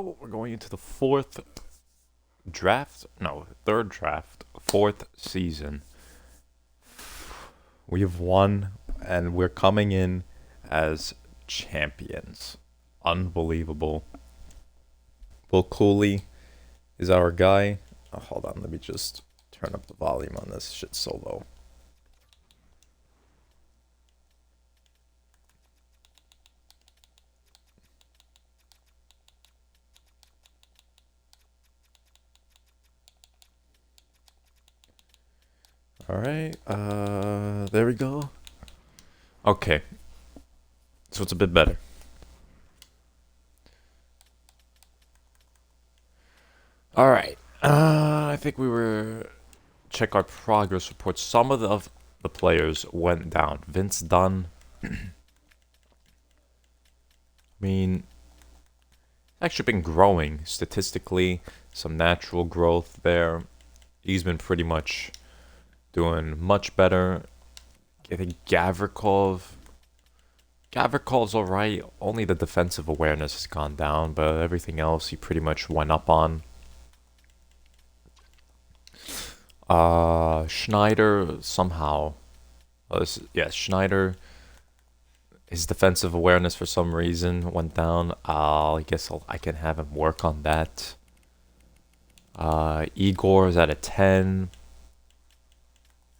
go. We're going into the fourth draft. No, third draft, fourth season. We've won, and we're coming in as champions. Unbelievable. Will Cooley is our guy. Oh, hold on, let me just turn up the volume on this. Shit's so low. Alright, there we go. Okay, so it's a bit better. Alright, I think we were... Check our progress reports. Some of the players went down. Vince Dunn. I mean, actually been growing statistically. Some natural growth there. He's been pretty much doing much better. I think Gavrikov's alright. Only the defensive awareness has gone down, but everything else he pretty much went up on. Schneider somehow. Schneider. His defensive awareness for some reason went down. I guess I can have him work on that. Igor is at a 10.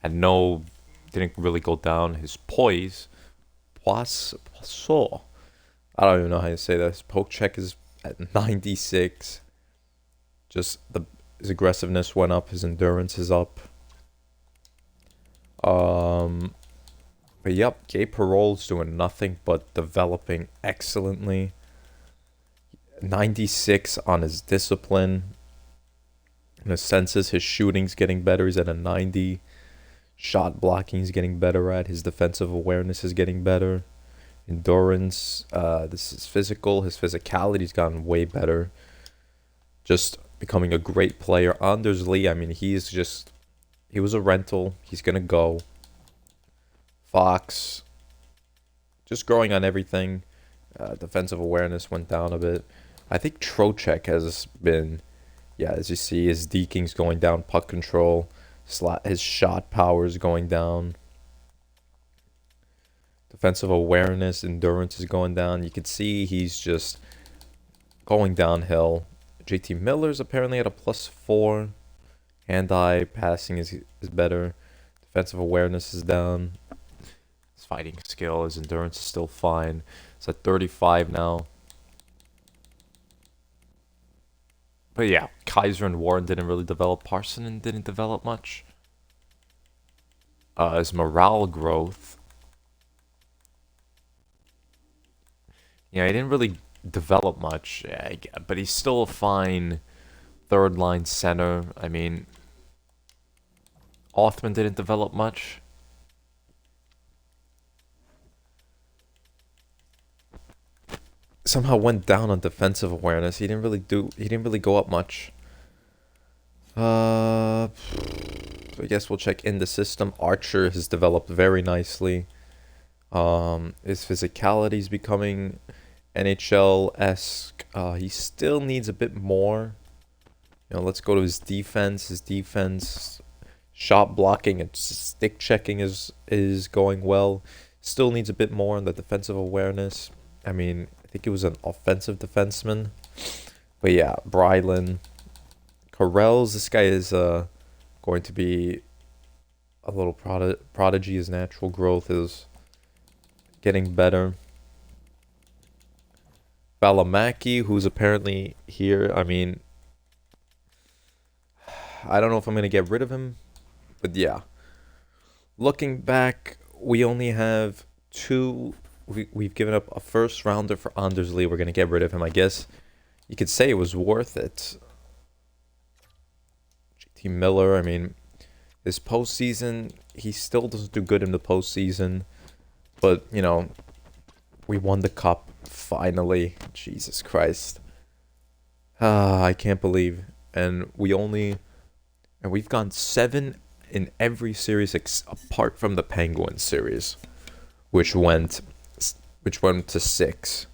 And didn't really go down. His Poisson. I don't even know how to say this. Poke check is at 96. His aggressiveness went up. His endurance is up. But yep, Gabe Parol's doing nothing but developing excellently. 96 on his discipline. In a senses, his shooting's getting better. He's at a 90. Shot blocking is getting better at. His defensive awareness is getting better. Endurance, this is physical. His physicality's gotten way better. Just becoming a great player. Anders Lee, I mean, he was a rental. He's going to go. Fox, just growing on everything. Defensive awareness went down a bit. I think Trocheck has been, as you see, his deking's going down. Puck control. His shot power is going down. Defensive awareness, endurance is going down. You can see he's just going downhill. JT Miller's apparently at a +4. Hand-eye passing is better. Defensive awareness is down. His fighting skill, his endurance is still fine. It's at 35 now. But yeah, Kaiser and Warren didn't really develop. Parsonen didn't develop much. His morale growth. Yeah, he didn't really develop much. But he's still a fine third line center. I mean, Othman didn't develop much. Somehow went down on defensive awareness. He didn't really go up much. I guess we'll check in the system. Archer has developed very nicely. His physicality is becoming NHL-esque. He still needs a bit more. Let's go to his defense. His defense, shot blocking and stick checking is going well. Still needs a bit more on the defensive awareness. I mean, I think it was an offensive defenseman. But yeah, Brylan. Corrals, this guy is going to be a little prodigy. His natural growth is getting better. Valimaki, who's apparently here. I mean, I don't know if I'm going to get rid of him. But yeah. Looking back, we only have two... We've given up a first rounder for Anders Lee. We're going to get rid of him, I guess. You could say it was worth it. JT Miller, I mean, his postseason, he still doesn't do good in the postseason. But, we won the cup finally. Jesus Christ. I can't believe. And we've gone 7 in every series apart from the Penguins series, which went to 6.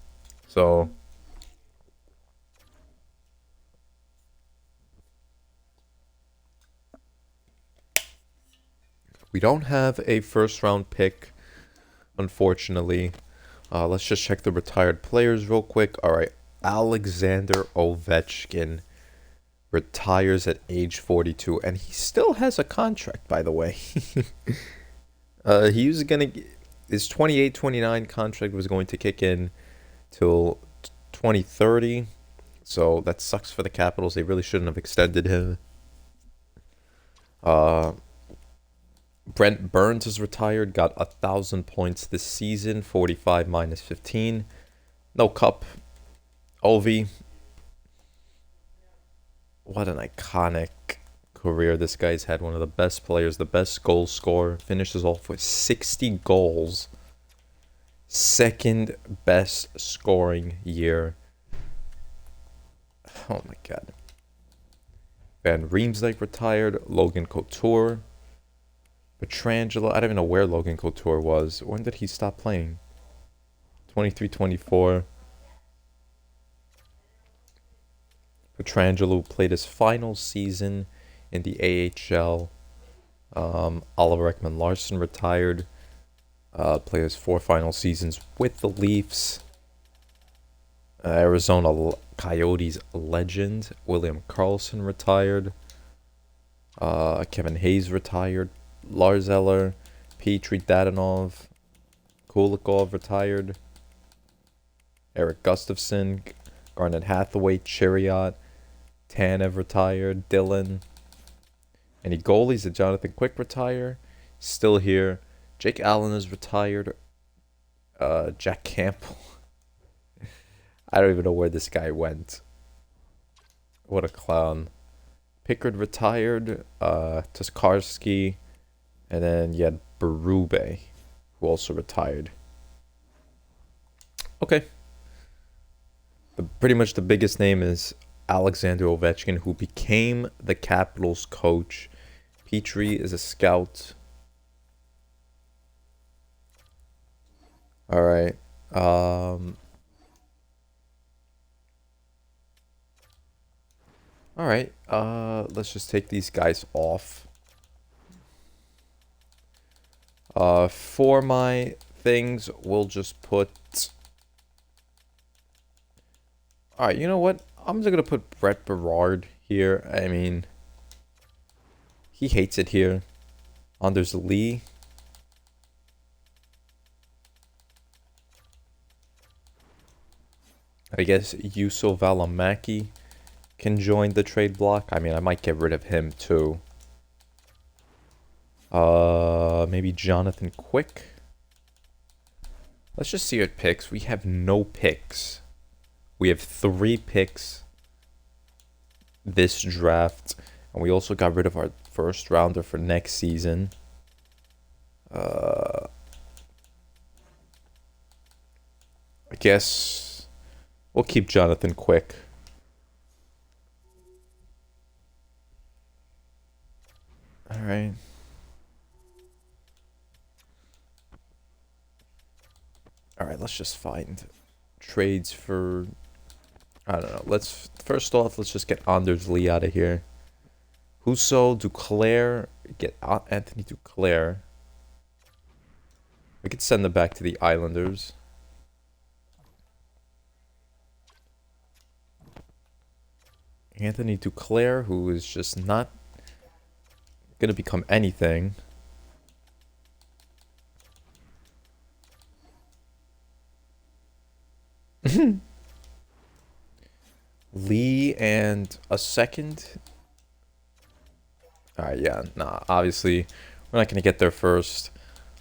So We don't have a first round pick, unfortunately. Let's just check the retired players real quick. All right, Alexander Ovechkin retires at age 42, and he still has a contract, by the way. He was gonna his 28-29 contract was going to kick in till 2030, so that sucks for the Capitals. They really shouldn't have extended him. Brent Burns is retired, got 1,000 points this season, 45 minus 15. No cup. Ovi. What an iconic career this guy's had. One of the best players, the best goal scorer. Finishes off with 60 goals. Second best scoring year. Oh my god. Van Riemsdyk retired. Logan Couture. Pietrangelo. I don't even know where Logan Couture was. When did he stop playing? 23-24. Pietrangelo played his final season in the AHL. Oliver Ekman-Larsson retired. Played his 4 final seasons with the Leafs. Arizona Coyotes legend William Karlsson retired. Kevin Hayes retired. Lars Eller, Petri, Dadonov, Kulikov retired. Eric Gustafson, Garnet Hathaway, Chariot, Tanev retired. Dylan. Any goalies? Did Jonathan Quick retire? Still here. Jake Allen is retired. Jack Campbell. I don't even know where this guy went. What a clown. Pickard retired. Tuskarski. And then you had Berube, who also retired. Okay. Pretty much the biggest name is Alexander Ovechkin, who became the Capitals coach. Petrie is a scout. All right. All right. Let's just take these guys off. For my things, we'll just put... Alright, you know what? I'm just gonna put Brett Berard here. I mean... He hates it here. Anders Lee. I guess Juuso Valamäki can join the trade block. I mean, I might get rid of him too. Maybe Jonathan Quick. Let's just see what picks. We have no picks. We have 3 picks this draft. And we also got rid of our first rounder for next season. I guess we'll keep Jonathan Quick. All right. All right, let's just find trades for... I don't know. Let's first off, let's just get Anders Lee out of here. Husso, Duclair, get Anthony Duclair. We could send them back to the Islanders. Anthony Duclair, who is just not gonna become anything. Lee and a second. Alright, yeah, nah, obviously we're not gonna get there first.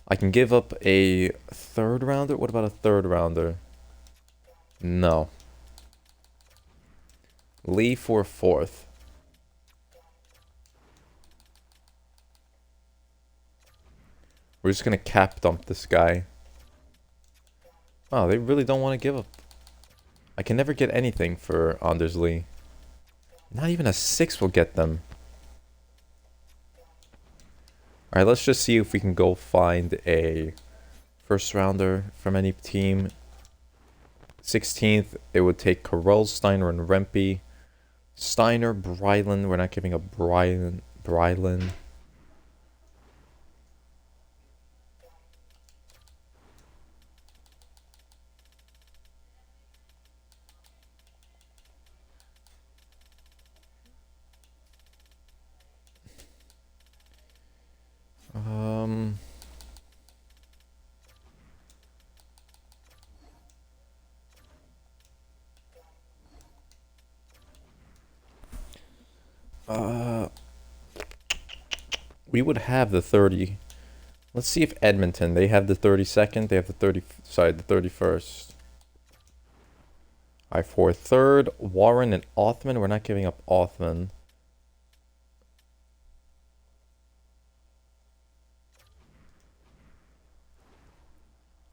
I can give up a 3rd rounder. What about a 3rd rounder? No. Lee for 4th. We're just gonna cap dump this guy. Oh, they really don't want to give up. I can never get anything for Anders Lee. Not even a 6 will get them. Alright, let's just see if we can go find a first rounder from any team. 16th, it would take Carell, Steiner, and Rempe. Steiner, Brylan. We're not giving up Brylan. Uh, we would have the 30. Let's see if Edmonton, they have the 32nd, they have the 30, sorry, the 31st. Alright, for third, Warren and Othman. We're not giving up Othman.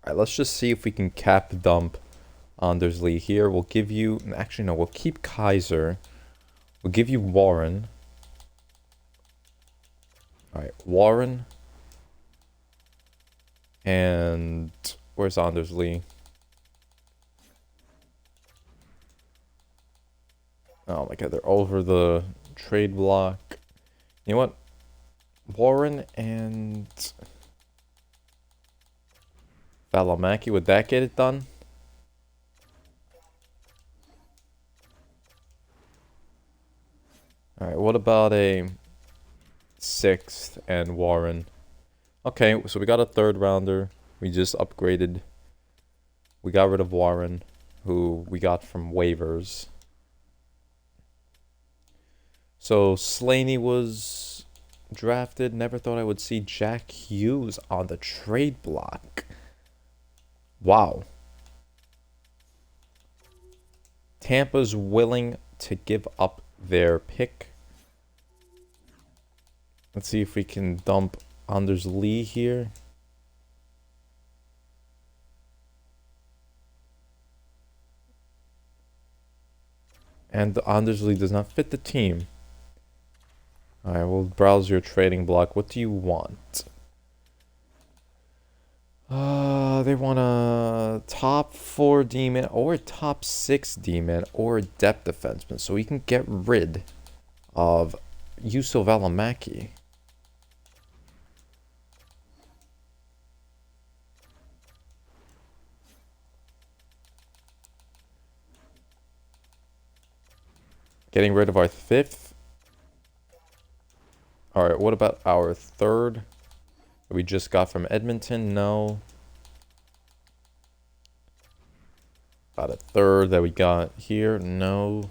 Alright, let's just see if we can cap dump Anders Lee here. We'll give you, actually no, we'll keep Kaiser. We'll give you Warren. Alright, Warren. And where's Anders Lee? Oh my god, they're over the trade block. You know what? Warren and Valimaki, would that get it done? Alright, what about a 6th and Warren? Okay, so we got a 3rd rounder. We just upgraded. We got rid of Warren, who we got from waivers. So Slaney was drafted. Never thought I would see Jack Hughes on the trade block. Wow. Tampa's willing to give up their pick. Let's see if we can dump Anders Lee here. And Anders Lee does not fit the team. Alright, we'll browse your trading block. What do you want? They want a top 4 D-man or top 6 D-man or a depth defenseman. So we can get rid of Juuso Valimaki. Getting rid of our 5th. Alright, what about our 3rd? That we just got from Edmonton? No. About a 3rd that we got here? No.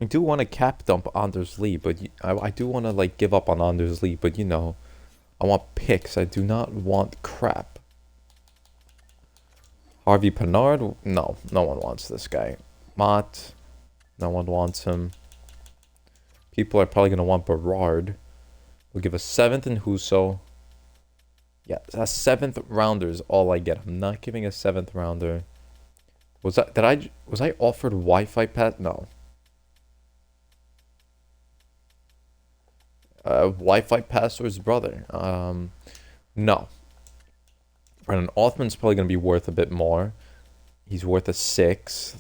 I do want to cap dump Anders Lee, but I do want to like give up on Anders Lee, but you know, I want picks. I do not want crap. Harvey Pinard? No, no one wants this guy. Mott? No one wants him. People are probably going to want Berard. We'll give a 7th in Husso. Yeah, a 7th rounder is all I get. I'm not giving a 7th rounder. Was I offered Wi-Fi pass? No. Wi-Fi pastor's brother. No. Brennan Othman's probably going to be worth a bit more. He's worth a 6th,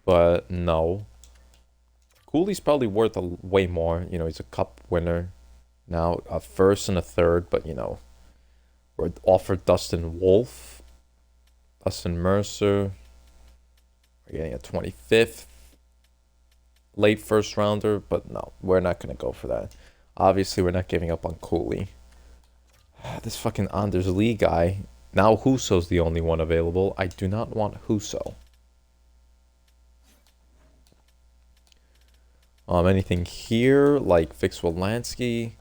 but no. Cooley's probably worth way more. You know, he's a cup winner. Now, a 1st and a 3rd, but you know, we're offered Dustin Wolf, Dustin Mercer. We're getting a 25th. Late 1st rounder, but no, we're not going to go for that. Obviously, we're not giving up on Cooley. This fucking Anders Lee guy. Now Husso's the only one available. I do not want Husso. Anything here like Fix Wolanski?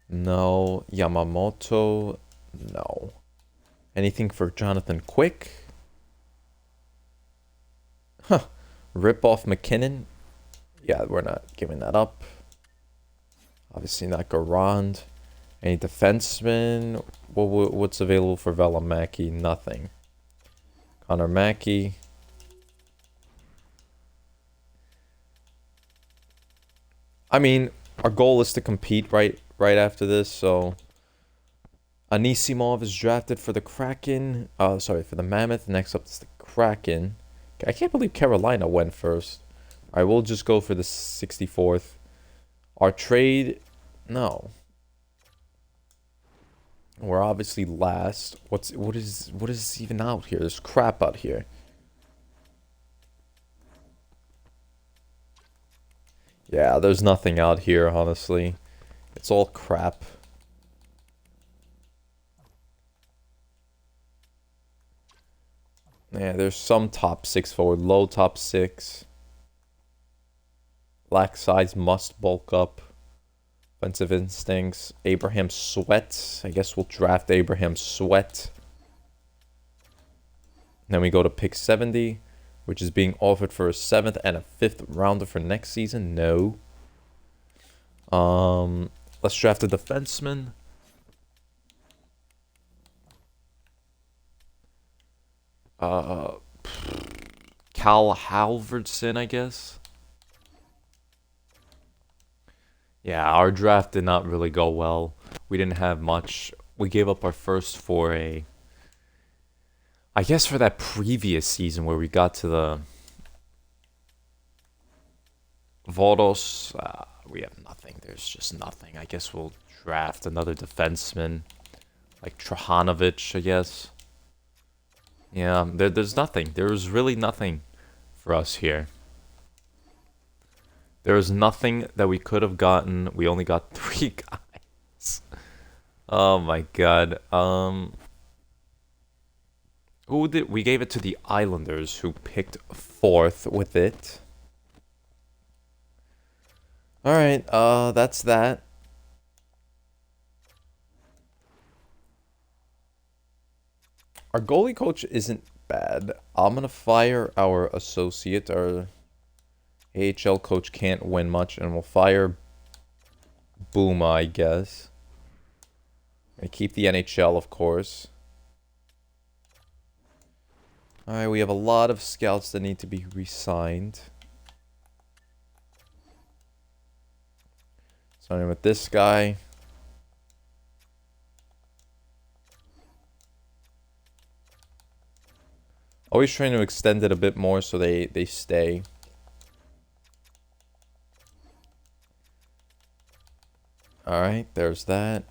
No. Yamamoto? No. Anything for Jonathan Quick? Huh. Rip off McKinnon? Yeah, we're not giving that up. Obviously not Garand. Any defensemen? What's available for Valimaki? Nothing. Connor Mackey. I mean, our goal is to compete right after this, so Anisimov is drafted for the Kraken. Sorry, for the Mammoth. Next up is the Kraken. I can't believe Carolina went first. Alright, we'll just go for the 64th. Our trade, no. We're obviously last. What is even out here? There's crap out here. Yeah, there's nothing out here, honestly. It's all crap. Yeah, there's some top 6 forward, low top 6. Lack size, must bulk up. Offensive instincts. Abraham Sweat. I guess we'll draft Abraham Sweat. Then we go to pick 70, which is being offered for a 7th and a 5th rounder for next season. No. Let's draft a defenseman. Cal Halverson, I guess. Yeah, our draft did not really go well. We didn't have much. We gave up our first for a... I guess for that previous season where we got to the... Vodos. We have nothing. There's just nothing. I guess we'll draft another defenseman. Like Trahanovic, I guess. Yeah, there's nothing. There's really nothing for us here. There was nothing that we could have gotten. We only got 3 guys. Oh my god. Who did we gave it to the Islanders, who picked 4th with it. Alright, that's that. Our goalie coach isn't bad. I'm gonna fire our associate. Our AHL coach can't win much, and we'll fire Booma, I guess. And keep the NHL, of course. Alright, we have a lot of scouts that need to be re-signed. Starting with this guy. Always trying to extend it a bit more so they stay. Alright, there's that.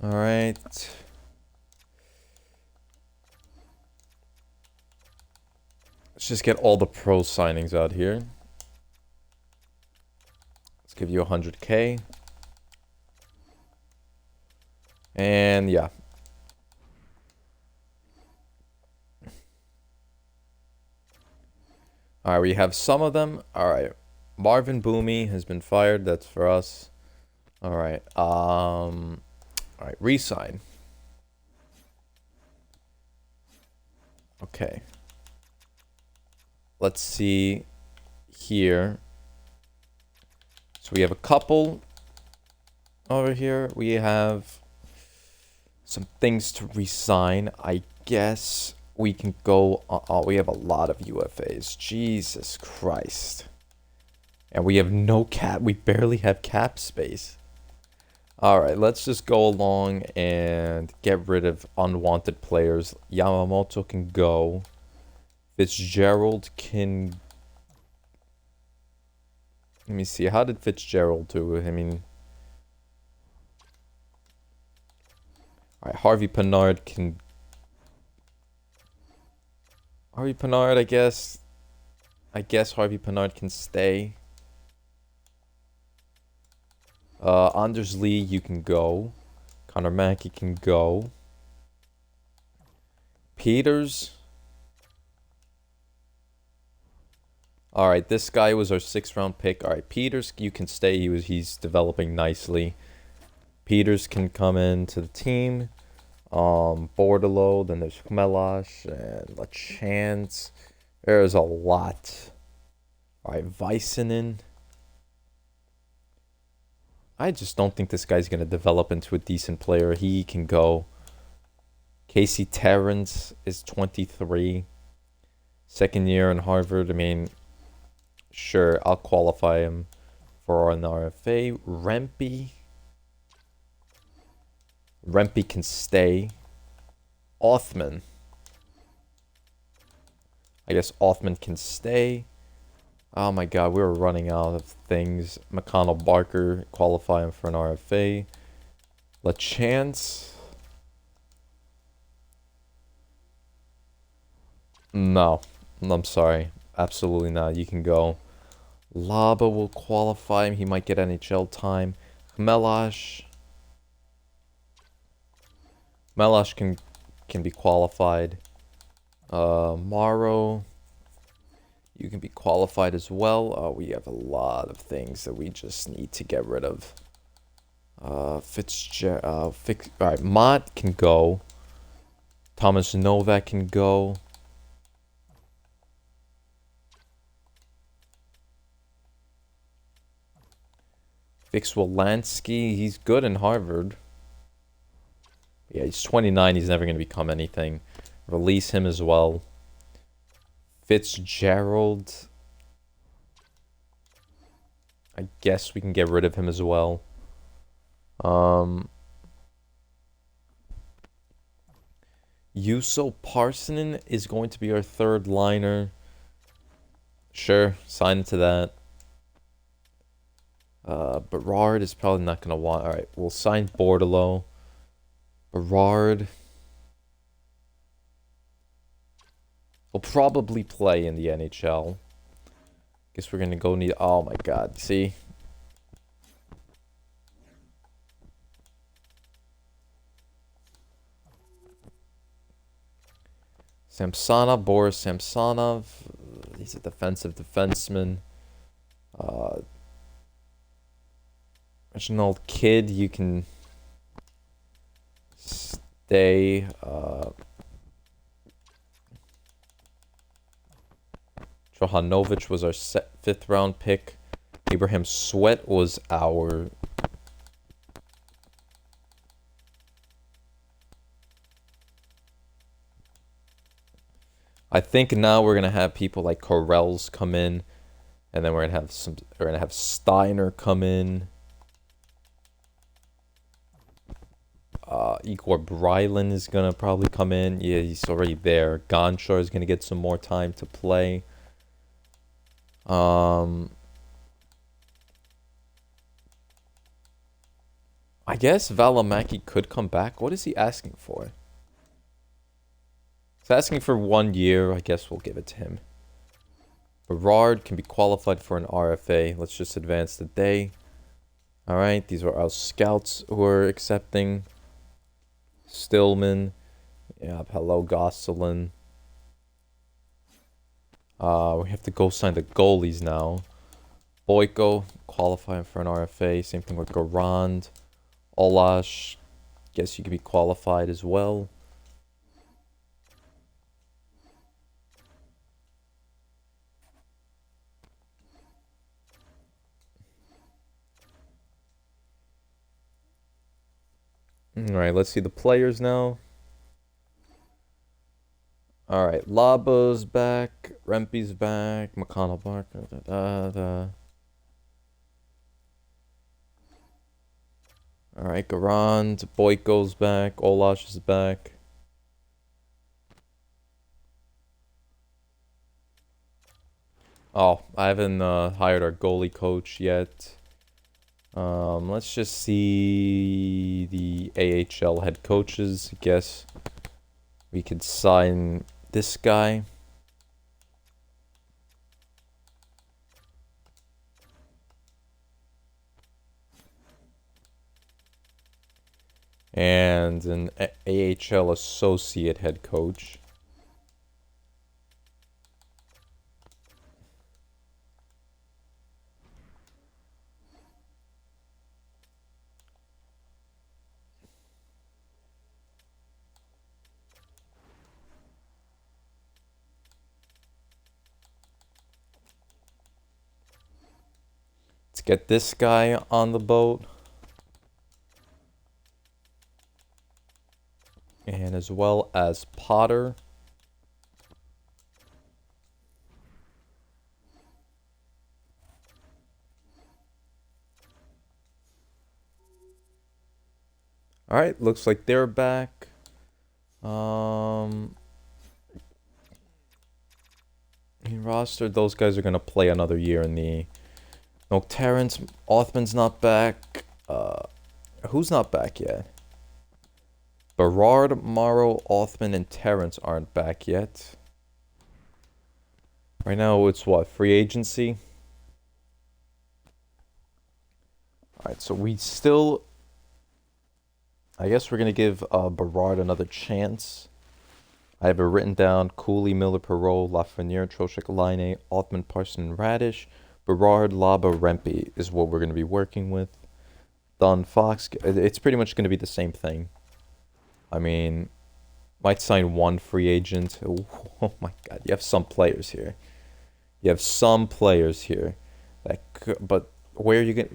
Alright. Let's just get all the pro signings out here. Let's give you 100K. And yeah. Alright, we have some of them. Alright. Marvin Boomy has been fired. That's for us. Alright. Alright, re-sign. Okay. Let's see here. So we have a couple over here. We have some things to re-sign. I guess we can go... we have a lot of UFAs. Jesus Christ. And we have no cap. We barely have cap space. Alright, let's just go along and get rid of unwanted players. Yamamoto can go. Fitzgerald can... Let me see. How did Fitzgerald do? I mean... Alright, Harvey Pinard can... Harvey Pinard, I guess Harvey Pinard can stay. Anders Lee, you can go. Connor Mackey can go. Peters. Alright, this guy was our 6th round pick. Alright, Peters, you can stay. He's developing nicely. Peters can come into the team. Bordalo, then there's Khmelash and Lachance. There's a lot. Alright, Väisänen. I just don't think this guy's going to develop into a decent player. He can go. Casey Terrence is 23. 2nd year in Harvard. I mean, sure, I'll qualify him for an RFA. Rempe can stay. Othman. I guess Othman can stay. Oh my god, we were running out of things. McConnell Barker, qualify him for an RFA. Lachance. No. I'm sorry. Absolutely not. You can go. Laba will qualify him. He might get NHL time. Khmelash. Khmelash can be qualified. Morrow, you can be qualified as well. We have a lot of things that we just need to get rid of. Alright, Mott can go. Thomas Novak can go. Fix Wolanski, he's good in Harvard. Yeah, he's 29, he's never going to become anything. Release him as well. Fitzgerald. I guess we can get rid of him as well. Yuso Parsonen is going to be our third liner. Sure, sign into that. Berard is probably not going to want... Alright, we'll sign Bordalo. Berard. He'll probably play in the NHL. Guess we're going to go need... Oh my god, see? Samsonov, Boris Samsonov. He's a defensive defenseman. Reginald Kidd, you can stay. Johanovic was our fifth round pick. Abraham Sweat was our... I think now we're gonna have people like Corrales come in, and then we're gonna have Steiner come in. Igor Brylan is gonna probably come in. Yeah, he's already there. Gonchar is gonna get some more time to play. I guess Valimaki could come back. What is he asking for? He's asking for 1 year. I guess we'll give it to him. Berard can be qualified for an RFA. Let's just advance the day. Alright, these are our scouts who are accepting. Stillman. Yeah, hello, Gosselin. We have to go sign the goalies now. Boyko, qualifying for an RFA. Same thing with Garand. Olash, guess you could be qualified as well. Alright, let's see the players now. Alright, Labo's back. Rempe's back. McConnell Barker. Alright, Garand. Boyko's back. Olash is back. Oh, I haven't hired our goalie coach yet. Let's just see the AHL head coaches. I guess we could sign this guy. And an AHL associate head coach. Let's get this guy on the boat. And as well as Potter. Alright, looks like they're back. In roster, those guys are going to play another year in the... No, Terrence, Othman's not back. Who's not back yet? Berard, Morrow, Othman, and Terrence aren't back yet. Right now, it's what? Free agency? Alright, so we still... I guess we're going to give Berard another chance. I have it written down: Cooley, Miller, Perot, Lafreniere, Trocheck, Line, Othman, Parson, Radish, Berard, Laba, Rempe is what we're going to be working with. Dunn, Fox, it's pretty much going to be the same thing. I mean, might sign one free agent. Oh my God, you have some players here. You have some players here that but where you get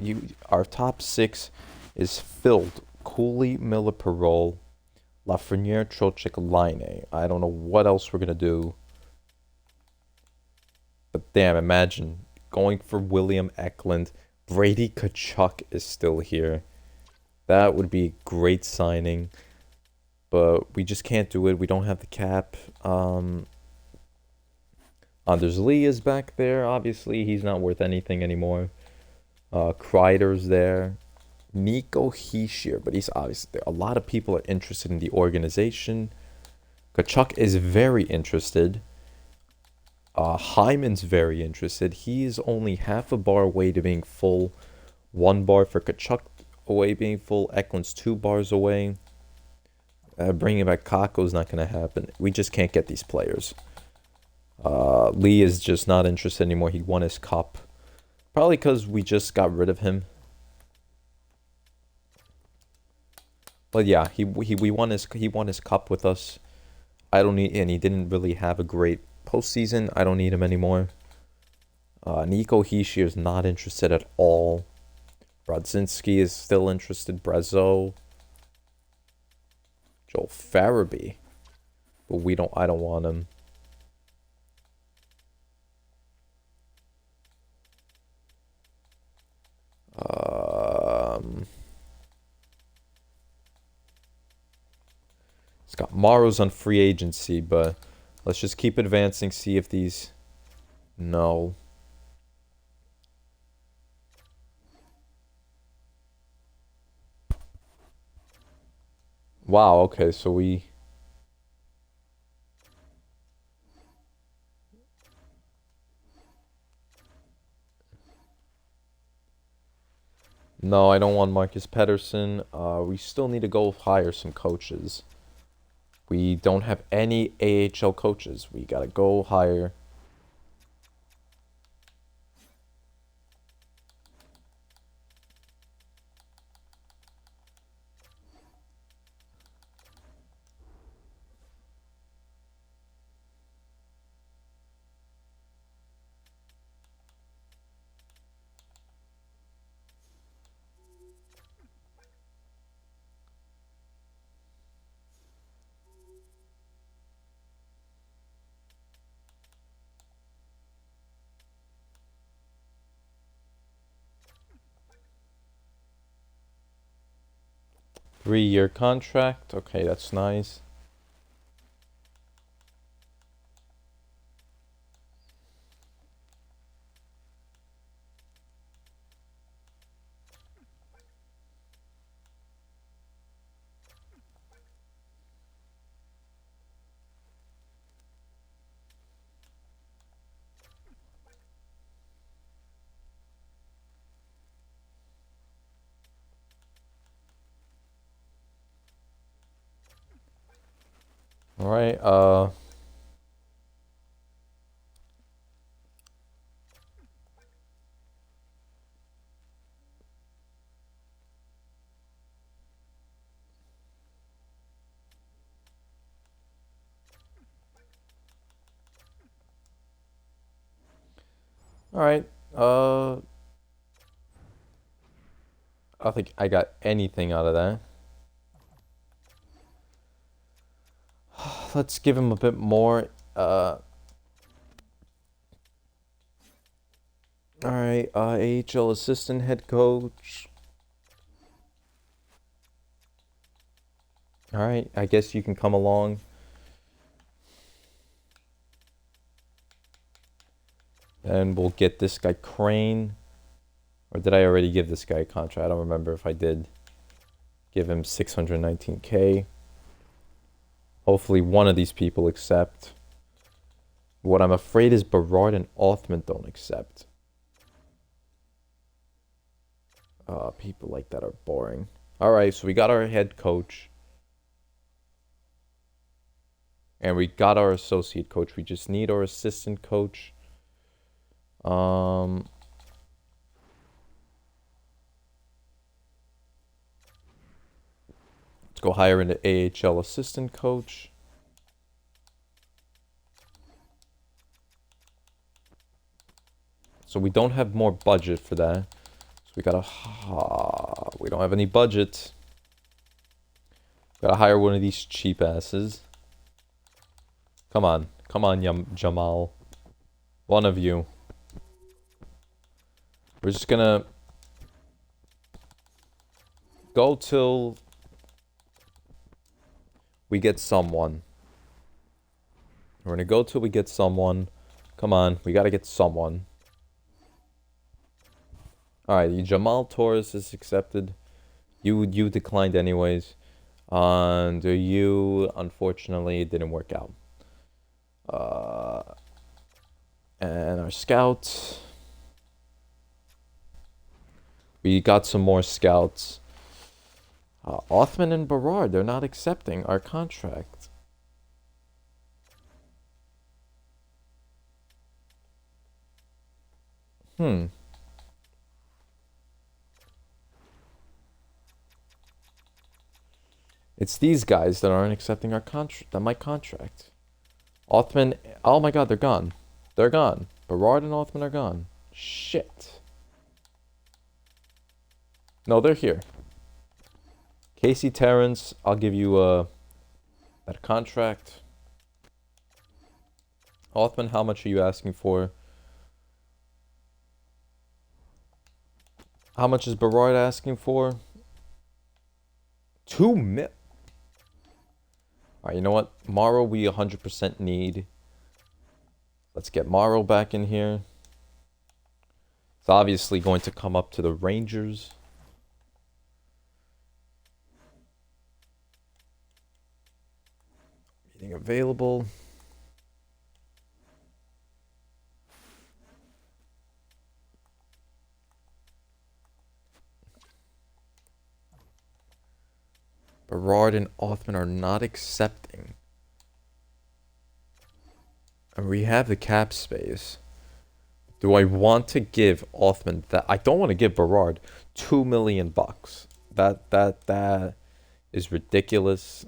our top six is filled: Cooley, Miller, Perot, Lafreniere, Trocheck, Line. I don't know what else we're gonna do. But damn, imagine going for William Eklund. Brady Tkachuk is still here. That would be a great signing. But we just can't do it. We don't have the cap. Anders Lee is back there. Obviously, he's not worth anything anymore. Kreider's there. Nico Hischier, but he's obviously a lot of people are interested in the organization. Tkachuk is very interested. Hyman's very interested. He's only half a bar away to being full. 1 bar for Tkachuk away being full. Eklund's 2 bars away. Bringing back Kakko's not going to happen. We just can't get these players. Lee is just not interested anymore. He won his cup. Probably because we just got rid of him. But yeah, he won his cup with us. I don't need, and he didn't really have a great postseason. I don't need him anymore. Nico Hischier is not interested at all. Brodzinski is still interested. Brazeau. Joel Farabee. But I don't want him. Scott Morrow's on free agency, but let's just keep advancing, see if these... No. Wow, okay, so we... No, I don't want Marcus Pettersson. We still need to go hire some coaches. We don't have any AHL coaches. We gotta go hire. Three-year contract. Okay, that's nice. All right. All right. I don't think I got anything out of that. Let's give him a bit more. All right. AHL assistant head coach. All right. I guess you can come along. And we'll get this guy Crane. Or did I already give this guy a contract? I don't remember if I did. Give him 619K. Hopefully one of these people accept. What I'm afraid is Berard and Othman don't accept. People like that are boring. All right, so we got our head coach. And we got our associate coach. We just need our assistant coach. Let's go hire an AHL assistant coach. So we don't have more budget for that. So we gotta... we don't have any budget. Gotta hire one of these cheap asses. Come on. Come on, Jamal. One of you. We're just gonna... go till... we get someone. We're gonna go till we get someone. Come on. We gotta get someone. Alright, Jamal Torres is accepted. You declined anyways. And you, unfortunately, it didn't work out. And our scout. We got some more scouts. Othman and Berard, they're not accepting our contract. It's these guys that aren't accepting our my contract. Othman, oh my god, they're gone. They're gone. Berard and Othman are gone. Shit. No, they're here. Casey Terrence, I'll give you that contract. Othman, how much are you asking for? How much is Berard asking for? 2 mil. Alright, you know what? Morrow we 100% need. Let's get Morrow back in here. It's obviously going to come up to the Rangers. Meeting available. Berard and Othman are not accepting. And we have the cap space. Do I want to give Othman that? I don't want to give Berard $2 million. That is ridiculous.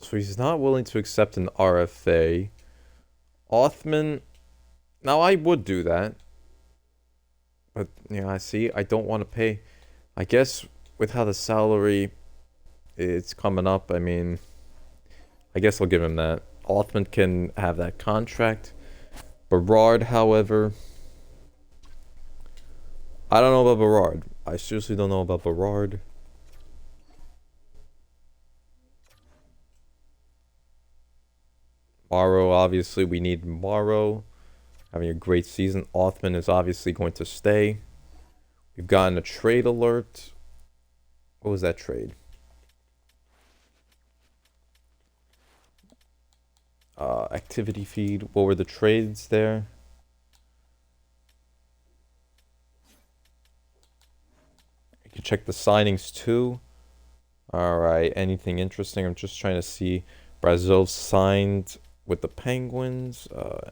So he's not willing to accept an RFA. Othman, now I would do that. But, yeah, I see, I don't want to pay. I guess with how the salary is coming up, I mean, I guess I'll give him that. Othman can have that contract. Berard, however, I don't know about Berard. I seriously don't know about Berard. Morrow, obviously, we need Morrow. Having a great season. Othman is obviously going to stay. We've gotten a trade alert. What was that trade? Activity feed. What were the trades there? You can check the signings too. Alright, anything interesting? I'm just trying to see. Brazil signed with the Penguins.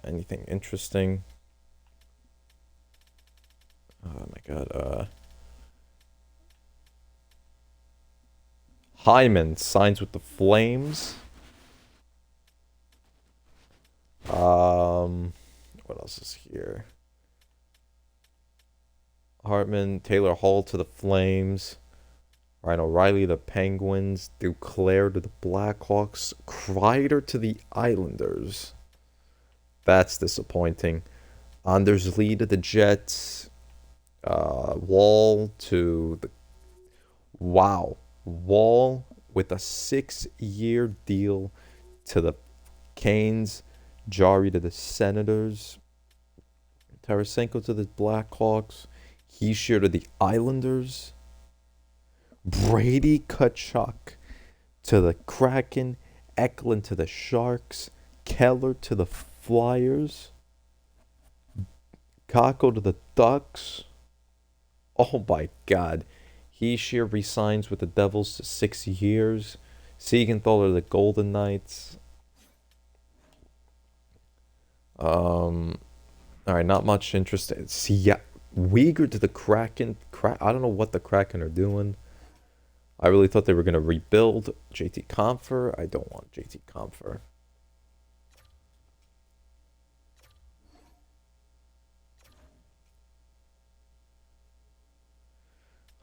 Anything interesting? Oh my god. Hyman signs with the Flames. What else is here? Hartman, Taylor Hall to the Flames. Ryan O'Reilly, the Penguins. Duclair to the Blackhawks. Kreider to the Islanders. That's disappointing. Anders Lee to the Jets. Wall to the... Wow. Wall with a 6-year deal to the Canes. Jari to the Senators. Tarasenko to the Blackhawks. Hischier to the Islanders. Brady Tkachuk to the Kraken. Eklund to the Sharks. Keller to the Flyers. Kakko to the Ducks. Oh my god. Hischier resigns with the Devils to 6 years. Siegenthaler to the Golden Knights. Alright, not much interest. See, yeah, Uyghur to the Kraken. I don't know what the Kraken are doing. I really thought they were going to rebuild. JT Compher. I don't want JT Compher.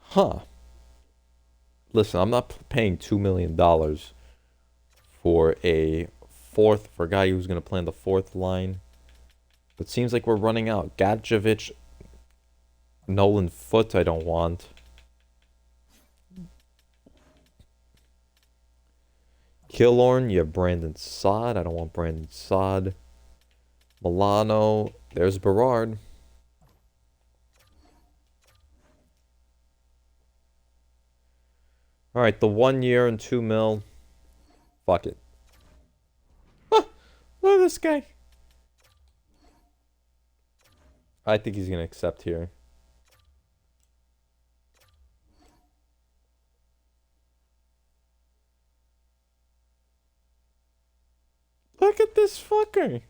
Huh. Listen, I'm not paying $2 million for for a guy who's going to play on the fourth line. But seems like we're running out. Gadjevich, Nolan Foote, I don't want. Killorn, you have Brandon Saad. I don't want Brandon Saad. Milano, there's Berard. Alright, the 1 year and $2 mil. Fuck it. Huh, look at this guy. I think he's going to accept here. Look at this fucker.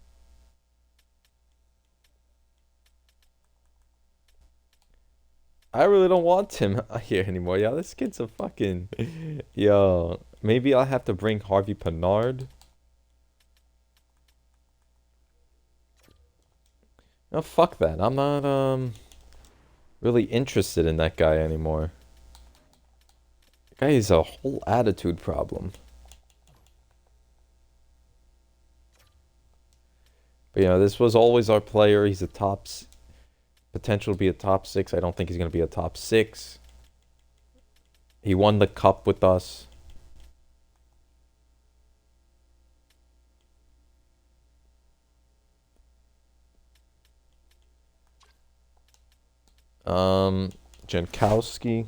I really don't want him here anymore. Yeah, this kid's a fucking... Yo, maybe I'll have to bring Harvey Pinard. No, fuck that. I'm not, really interested in that guy anymore. That guy is a whole attitude problem. But, you know, this was always our player. He's a potential to be a top 6. I don't think he's going to be a top 6. He won the cup with us. Jankowski.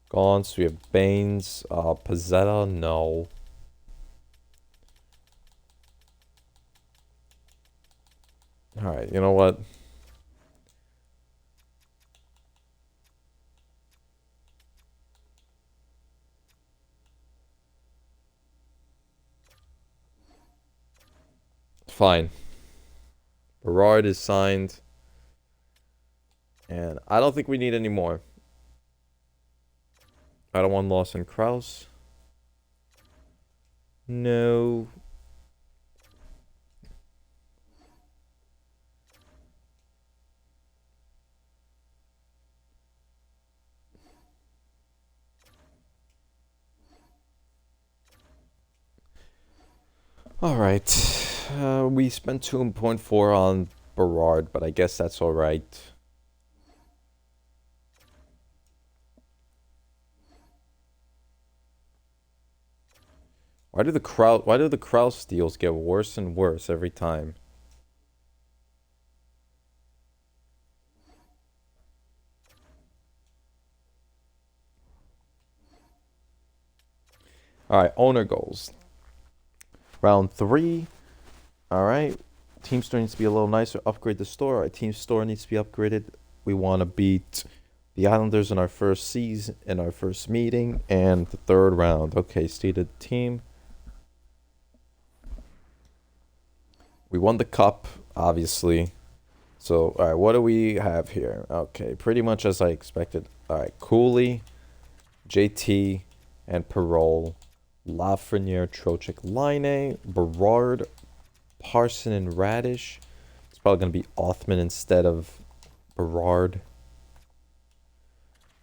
Gone. So we have Baines. Pizzetta, no. Alright, you know what? Fine. Berard is signed. And I don't think we need any more. I don't want Lawson Krause. No. Alright. We spent 2.4 on Berard, but I guess that's alright. Why do the Krause deals get worse and worse every time? Alright, owner goals. Round 3. Alright. Team store needs to be a little nicer. Upgrade the store. Alright, team store needs to be upgraded. We want to beat the Islanders in our first season, in our first meeting, and the 3rd round. Okay, stated team. We won the cup, obviously. So, alright, what do we have here? Okay, pretty much as I expected. Alright, Cooley, JT, and Parole. Lafreniere, Trocheck, Line, Berard, Parson, and Radish. It's probably going to be Othman instead of Berard.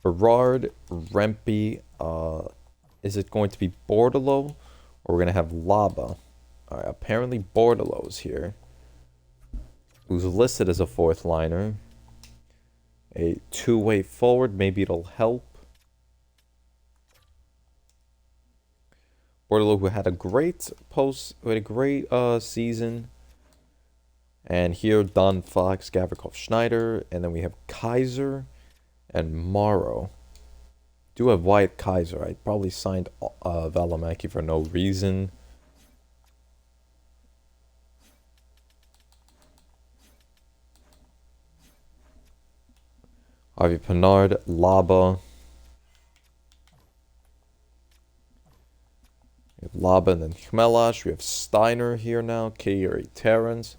Berard, Rempe. Is it going to be Bordeleau? Or we're going to have Laba? Alright, apparently Bordelow's here. who's listed as a fourth liner. A two-way forward, maybe it'll help. Bordalo, who had a great season. And here, Don Fox, Gavrikov, Schneider. And then we have Kaiser and Morrow. Do have Wyatt Kaiser. I probably signed Valimaki for no reason. Harvey Pinard, Laba. We have Laba and then Khmelash. We have Steiner here now. Kiri Terrence.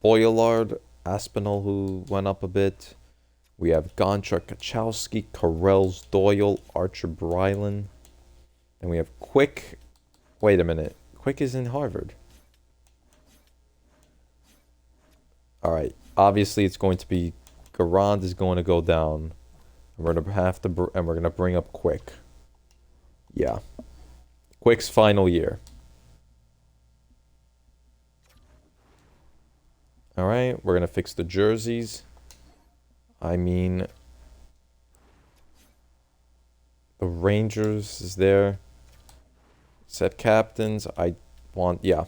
Boyillard. Aspinall, who went up a bit. We have Gonchar, Kachowski, Karels, Doyle, Archer, Brylan. And we have Quick. Wait a minute. Quick is in Harvard. Alright. Obviously, it's going to be... Garand is going to go down. And we're going to have to... And we're going to bring up Quick. Yeah. Quick's final year. Alright. We're going to fix the jerseys. I mean... The Rangers is there. Set captains. I want... Yeah.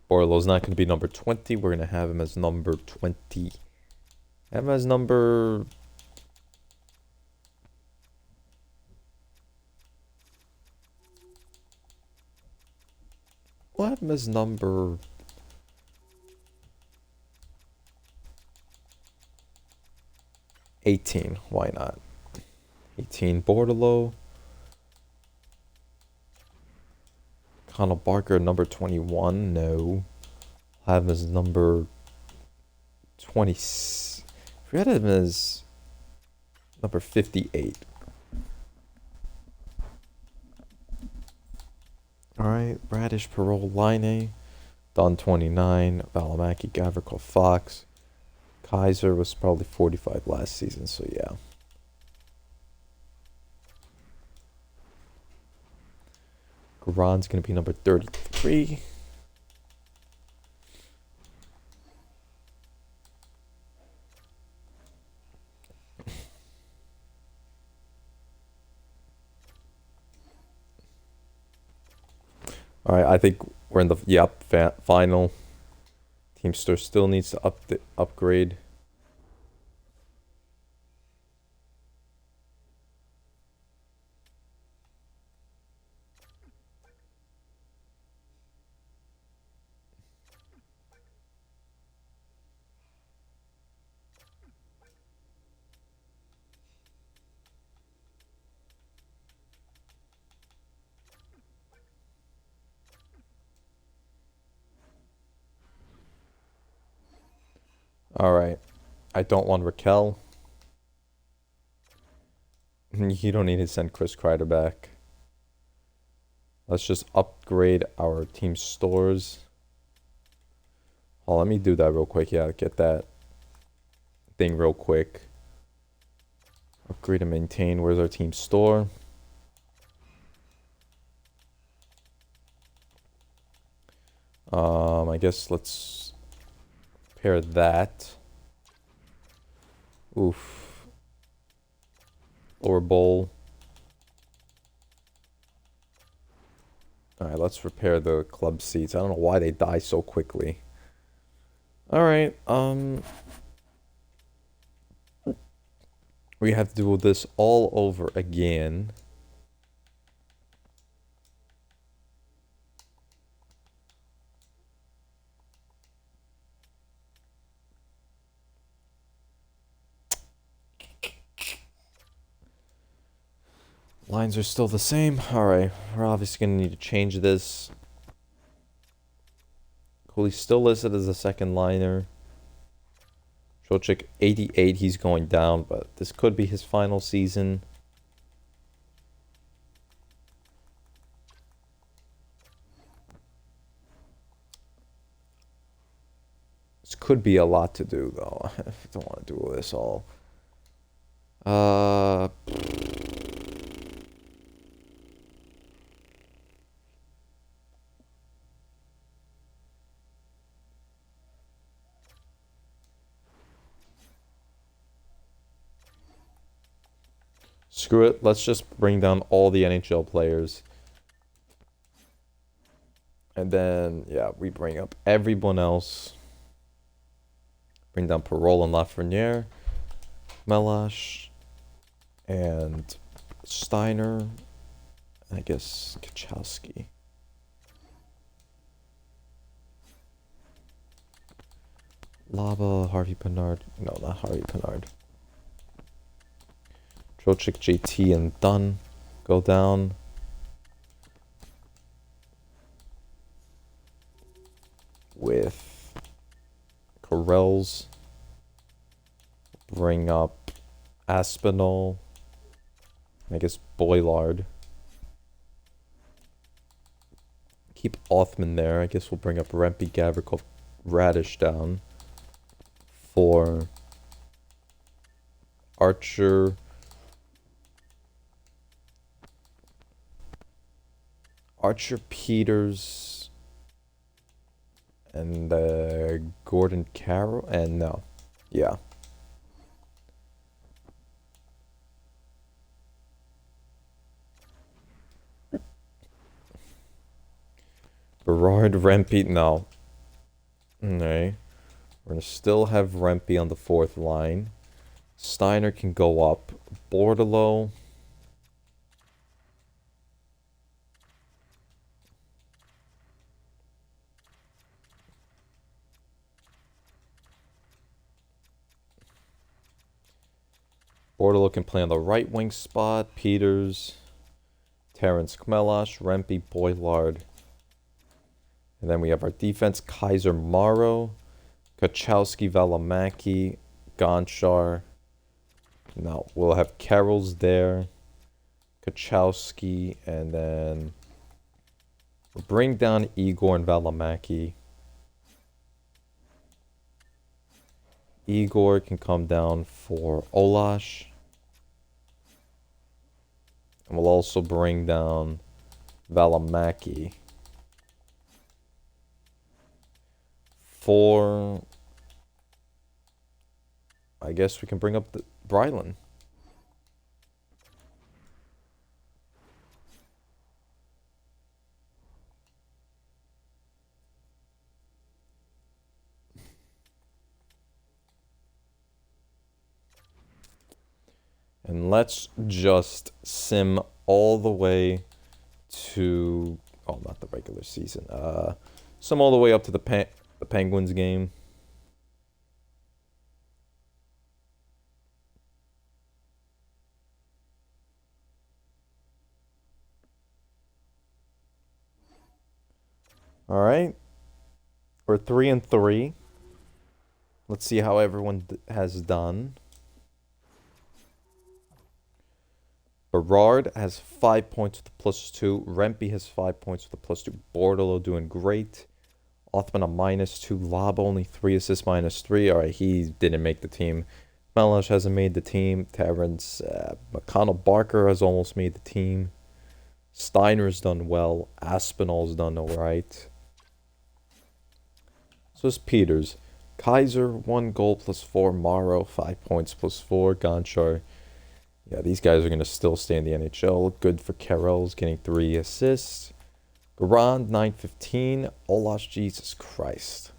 Borlo's not going to be number 20. We're going to have him as number 20. Have him as number... We'll have him as number... 18. Why not? 18 Bordalo. Connell Barker, number 21. No. Have him as number 20. We had him as number 58. Alright. Radish, Parole, Line. Don 29. Valimaki, Gavrikov, Fox. Kaiser was probably 45 last season, so yeah. Garon's going to be number 33. All right, I think we're in the final. Teamster still needs to upgrade. All right. I don't want Raquel. You don't need to send Chris Kreider back. Let's just upgrade our team stores. Oh, let me do that real quick. Yeah, get that thing real quick. Upgrade and maintain. Where's our team store? I guess let's pair that. Oof. Lower bowl. Alright, let's repair the club seats. I don't know why they die so quickly. Alright, we have to do this all over again. Lines are still the same. Alright, we're obviously going to need to change this. Cooley's still listed as a second liner. Trocheck, 88, he's going down, but this could be his final season. This could be a lot to do, though. I don't want to do this all. Screw it. Let's just bring down all the NHL players. And then, yeah, we bring up everyone else. Bring down Parole and Lafreniere, Melash, and Steiner, and I guess Kachowski. Lava, Harvey Pinard. No, not Harvey Pinard. Trocheck, JT, and Dunn go down. With Correls. Bring up Aspinall. I guess Boylard. Keep Othman there. I guess we'll bring up Rempe, Gavrikov, Radish down. For Archer. Archer, Peters, and Gordon Carroll, and no, yeah. Berard, Rempe, no. Okay. We're going to still have Rempe on the fourth line. Steiner can go up. Bordeleau. Bordeleau can play on the right wing spot. Peters. Terrence Kmelash. Rempe, Boylard. And then we have our defense. Kaiser, Morrow. Kachowski, Valimaki, Gonchar. Now we'll have Carroll's there. Kachowski, and then we'll bring down Igor and Valimaki. Igor can come down for Olash. And we'll also bring down Valimaki. For, I guess we can bring up the Brylan. And let's just sim all the way to, oh, not the regular season. Sim all the way up to the Penguins game. All right. We're 3-3. Let's see how everyone has done. Berard has 5 points with a +2. Rempe has 5 points with a +2. Bordeleau doing great. Othman a -2. Lob only 3 assists, -3. All right, he didn't make the team. Melash hasn't made the team. Terrence McConnell Barker has almost made the team. Steiner's done well. Aspinall's done all right. So is Peters. Kaiser, 1 goal +4. Morrow, 5 points +4. Gonchar. Yeah, these guys are going to still stay in the NHL. Good for Carroll's getting 3 assists. Garand, 915. Olash, Jesus Christ.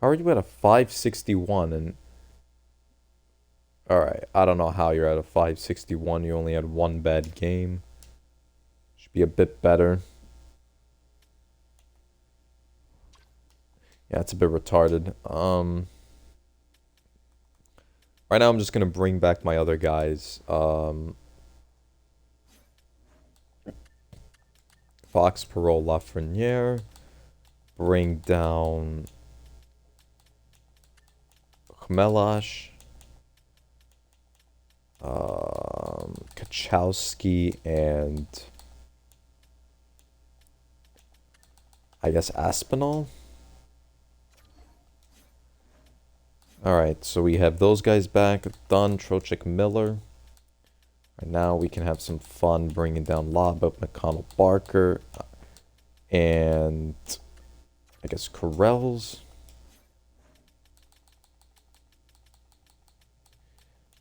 How are you at a 561 and... Alright, I don't know how you're at a 561. You only had 1 bad game. Should be a bit better. Yeah, it's a bit retarded. Right now I'm just going to bring back my other guys. Fox, Parole, Lafreniere. Bring down Khmelash. Kachowski and I guess Aspinall. Alright, so we have those guys back. Dunn, Trocheck, Miller. And now we can have some fun bringing down Laba, McConnell, Barker, and I guess Correls.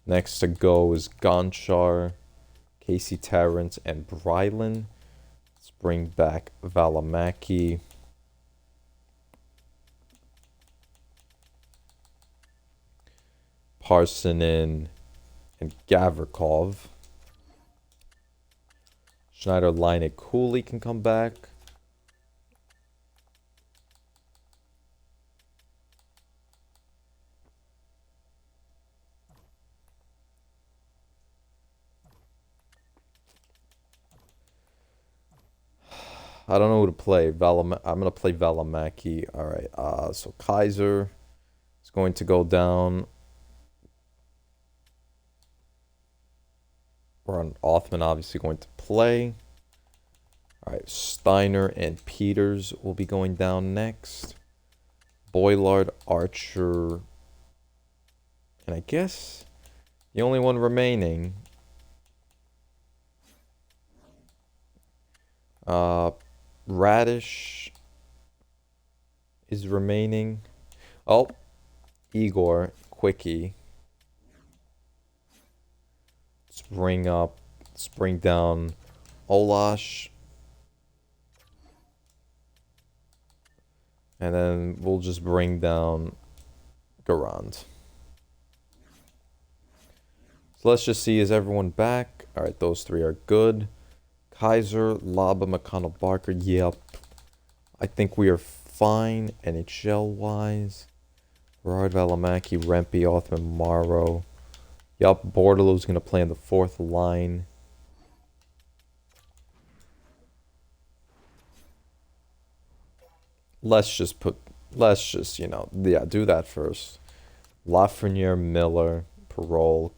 Next to go is Gonchar, Casey Tarrant, and Brylan. Let's bring back Valimaki. Parsonen and Gavrikov. Schneider, Line, Cooley can come back. I don't know who to play. I'm gonna play Valimaki. Alright, so Kaiser is going to go down. Othman obviously going to play. Alright, Steiner and Peters will be going down next. Boylard, Archer, and I guess the only one remaining. Radish is remaining. Oh, Igor, Quickie. Let's bring down Olash. And then we'll just bring down Garand. So let's just see, is everyone back? Alright, those three are good. Kaiser, Laba, McConnell, Barker, yep. I think we are fine NHL-wise. Gerard, Valimaki, Rempe, Othman, Morrow. Yup, Bordalo's going to play on the fourth line. Let's just, you know, yeah, do that first. Lafreniere, Miller, Parole.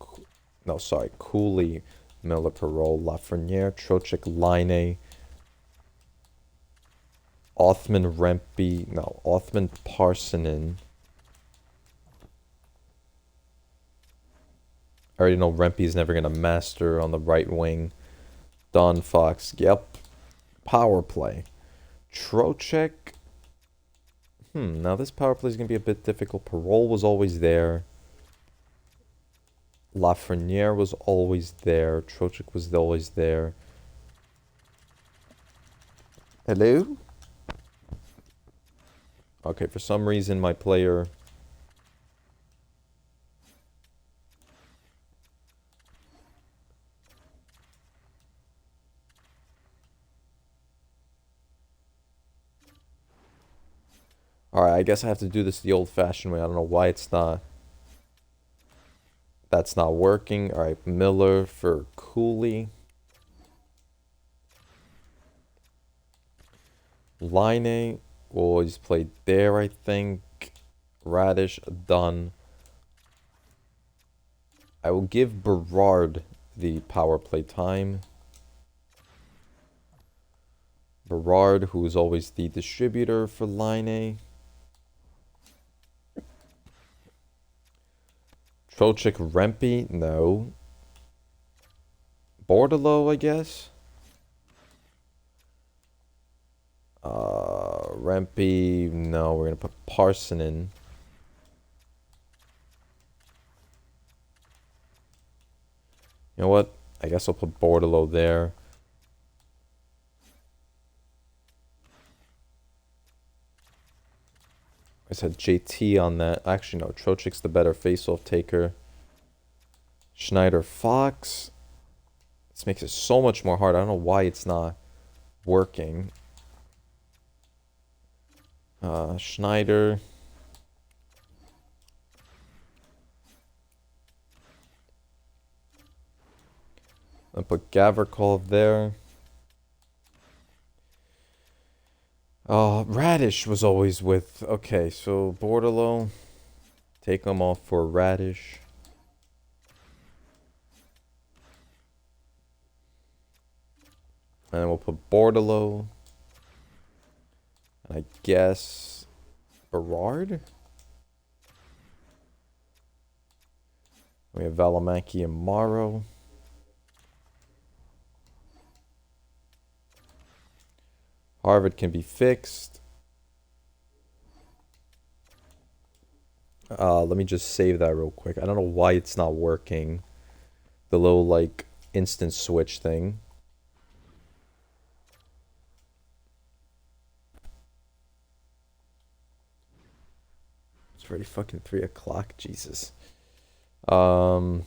No, sorry, Cooley, Miller, Parole, Lafreniere, Trocheck, Line. Othman, Rempe, no, Othman, Parsonen. I already know Rempe's never going to master on the right wing. Don Fox, yep. Power play. Trocheck. Now this power play is going to be a bit difficult. Parole was always there. Lafreniere was always there. Trocheck was always there. Hello? Okay, for some reason my player... Alright, I guess I have to do this the old-fashioned way. I don't know why it's not... That's not working. Alright, Miller for Cooley. Line will always play there, I think. Radish, done. I will give Berard the power play time. Berard, who is always the distributor for Line. Trocheck, Rempe, no. Bordalo, I guess. Rempe, no. We're gonna put Parsonen. You know what? I guess I'll put Bordalo there. I said JT on that. Actually, no. Trocheck's the better face-off taker. Schneider, Fox. This makes it so much more hard. I don't know why it's not working. Schneider. I'll put Gavrikov there. Radish was always with... Okay, so Bordalo. Take him off for Radish. And then we'll put Bordalo. And I guess... Berard? We have Valimaki and Morrow. Harvard can be fixed. Let me just save that real quick. I don't know why it's not working. The little, like, instant switch thing. It's already fucking 3 o'clock. Jesus. Um...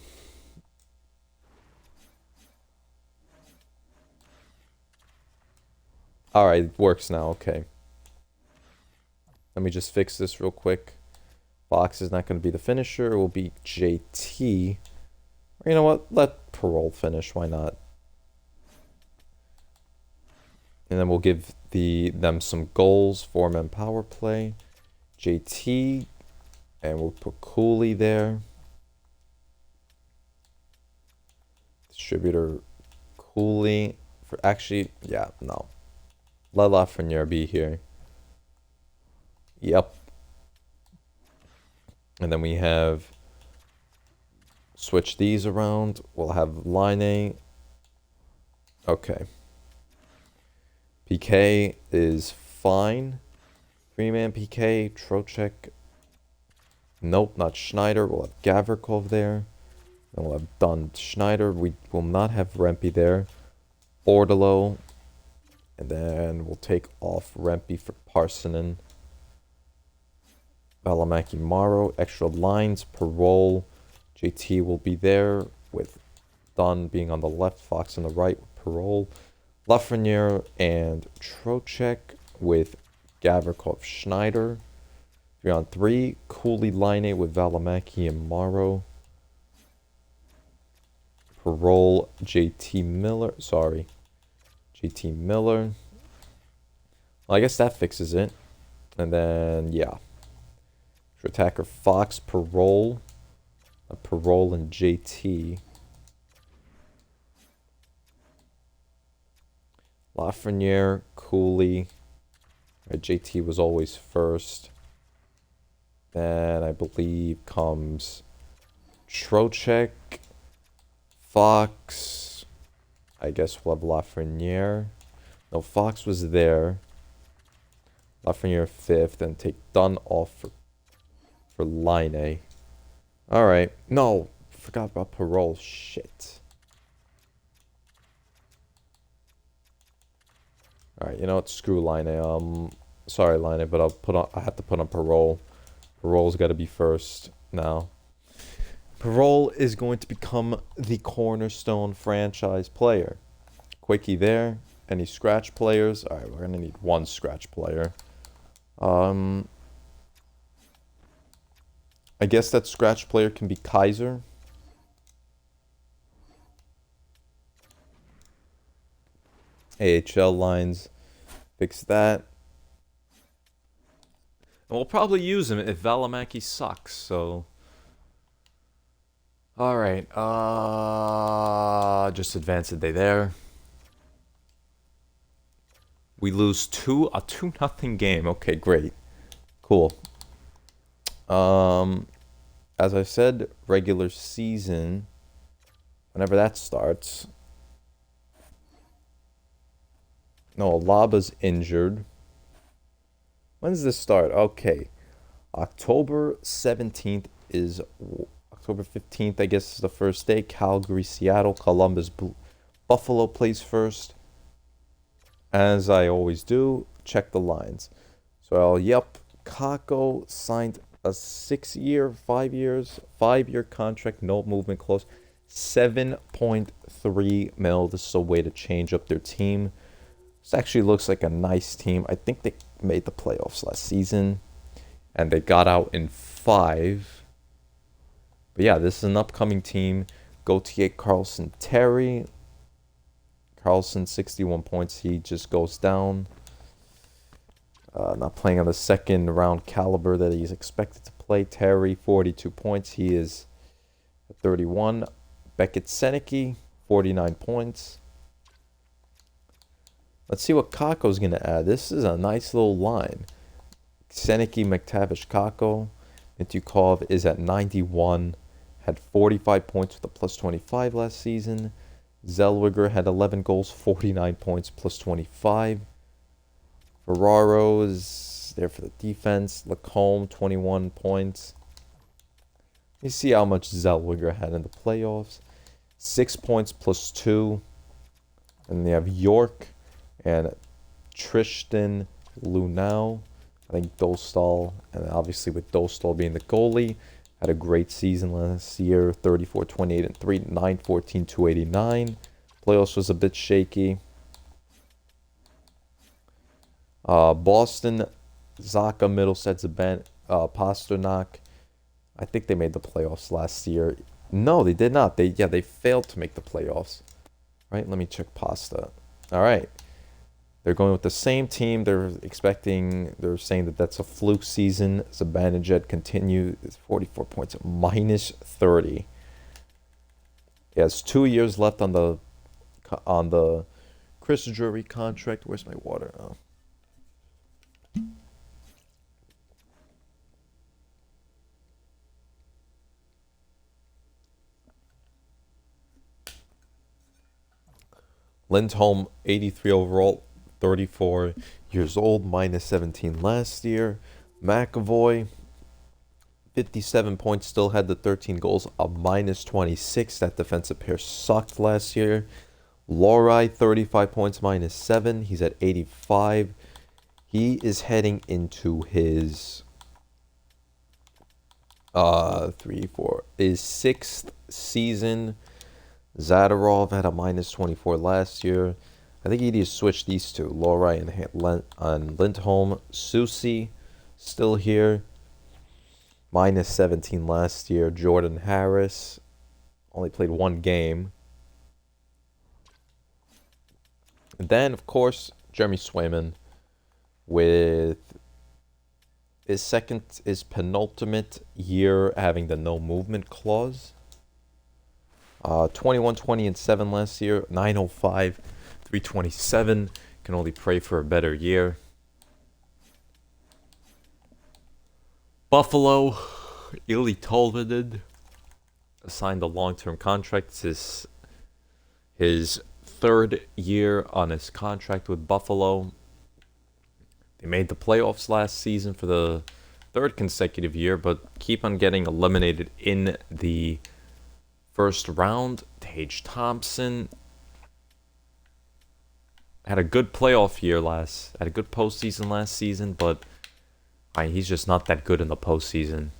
Alright, it works now. Okay. Let me just fix this real quick. Fox is not going to be the finisher. It will be JT. Or you know what? Let Parole finish. Why not? And then we'll give them some goals. 4-man power play. JT. And we'll put Cooley there. Distributor Cooley. For actually, yeah, no. Let Lafreniere be here. Yep. And then we have switch these around. We'll have Line. Okay. PK is fine. 3-man PK. Trocheck. Nope, not Schneider. We'll have Gavrikov there. And we'll have Dunn Schneider. We will not have Rempe there. Bordalo. And then we'll take off Rempe for Parsonen. Valimaki Morrow. Extra lines. Parole. JT will be there with Dunn being on the left. Fox on the right with Parole. Lafreniere and Trocheck with Gavrikov Schneider. 3-on-3. Cooley Line with Valimaki and Morrow. Parole, JT Miller. Sorry. JT Miller. Well, I guess that fixes it. And then, yeah. For attacker, Fox, Parole. Parole and JT. Lafreniere, Cooley. Right, JT was always first. Then I believe comes Trocheck. Fox. I guess we'll have Lafreniere. No, Fox was there. Lafreniere 5th. And take Dunn off for Line. Alright. No. Forgot about Parole. Shit. Alright, you know what? Screw Line. Sorry, Line, but I have to put on Parole. Parole's gotta be first now. Parole is going to become the cornerstone franchise player. Quickie there. Any scratch players? Alright, we're gonna need one scratch player. I guess that scratch player can be Kaiser. AHL lines. Fix that. And we'll probably use him if Valimaki sucks, so... Alright, just advance a day there. We lose a 2-0 game. Okay, great. Cool. As I said, regular season, whenever that starts. No, Alaba's injured. When does this start? Okay. October 17th is... October 15th, I guess, is the first day. Calgary, Seattle, Columbus, Buffalo plays first. As I always do, check the lines. So, yep, Kakko signed a 6-year, 5-year contract, no movement clause. 7.3 mil. This is a way to change up their team. This actually looks like a nice team. I think they made the playoffs last season. And they got out in 5. But yeah, this is an upcoming team. Gauthier, Carlson, Terry. Carlson, 61 points. He just goes down. Not playing on the second round caliber that he's expected to play. Terry, 42 points. He is at 31. Beckett Seneke, 49 points. Let's see what Kakko's going to add. This is a nice little line. Seneke, McTavish, Kakko. Nitukov is at 91. Had 45 points with a plus 25 last season. Zellweger had 11 goals, 49 points, plus 25. Ferraro is there for the defense. Lacombe, 21 points. You see how much Zellweger had in the playoffs. 6 points plus 2. And they have York and Tristan Lunau. I think Dostal, and obviously with Dostal being the goalie, had a great season last year. 34, 28, and 3, 9, 14, 289. Playoffs was a bit shaky. Boston, Zaka, Middlesex, Pasternak. I think they made the playoffs last year. No, they did not. They failed to make the playoffs. Right? Let me check Pasta. All right. They're going with the same team. They're saying that that's a fluke season. Zibanejad continue. It's 44 points, minus 30. He has 2 years left on the Chris Drury contract. Where's my water? Oh. Lindholm, 83 overall, 34 years old, minus 17 last year. McAvoy, 57 points, still had the 13 goals, a minus 26. That defensive pair sucked last year. Lohrei, 35 points, minus 7. He's at 85. He is heading into his his 6th season. Zadorov had a minus 24 last year. I think he need to switch these two, Lohrei and Lindholm. Susi, still here. Minus 17 last year. Jordan Harris only played 1 game. And then, of course, Jeremy Swayman with his penultimate year having the no movement clause. 21, 20, and 7 last year. 905, 327. Can only pray for a better year. Buffalo, Ilya Tolvanen signed a long-term contract. It's his 3rd year on his contract with Buffalo. They made the playoffs last season for the 3rd consecutive year, but keep on getting eliminated in the first round. Tage Thompson had a good playoff year had a good postseason last season, but he's just not that good in the postseason.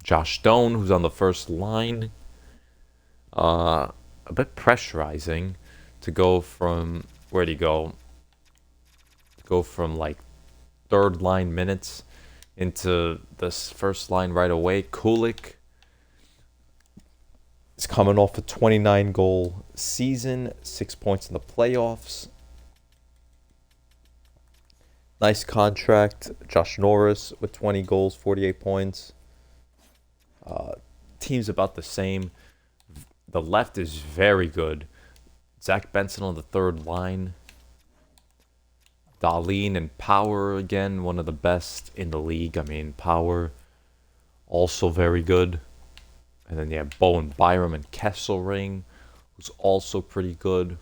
Josh Doan, who's on the first line, a bit pressurizing to go from, where'd he go? Go from like 3rd line minutes into this first line right away. Kulik is coming off a 29 goal season, 6 points in the playoffs. Nice contract. Josh Norris with 20 goals, 48 points. Team's about the same. The left is very good. Zach Benson on the 3rd line. Dahlin and Power again, one of the best in the league. I mean, Power also very good. And then you have Bowen Byram and Kesselring, who's also pretty good.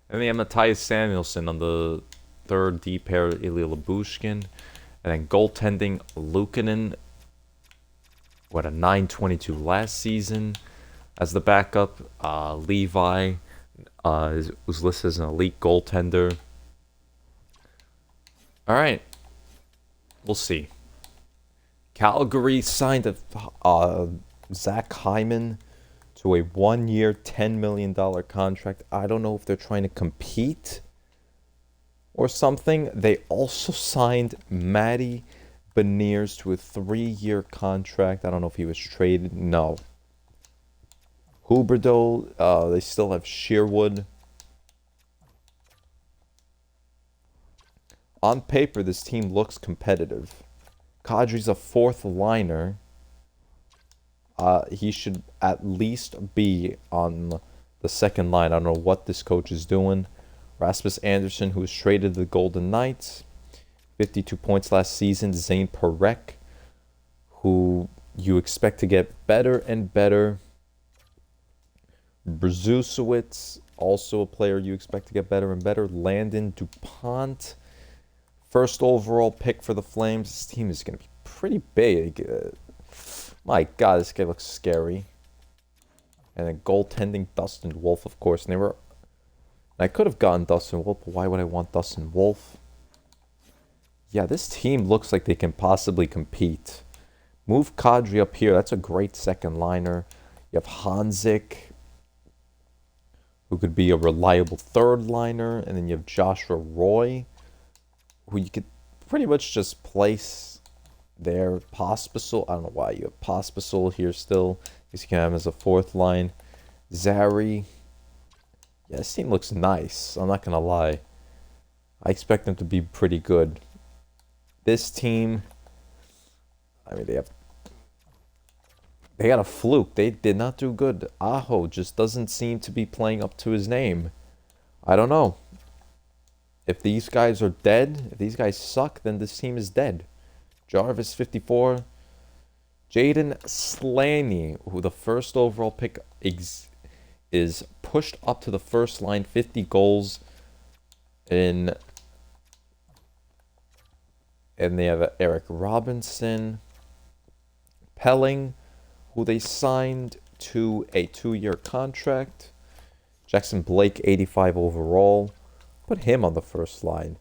And they have Matthias Samuelsson on the 3rd D pair, Ilya Lyubushkin. And then goaltending, Luukkonen, what a 922 last season as the backup. Levi was listed as an elite goaltender. All right, we'll see. Calgary signed Zach Hyman to a 1-year, $10 million contract. I don't know if they're trying to compete or something. They also signed Matty Beniers to a 3-year contract. I don't know if he was traded. No. Huberdeau, they still have Sherwood. On paper, this team looks competitive. Kadri's a 4th liner. He should at least be on the 2nd line. I don't know what this coach is doing. Rasmus Anderson, who was traded to the Golden Knights. 52 points last season. Zane Parekh, who you expect to get better and better. Brzusewicz, also a player you expect to get better and better. Landon DuPont, 1st overall pick for the Flames. This team is going to be pretty big. My God, this guy looks scary. And then goaltending, Dustin Wolf, of course. And I could have gotten Dustin Wolf, but why would I want Dustin Wolf? Yeah, this team looks like they can possibly compete. Move Kadri up here. That's a great second liner. You have Hanzik, who could be a reliable third liner. And then you have Joshua Roy, who you could pretty much just place there. Pospisil. I don't know why you have Pospisil here still. You can have him as a fourth line. Zary. Yeah, this team looks nice. I'm not going to lie. I expect them to be pretty good. This team, I mean, they got a fluke. They did not do good. Aho just doesn't seem to be playing up to his name. I don't know. If these guys are dead, if these guys suck, then this team is dead. Jarvis, 54. Jaden Slaney, who the first overall pick is pushed up to the first line, 50 goals in. And they have Eric Robinson, Pelling, who they signed to a 2-year contract. Jackson Blake, 85 overall. Put him on the first line.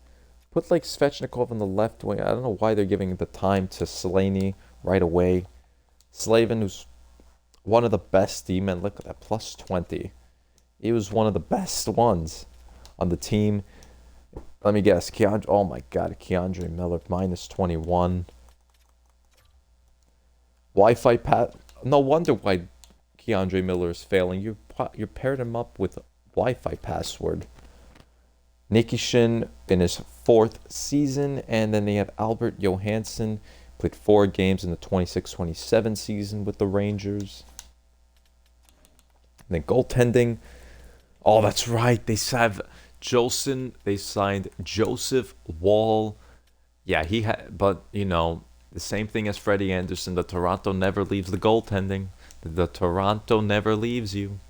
Put like Svechnikov on the left wing. I don't know why they're giving the time to Slaney right away. Slavin, who's one of the best D-men. Look at that, plus 20. He was one of the best ones on the team. Let me guess. Oh my God, Keandre Miller, minus 21. Wi-Fi no wonder why Keandre Miller is failing. You paired him up with Wi-Fi password. Nikishin in his 4th season. And then they have Albert Johansson. Played 4 games in the 26-27 season with the Rangers. And then goaltending. Oh, that's right. They have Jolson. They signed Joseph Wall. Yeah, but you know, the same thing as Freddie Anderson. The Toronto never leaves the goaltending. The Toronto never leaves you.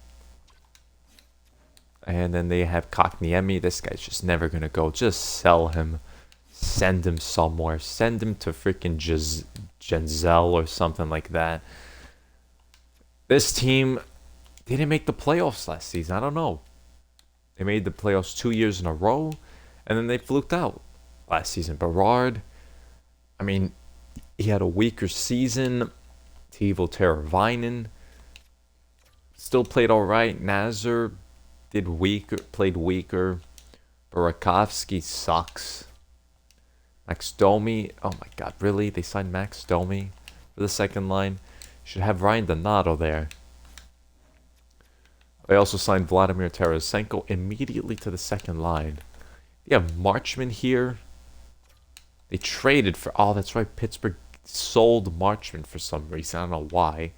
And then they have Kokniemi. This guy's just never going to go. Just sell him. Send him somewhere. Send him to freaking Genzel or something like that. This team didn't make the playoffs last season. I don't know. They made the playoffs 2 years in a row. And then they fluked out last season. Berard, I mean, he had a weaker season. Teuvo Teravainen still played all right. Nazar played weaker. Burakovsky sucks. Max Domi, oh my God, really? They signed Max Domi for the second line? Should have Ryan Donato there. They also signed Vladimir Tarasenko immediately to the second line. You have Marchman here. They traded for... Oh, that's right. Pittsburgh sold Marchman for some reason. I don't know why.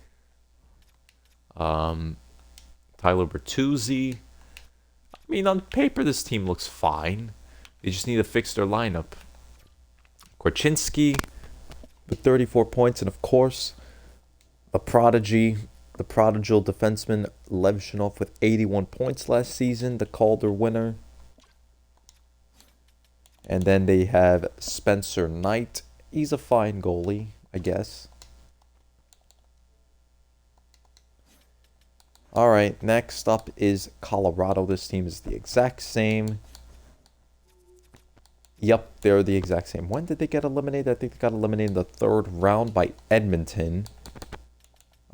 Tyler Bertuzzi. I mean, on paper, this team looks fine. They just need to fix their lineup. Korchinski with 34 points. And, of course, the prodigal defenseman Levshunov with 81 points last season, the Calder winner. And then they have Spencer Knight. He's a fine goalie, I guess. All right, next up is Colorado. This team is the exact same. Yep, they're the exact same. When did they get eliminated? I think they got eliminated in the 3rd round by Edmonton.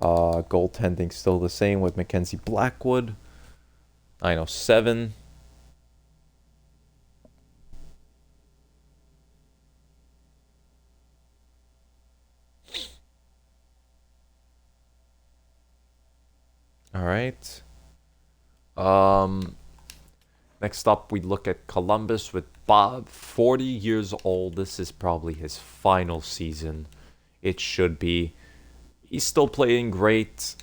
Goaltending still the same with Mackenzie Blackwood. 907. All right. Next up, we look at Columbus with Bob, 40 years old. This is probably his final season. It should be. He's still playing great.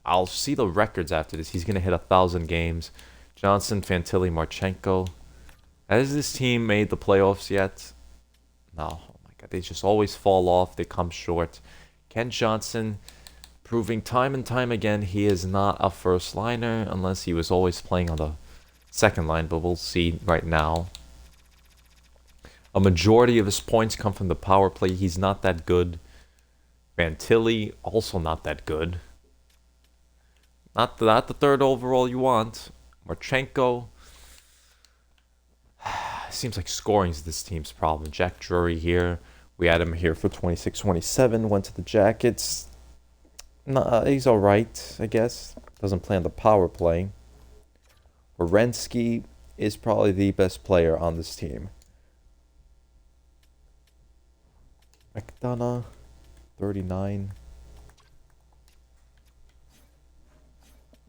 I'll see the records after this. He's going to hit 1,000 games. Johnson, Fantilli, Marchenko. Has this team made the playoffs yet? No. Oh my God. They just always fall off. They come short. Ken Johnson, proving time and time again he is not a first liner unless he was always playing on the second line, but we'll see right now. A majority of his points come from the power play. He's not that good. Fantilli, also not that good. Not the third overall you want. Marchenko. Seems like scoring's this team's problem. Jack Drury here. We had him here for 26-27. Went to the Jackets. Nah, he's all right, I guess. Doesn't play on the power play. Werenski is probably the best player on this team. McDonough, 39.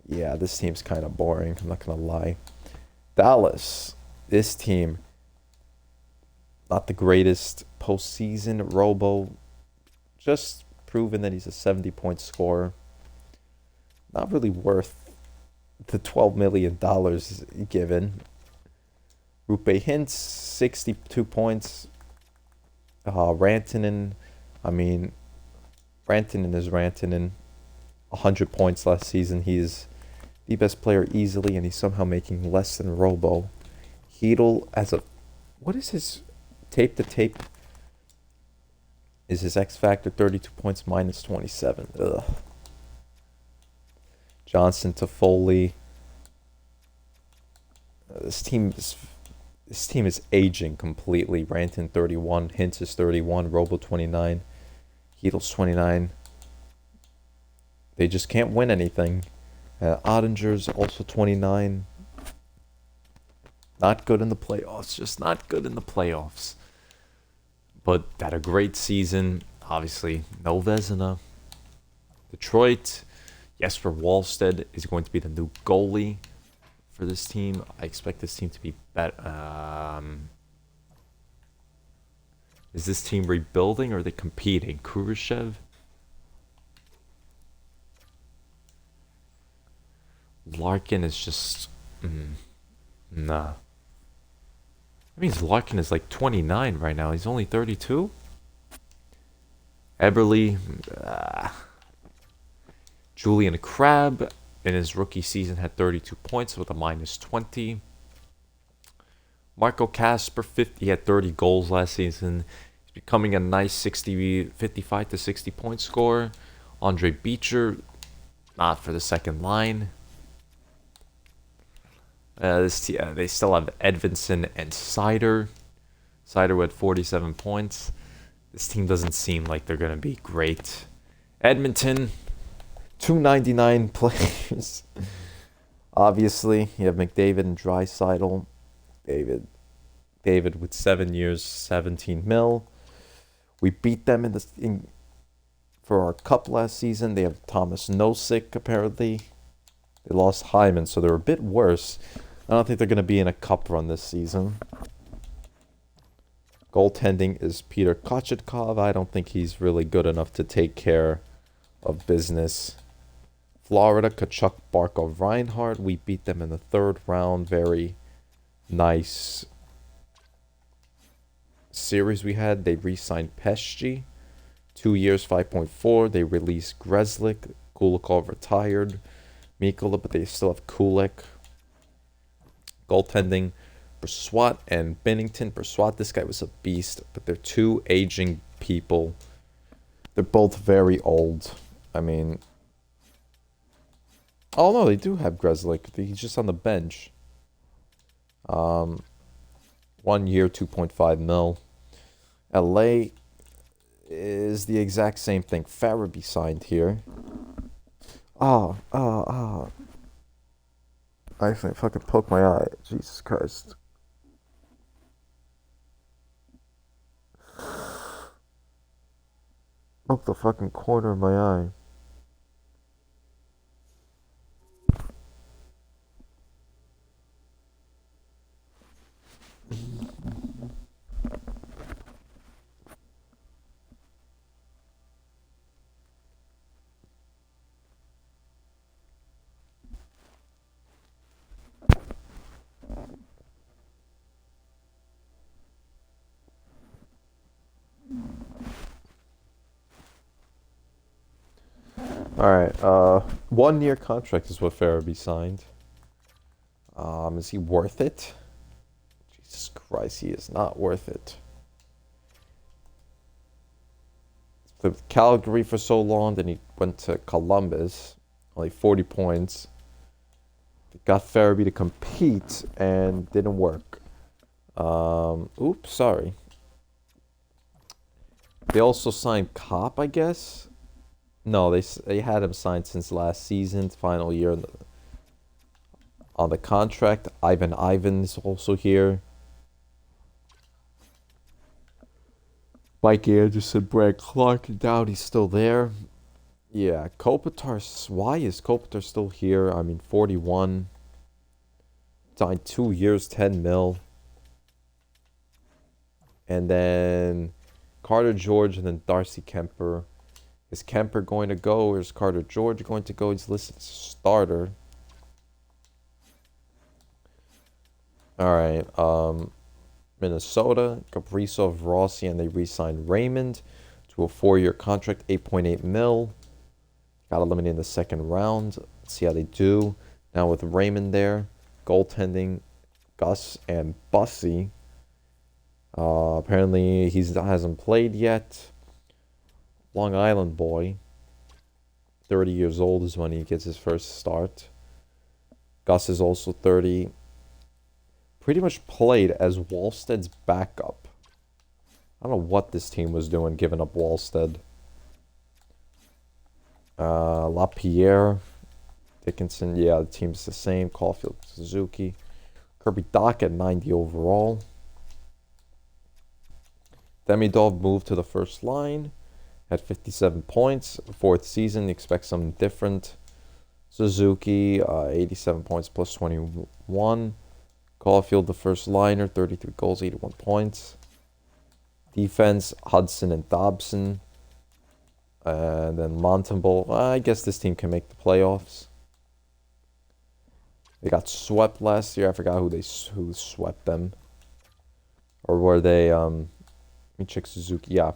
Yeah, this team's kind of boring. I'm not going to lie. Dallas, this team, not the greatest postseason. Robo, just proven that he's a 70-point scorer. Not really worth the $12 million given. Roope Hintz, 62 points. Rantanen, Rantanen is Rantanen. 100 points last season. He's the best player easily, and he's somehow making less than Robo. Heedle as a... What is his tape to tape? Is his X factor 32 points minus 27? Ugh. Johnson to Foley. This team is aging completely. Rantanen 31, Hintz is 31, Robo 29, Heedle's 29. They just can't win anything. Ottinger's also 29. Not good in the playoffs. Just not good in the playoffs. But had a great season. Obviously, no Vezina. Detroit, Jesper Wallstedt is going to be the new goalie for this team. I expect this team to be better. Is this team rebuilding or are they competing? Kurashev? Larkin is just... nah. That means Larkin is like 29 right now. He's only 32? Eberle. Julian Crabbe in his rookie season had 32 points with a minus 20. Marco Kasper, 50. He had 30 goals last season. He's becoming a nice 55 to 60 point scorer. Andre Beecher, not for the second line. They still have Edvinsson and Seider. Seider with 47 points. This team doesn't seem like they're going to be great. Edmonton, 299 players. Obviously, you have McDavid and Draisaitl. David with 7 years, 17 mil. We beat them for our cup last season. They have Thomas Nosek, apparently. They lost Hyman, so they're a bit worse. I don't think they're going to be in a cup run this season. Goaltending is Peter Kochetkov. I don't think he's really good enough to take care of business. Florida, Kachuk, Barkov, Reinhardt. We beat them in the third round. Very nice series we had. They re-signed Pesci. 2 years, 5.4. They released Grzelcyk. Kulikov retired. Mikkola, but they still have Kulik. Goaltending, Brossoit and Binnington. Brossoit, this guy was a beast, but they're two aging people. They're both very old. Oh no, they do have Grzelcyk. He's just on the bench. 1 year, 2.5 mil. LA is the exact same thing. Farabee signed here. I think fucking poke my eye. Jesus Christ. Poke the fucking corner of my eye. Alright, 1 year contract is what Farabee signed. Is he worth it? Jesus Christ, he is not worth it. He's with Calgary for so long. Then he went to Columbus, only 40 points. Got Farabee to compete and didn't work. Oops, sorry. They also signed Cop, I guess. No, they had him signed since last season, final year on the contract. Ivan Ivan's also here. Mike Anderson, Brad Clark, and Dowdy's still there. Yeah, Kopitar. Why is Kopitar still here? I mean, 41. Signed 2 years, 10 mil. And then Carter George and then Darcy Kemper. Is Kemper going to go or is Carter George going to go? He's listed as a starter. Alright, Minnesota, Kaprizov, Rossi, and they re-signed Raymond to a 4-year contract, 8.8 mil. Got eliminated in the second round. Let's see how they do. Now with Raymond there, goaltending, Gus and Bussy. Apparently he hasn't played yet. Long Island boy. 30 years old is when he gets his first start. Gus is also 30. Pretty much played as Wallsted's backup. I don't know what this team was doing giving up Wallsted. LaPierre. Dickinson, yeah, the team's the same. Caulfield, Suzuki. Kirby Doc at 90 overall. Demidov moved to the first line. Had 57 points. 4th season, expect something different. Suzuki, 87 points plus 21. Caulfield, the first liner, 33 goals, 81 points. Defense, Hudson and Dobson. And then Montembeau. I guess this team can make the playoffs. They got swept last year. I forgot who swept them. Or were they, let me check Suzuki. Yeah.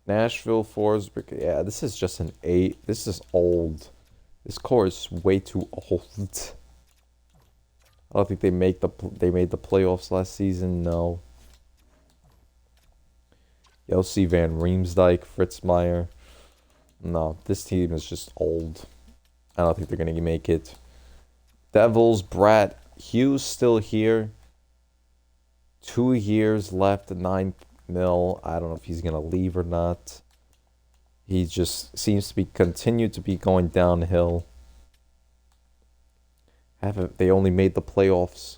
Nashville, Forsberg. Yeah, this is just an 8. This is old. This core is way too old. I don't think they made the playoffs last season. No. Yossi Van Riemsdyk, Fritz Meyer. No, this team is just old. I don't think they're going to make it. Devils, Brad Hughes still here. 2 years left at 9 mil. I don't know if he's going to leave or not. He just seems to be continued to be going downhill. They only made the playoffs.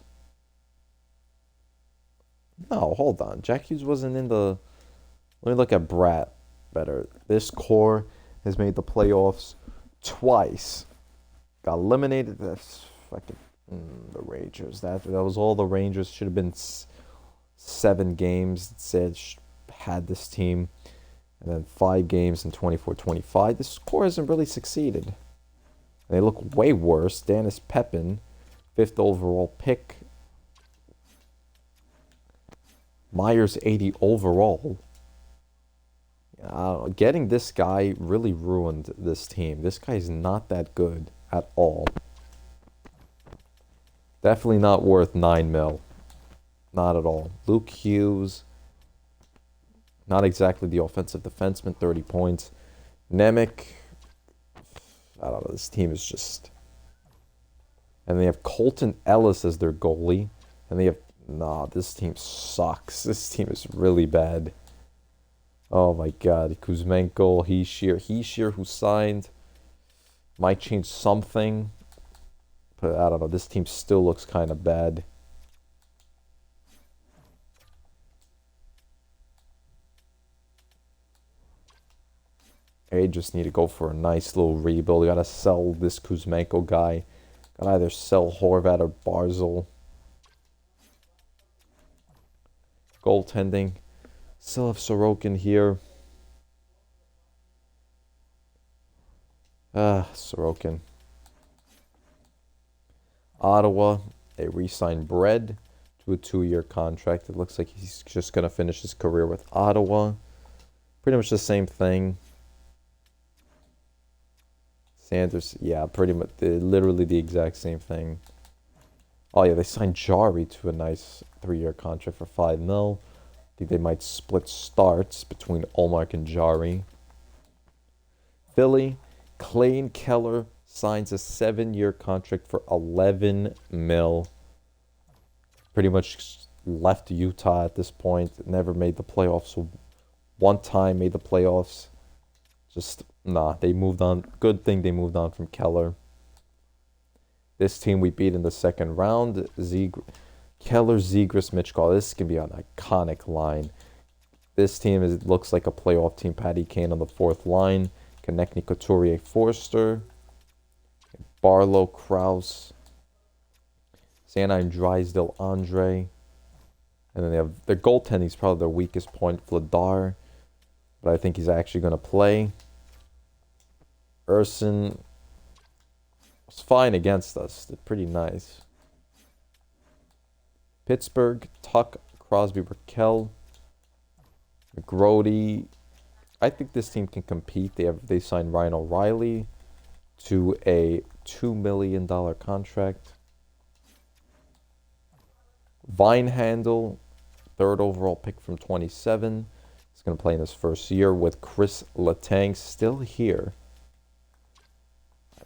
No, hold on. Jack Hughes wasn't in the... Let me look at Bratt better. This core has made the playoffs twice. Got eliminated. That's fucking the Rangers. That was all the Rangers. Should have been 7 games. It said had this team. And then 5 games in 24-25. This core hasn't really succeeded. They look way worse. Dennis Pepin, 5th overall pick. Myers, 80 overall. Getting this guy really ruined this team. This guy's not that good at all. Definitely not worth 9 mil. Not at all. Luke Hughes. Not exactly the offensive defenseman, 30 points. Nemec. I don't know. This team is just... And they have Colton Ellis as their goalie. And they have... Nah, this team sucks. This team is really bad. Oh my god. Kuzmenko, Hischier, who signed. Might change something. But I don't know. This team still looks kind of bad. They just need to go for a nice little rebuild. You gotta sell this Kuzmenko guy. Gotta either sell Horvat or Barzal. Goaltending. Still have Sorokin here. Sorokin. Ottawa. They re-signed Bread to a 2-year contract. It looks like he's just gonna finish his career with Ottawa. Pretty much the same thing. Sanders, yeah, pretty much, literally the exact same thing. Oh yeah, they signed Jari to a nice 3-year contract for 5 mil. think they might split starts between Olmark and Jari. Philly, Clayton Keller signs a 7-year contract for 11 mil. Pretty much left Utah at this point. Never made the playoffs. One time made the playoffs. Just, nah, they moved on. Good thing they moved on from Keller. This team we beat in the second round. Keller, Zegras, Mitchell. This can be an iconic line. This team looks like a playoff team. Patty Kane on the fourth line. Konechny, Couturier, Forster. Barlow, Krause. Sanheim, Drysdale, Andre. And then they have their goaltending is probably their weakest point, Vladar. But I think he's actually going to play. Urson was fine against us. Did pretty nice. Pittsburgh, Tuck, Crosby, Raquel, McGrody. I think this team can compete. They signed Ryan O'Reilly to a $2 million contract. Vinehandle, third overall pick from 27. He's going to play in his first year with Chris Letang still here.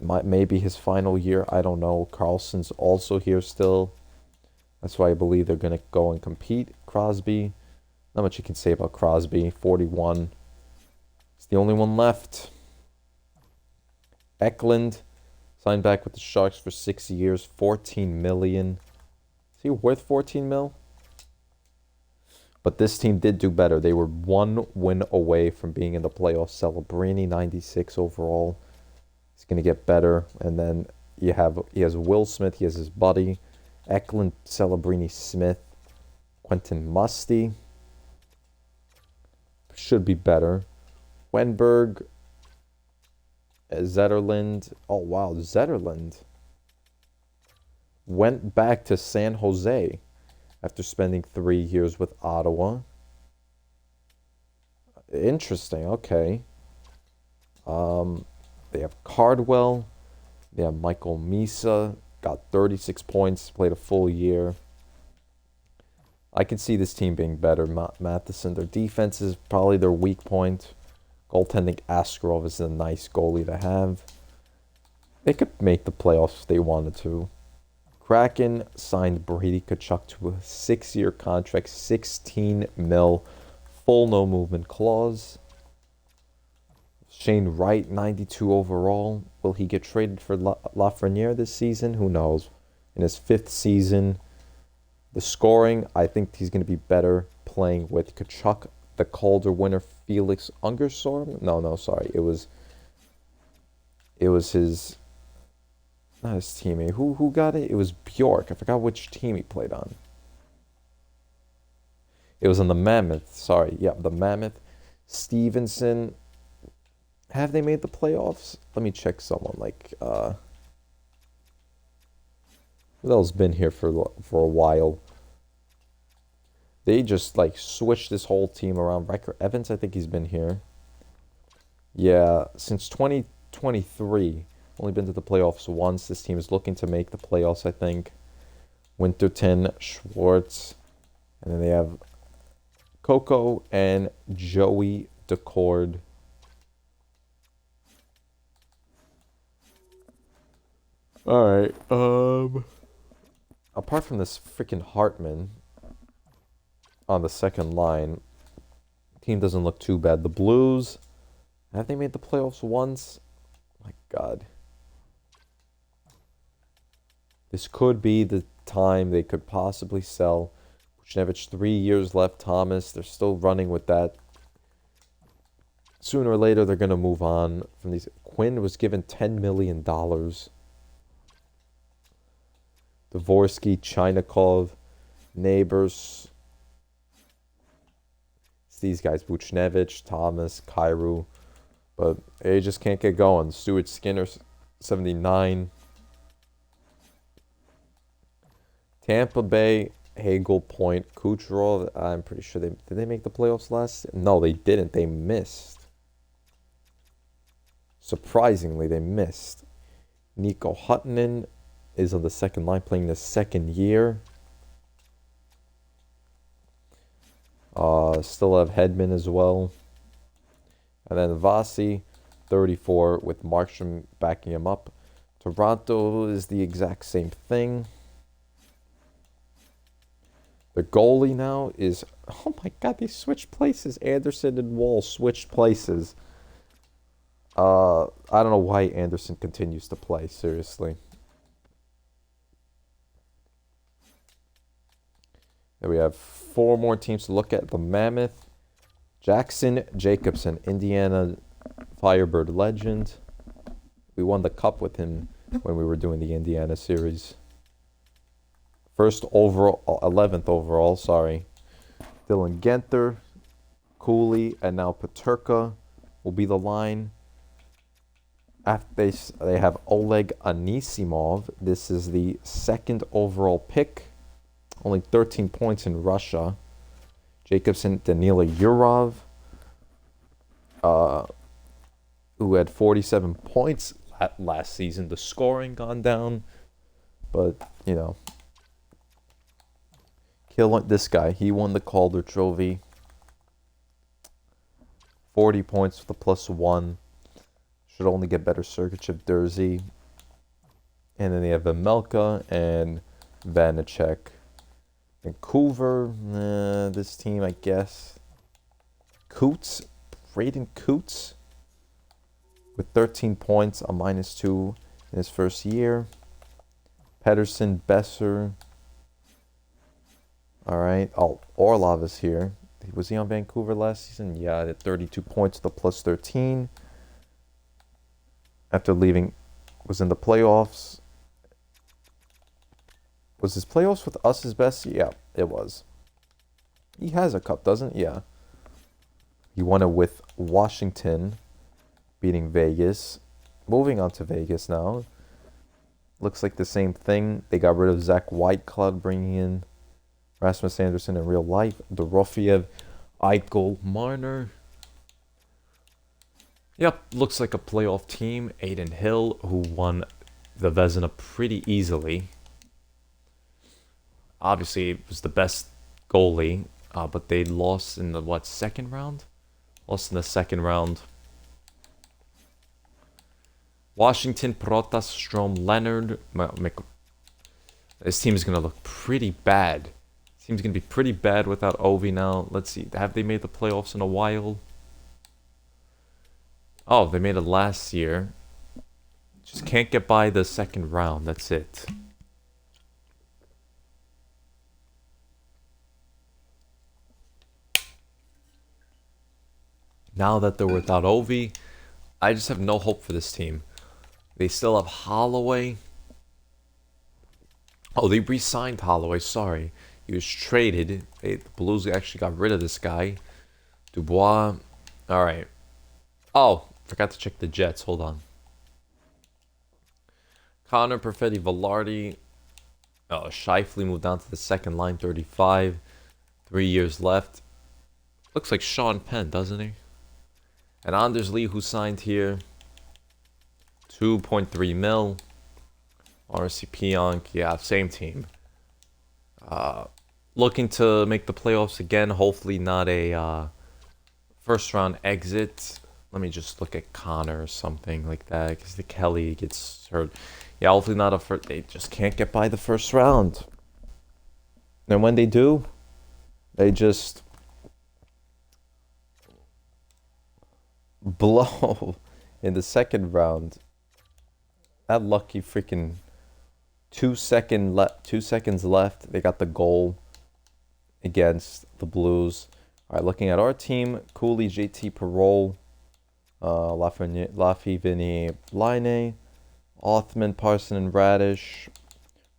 Maybe his final year. I don't know. Carlson's also here still. That's why I believe they're going to go and compete. Crosby. Not much you can say about Crosby. 41. He's the only one left. Eklund signed back with the Sharks for 6 years. 14 million. Is he worth 14 mil? But this team did do better. They were 1 win away from being in the playoffs. Celebrini, 96 overall. He's going to get better. And then he has Will Smith. He has his buddy. Eklund, Celebrini, Smith. Quentin Musty. Should be better. Wenberg. Zetterland. Oh, wow. Zetterland went back to San Jose after spending 3 years with Ottawa. Interesting. Okay. They have Cardwell. They have Michael Misa. Got 36 points. Played a full year. I can see this team being better. Matheson. Their defense is probably their weak point. Goaltending, Askarov is a nice goalie to have. They could make the playoffs if they wanted to. Kraken signed Brady Tkachuk to a 6-year contract, 16 mil, full no movement clause. Shane Wright, 92 overall. Will he get traded for Lafreniere this season? Who knows? In his 5th season. The scoring, I think he's going to be better playing with Tkachuk. The Calder winner, Felix Ungerstorm. No, sorry. It was his... Not his teammate. Who got it? It was Bjork. I forgot which team he played on. It was on the Mammoth. Sorry. Yeah, the Mammoth. Stevenson. Have they made the playoffs? Let me check someone like... Who else been here for a while? They just like switched this whole team around. Riker Evans, I think he's been here. Yeah, since 2023. Only been to the playoffs once. This team is looking to make the playoffs, I think. Winterton, Schwartz. And then they have Coco and Joey Decord. Alright, apart from this freaking Hartman on the second line, team doesn't look too bad. The Blues, have they made the playoffs once? My God. This could be the time they could possibly sell. Buchnevich, 3 years left. Thomas, they're still running with that. Sooner or later, they're going to move on from these. Quinn was given $10 million. Dvorsky, Chinakov, Neighbors. It's these guys, Buchnevich, Thomas, Kyrou. But they just can't get going. Stuart Skinner, 79. Tampa Bay, Hagel, Point, Kucherov. I'm pretty sure did they make the playoffs last? No, they didn't. They missed. Surprisingly, they missed. Nico Huttunen is on the second line, playing the second year. Still have Hedman as well. And then Vasi, 34, with Markstrom backing him up. Toronto is the exact same thing. The goalie now is... Oh my god, they switched places. Anderson and Wall switched places. I don't know why Anderson continues to play, seriously. Then we have 4 more teams to look at. The Mammoth, Jackson Jacobson, Indiana Firebird legend. We won the cup with him when we were doing the Indiana series. First overall, 11th overall, sorry. Dylan Genther, Cooley, and now Peterka will be the line. After they have Oleg Anisimov. This is the 2nd overall pick. Only 13 points in Russia. Jacobson, Danila Yurov, who had 47 points last season. The scoring gone down, but, you know. Killing this guy. He won the Calder Trophy. 40 points with a +1. Should only get better. Sergachev, Dursey. And then they have Vemelka and Vanacek. Vancouver, this team, I guess. Coots, Braden Coots, with 13 points, a -2 in his first year. Pedersen, Besser. All right. Oh, Orlov is here. Was he on Vancouver last season? Yeah, at 32 points with a +13. After leaving, was in the playoffs. Was his playoffs with us his best? Yeah, it was. He has a cup, doesn't he? Yeah. He won it with Washington, beating Vegas. Moving on to Vegas now. Looks like the same thing. They got rid of Zach Whitecloud, bringing in Rasmus Anderson in real life. Dorofiev, Eichel, Marner. Yep, looks like a playoff team. Aiden Hill, who won the Vezina pretty easily. Obviously, it was the best goalie, but they lost in the, second round? Lost in the second round. Washington, Protas, Strome, Leonard. This team is going to look pretty bad. This team's going to be pretty bad without Ovi now. Let's see. Have they made the playoffs in a while? Oh, they made it last year. Just can't get by the second round. That's it. Now that they're without Ovi, I just have no hope for this team. They still have Holloway. Oh, they re-signed Holloway. Sorry. He was traded. The Blues actually got rid of this guy. Dubois. All right. Oh, forgot to check the Jets. Hold on. Connor, Perfetti, Velarde. Oh, Scheifele moved down to the second line, 35. 3 years left. Looks like Sean Penn, doesn't he? And Anders Lee, who signed here. 2.3 mil. RC Pionk. Yeah, same team. Looking to make the playoffs again. Hopefully not a first round exit. Let me just look at Connor or something like that. Because the Kelly gets hurt. Yeah, hopefully not a first. They just can't get by the first round. And when they do, they just blow in the second round. That lucky freaking 2 seconds left. They got the goal against the Blues. All right, looking at our team: Cooley, JT, Parole, Laffy, Vinny, Line, Othman, Parson, and Radish,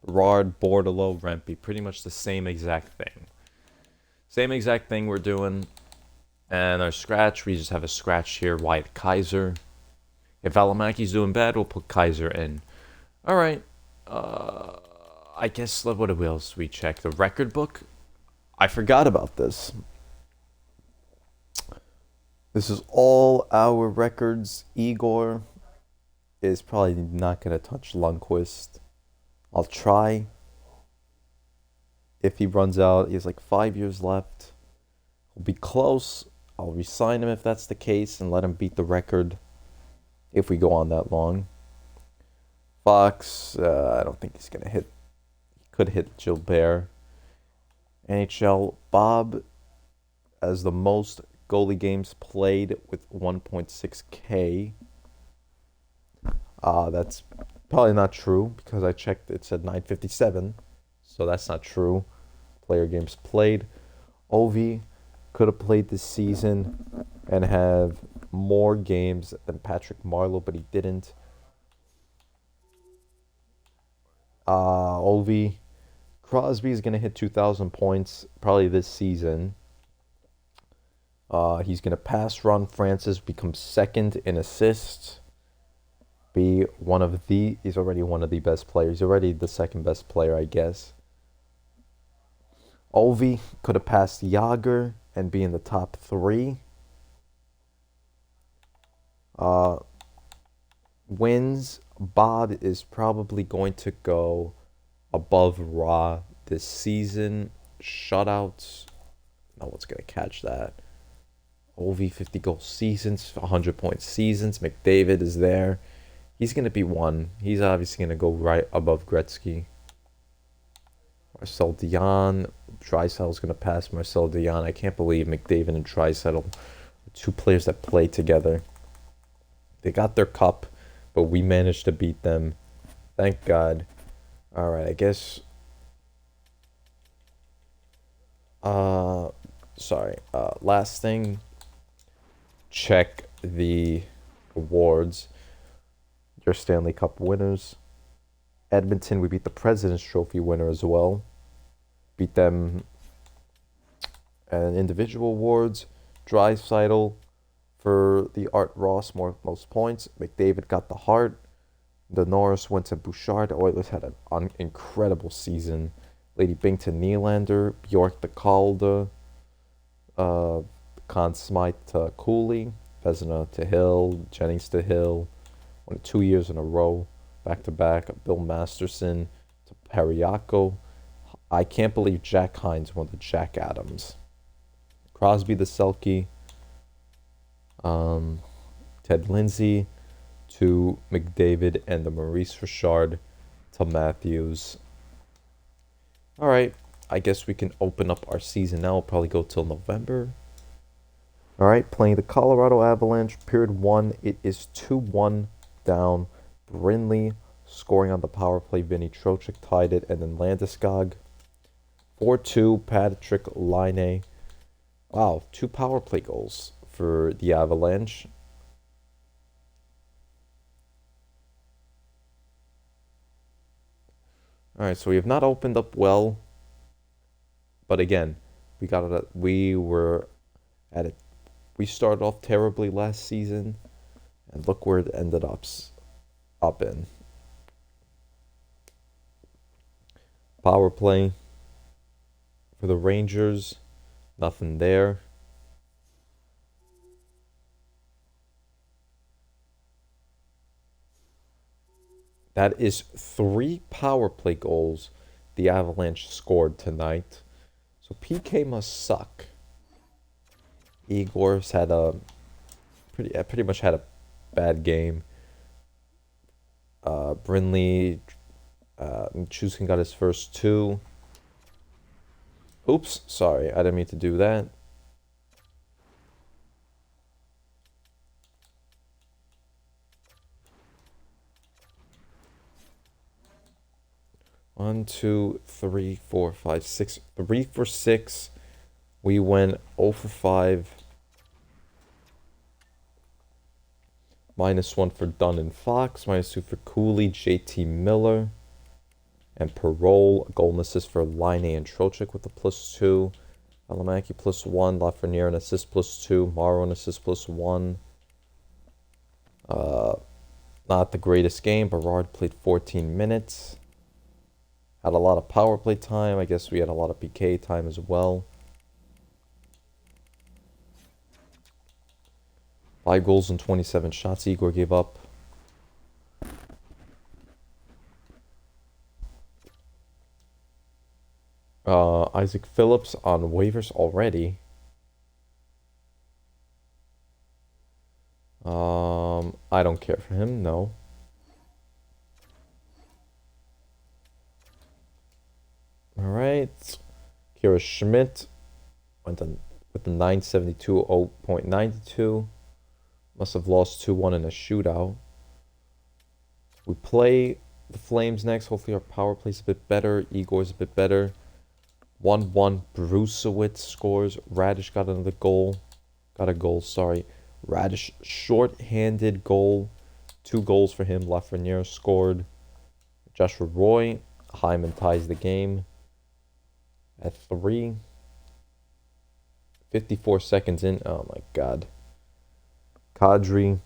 Berard, Bordalo, Rempe. Pretty much the same exact thing. Same exact thing we're doing. And our scratch, we just have a scratch here, Wyatt Kaiser. If Alamaki's doing bad, we'll put Kaiser in. All right. I guess, what else we check? The record book? I forgot about this. This is all our records. Igor is probably not going to touch Lundqvist. I'll try. If he runs out, he has like 5 years left. He'll be close. I'll resign him if that's the case and let him beat the record if we go on that long. Fox, I don't think he's going to hit. He could hit Gilbert. NHL, Bob as the most goalie games played with 1.6K. That's probably not true because I checked. It said 957, so that's not true. Player games played. Ovi could have played this season and have more games than Patrick Marleau, but he didn't. Ovi, Crosby is going to hit 2,000 points probably this season. He's going to pass Ron Francis, become second in assists, he's already one of the best players. He's already the second best player, I guess. Ovi could have passed Yager and be in the top 3. Wins, Bob is probably going to go above Raw this season. Shutouts, no one's going to catch that. Ovi, 50 goal seasons, 100 point seasons. McDavid is there. He's going to be 1. He's obviously going to go right above Gretzky. Marcel Dion. Draisaitl is going to pass Marcel Dion. I can't believe McDavid and Draisaitl are 2 players that play together. They got their cup, but we managed to beat them. Thank God. All right, I guess. Last thing. Check the awards. Your Stanley Cup winners. Edmonton, we beat the President's Trophy winner as well. Beat them. And individual awards. Draisaitl for the Art Ross most points. McDavid got the Hart. The Norris went to Bouchard. The Oilers had an incredible season. Lady Binkton Nylander. Bjork the Calder. Conn Smythe to Cooley. Vezina to Hill. Jennings to Hill. 2 years in a row. Back to back. Bill Masterson to Pariaco. I can't believe Jack Hines won the Jack Adams. Crosby the Selke. Ted Lindsay to McDavid, and the Maurice Richard to Matthews. All right, I guess we can open up our season now. We'll probably go till November. All right, playing the Colorado Avalanche, period 1. It is 2-1 down. Brindley scoring on the power play. Vinny Trocheck tied it, and then Landeskog. 4-2, Patrick Laine. Wow, 2 power play goals for the Avalanche. All right, so we have not opened up well, but again, we started off terribly last season, and look where it ended up in. Power play for the Rangers, nothing there. That is 3 power play goals the Avalanche scored tonight. So PK must suck. Igor's had pretty much had a bad game. Brindley, Chuskin got his first 2. Oops, sorry, I didn't mean to do that. One, two, three, 4, 5, 6. 3 for 6. We went 0 for 5. -1 for Dunn and Fox. -2 for Cooley, JT Miller, and Parole. Goal and assist for Laine and Trocheck with a +2. Alamaki +1. Lafreniere an assist +2. Morrow an assist +1. Not the greatest game. Berard played 14 minutes. Had a lot of power play time. I guess we had a lot of PK time as well. 5 goals and 27 shots Igor gave up. Isaac Phillips on waivers already. I don't care for him, no. Alright. Kira Schmidt went on with the 972 0.92. Must have lost 2-1 in a shootout. We play the Flames next. Hopefully our power play's a bit better. Igor's a bit better. 1-1. Brusewitz scores. Radish got another goal. Got a goal, sorry. Radish short-handed goal. 2 goals for him. Lafreniere scored. Joshua Roy. Hyman ties the game at 3. 54 seconds in. Oh my god. Kadri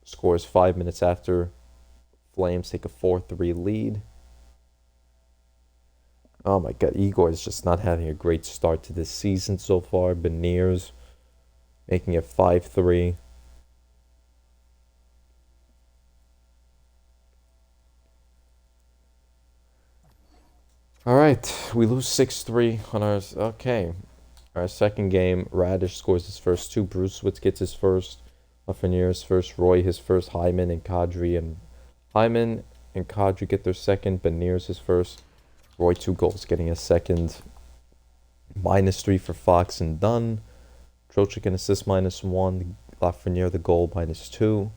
scores 5 minutes after Flames take a 4-3 lead. Oh my god, Igor is just not having a great start to this season so far. Beniers making it 5-3. Alright, we lose 6-3 on our... Okay. Our second game, Radish scores his first 2. Brusewitz gets his first. Lafreniere his first. Roy his first. Hyman and Kadri get their second. Beniers his first. Roy 2 goals, getting a second. -3 for Fox and Dunn. Trocheck an assist -1. Lafreniere the goal -2.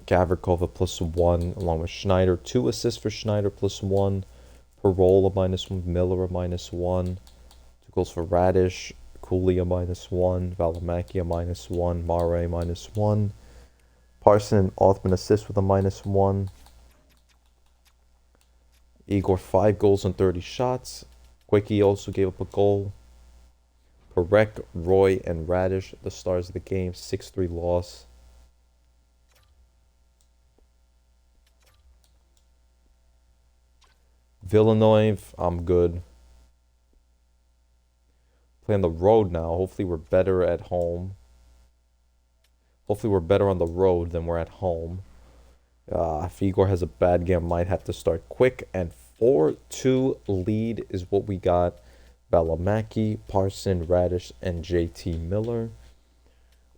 Gavrikova +1 along with Schneider. 2 assists for Schneider +1. Parola -1. Miller a -1. 2 goals for Radish. Cooley a -1. Valimaki a -1. Mare -1. Parson and Othman assist with a -1. Igor 5 goals and 30 shots. Quickie also gave up a goal. Perek, Roy, and Radish, the stars of the game. 6-3 loss. Villeneuve, I'm good. Playing the road now. Hopefully we're better at home. Hopefully we're better on the road than we're at home. If Igor has a bad game, might have to start quick. And 4-2 lead is what we got. Valimaki, Parson, Radish, and JT Miller.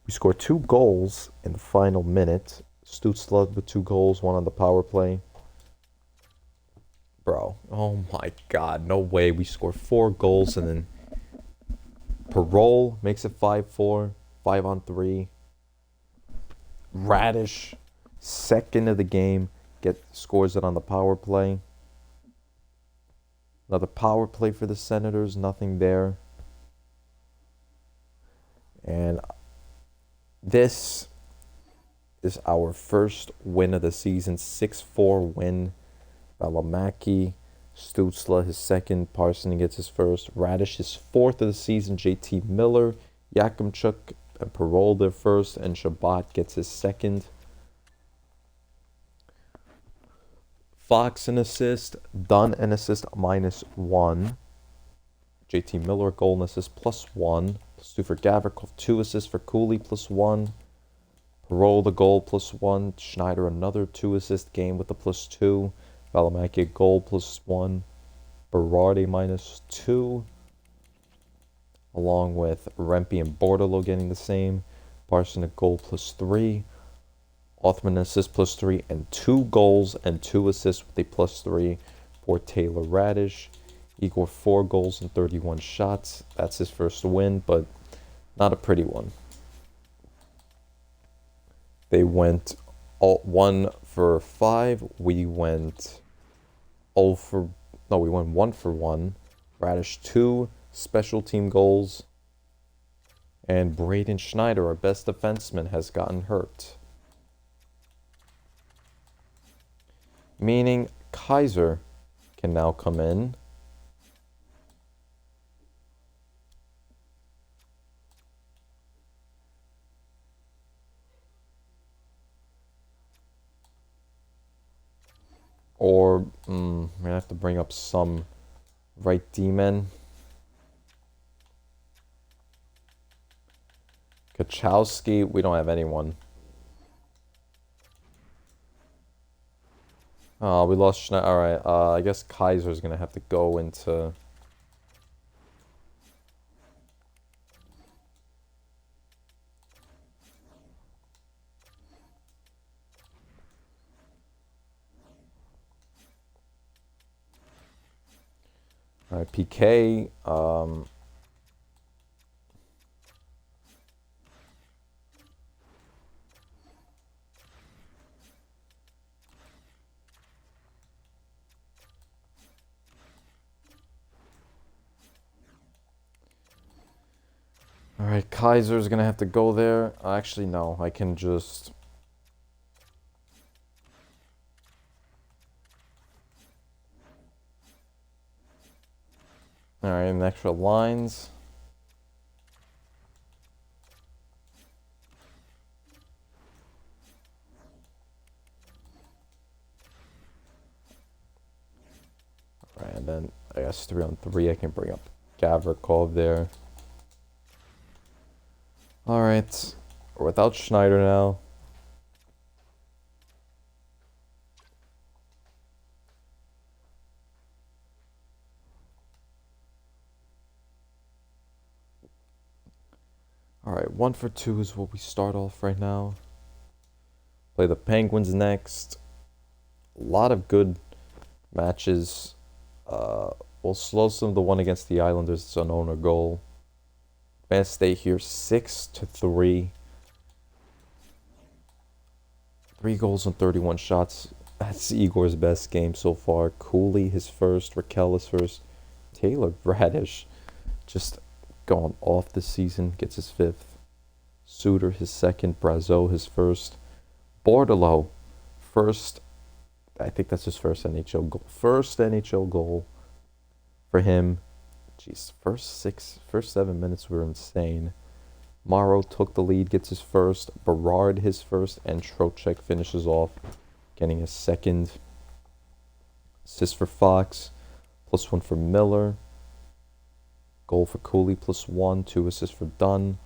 We scored 2 goals in the final minute. Stutzla with 2 goals, 1 on the power play. Bro, oh my god, no way. We score 4 goals and then Parole makes it 5-4, 5-on-3. Radish, second of the game, scores it on the power play. Another power play for the Senators, nothing there. And this is our first win of the season, 6-4 win. Valimaki, Stutzla his second, Parson gets his first, Radish his 4th of the season, JT Miller, Yakimchuk and Parole their first, and Shabbat gets his second. Fox an assist, Dunn an assist -1. JT Miller goal and assist +1. +2 for Gavrikov, 2 assists for Cooley +1. Parole the goal +1. Schneider another 2 assist game with the +2. Valimaki a goal +1. Berardi -2. Along with Rempe and Bordalo getting the same. Parson a goal +3. Othman assist +3. And 2 goals and 2 assists with a +3 for Taylor Radish. Igor 4 goals and 31 shots. That's his first win, but not a pretty one. They went 1 for 5. We went we went 1 for 1. Radish 2 special team goals. And Braden Schneider, our best defenseman, has gotten hurt. Meaning Kaiser can now come in. Or, I'm going to have to bring up some right D-men. Kachowski, we don't have anyone. Oh, we lost Schneider. Alright, I guess Kaiser's going to have to go into... All right, PK. All right, Kaiser's gonna have to go there. Actually, no, I can just. All right, and extra lines. All right, and then I guess 3-on-3. I can bring up Gavrikov there. All right, we're without Schneider now. All right, 1-for-2 is what we start off right now. Play the Penguins next. A lot of good matches. We'll slow some of the one against the Islanders. It's an owner goal. Advanced State here, 6-3. 3 goals and 31 shots. That's Igor's best game so far. Cooley, his first. Raquel, his first. Taylor Bradish, just going off this season, gets his 5th. Suter, his 2nd. Brazeau, his 1st. Bordeleau, first. I think that's his first NHL goal. First NHL goal for him. Jeez, first 7 minutes were insane. Morrow took the lead, gets his 1st. Berard his 1st, and Trocheck finishes off, getting his 2nd. Assist for Fox, +1 for Miller. Goal for Cooley, +1. 2 assists for Dunn.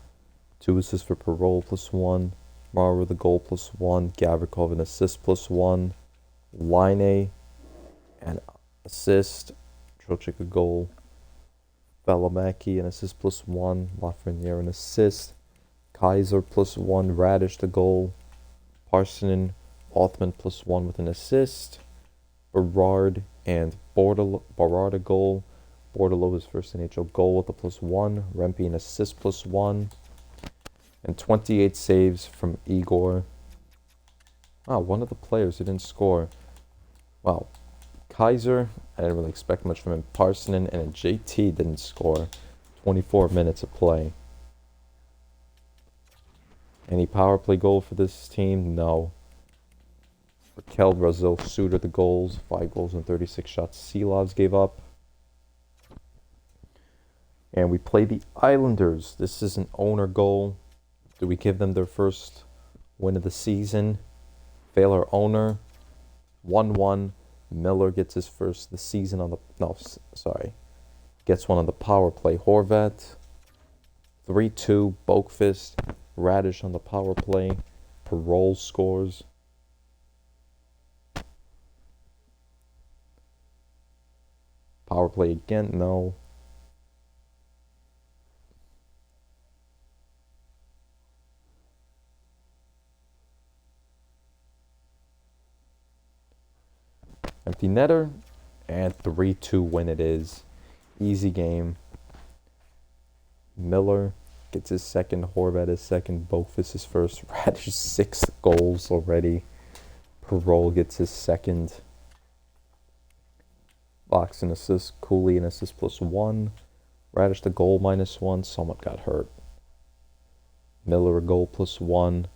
2 assists for Parole, +1. Morrow the goal, +1. Gavrikov an assist, +1. Line an assist. Trocheck a goal. Valimaki an assist, +1. Lafreniere an assist. Kaiser +1. Radish the goal. Parsonen, Othman +1 with an assist. Berard and Berard a goal. Bordeleau his first NHL goal with a +1. Rempe an assist, +1. And 28 saves from Igor. Wow, one of the players who didn't score. Wow. Kaiser, I didn't really expect much from him. Parsonen and JT didn't score. 24 minutes of play. Any power play goal for this team? No. Raquel, Brazeau, Suter the goals. 5 goals and 36 shots. Silovs gave up. And we play the Islanders. This is an owner goal. Do we give them their first win of the season? Failure owner. 1-1. Miller gets his first the season on the... No, sorry. Gets one on the power play. Horvat. 3-2. Boakfist. Radish on the power play. Parole scores. Power play again. No. Empty netter, and 3-2 win it is. Easy game. Miller gets his 2nd, Horvat his 2nd, Boakfist his 1st. Radish 6 goals already. Parole gets his 2nd. Fox an assist, Cooley an assist, +1. Radish the goal, -1. Someone got hurt. Miller a goal, +1.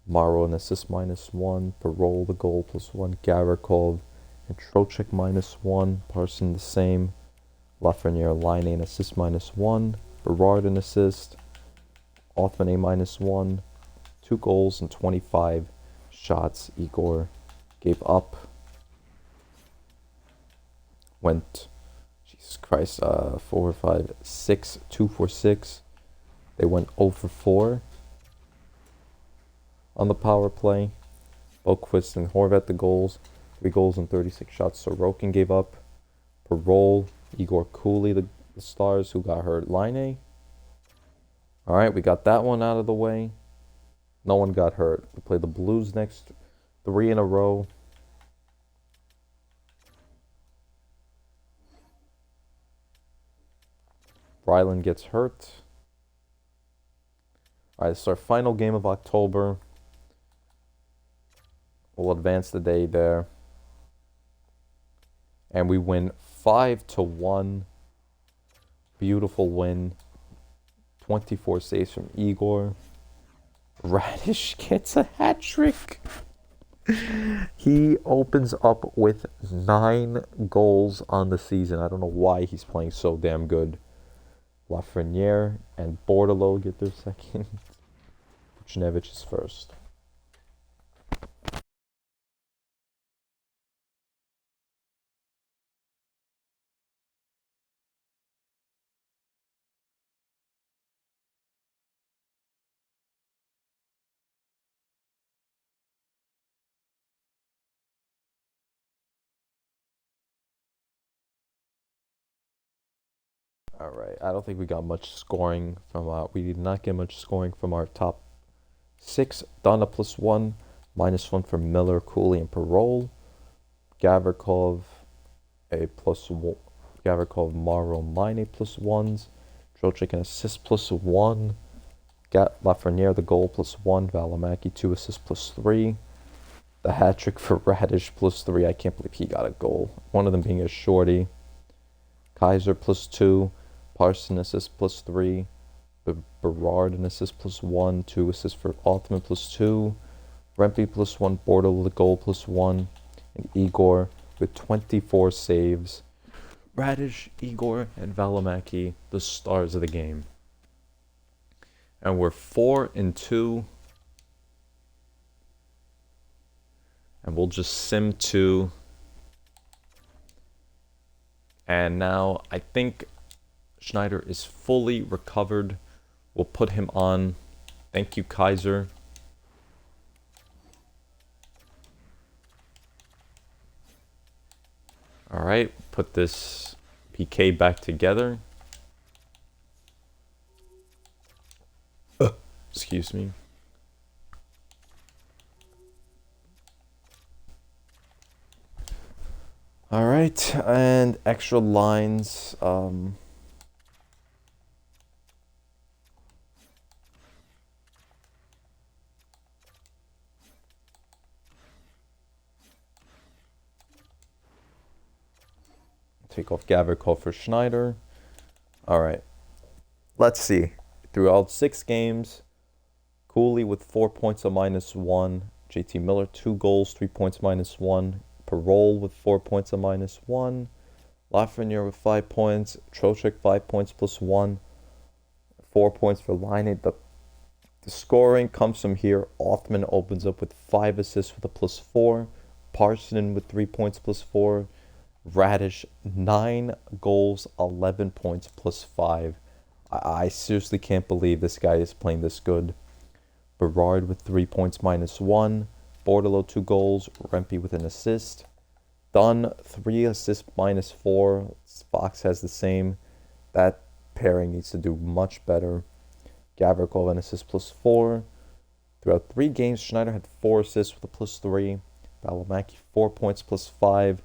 Morrow an assist, -1. Parole the goal, +1. Gavrikov and Trocheck, -1. Parson the same. Lafreniere line an assist, -1. Berard an assist. Othman a -1. 2 goals and 25 shots. Igor gave up. Went, Jesus Christ, 4, 5, 6, 2 for 6. They went 0 for 4 on the power play. Boquist and Horvat the goals. 3 goals and 36 shots. Sorokin gave up. Parole, Igor Cooley, the stars who got hurt. Line. All right, we got that one out of the way. No one got hurt. We play the Blues next. 3 in a row. Ryland gets hurt. All right, it's our final game of October. We'll advance the day there. And we win 5-1. Beautiful win. 24 saves from Igor. Radish gets a hat trick. He opens up with 9 goals on the season. I don't know why he's playing so damn good. Lafreniere and Bordalo get their second. Vucinovic is first. All right, I don't think we got much scoring from we did not get much scoring from our top 6. Donna +1, -1 for Miller, Cooley, and Parole. Gavrikov a +1. Gavrikov, Morrow, Mine +1s. Trocheck an assist +1. Lafreniere the goal +1. Valimaki 2 assists +3. The hat trick for Radish +3. I can't believe he got a goal. One of them being a shorty. Kaiser +2. Parson assist +3. Berard an assist +1. 2 assists for Othman +2. Rempe +1. Bordeaux the goal +1. And Igor with 24 saves. Radish, Igor, and Valimaki, the stars of the game. And we're 4-2. And we'll just sim 2. And now I think Schneider is fully recovered. We'll put him on. Thank you, Kaiser. All right, put this PK back together. Excuse me. All right, and extra lines. Take off Gavrikov for Schneider. All right, let's see. Throughout 6 games, Cooley with 4 points, a -1. JT Miller 2 goals, 3 points, -1. Parole with 4 points, a -1. Lafreniere with 5 points. Trocheck 5 points +1. 4 points for Line. The scoring comes from here. Othman opens up with 5 assists with a +4. Parson with 3 points +4. Radish 9 goals, 11 points +5. I seriously can't believe this guy is playing this good. Berard with 3 points -1. Bordalo 2 goals. Rempe with an assist. Dunn 3 assists -4. Fox has the same. That pairing needs to do much better. Gavrikov an assist +4. Throughout 3 games, Schneider had 4 assists with a +3. Valimaki 4 points +5.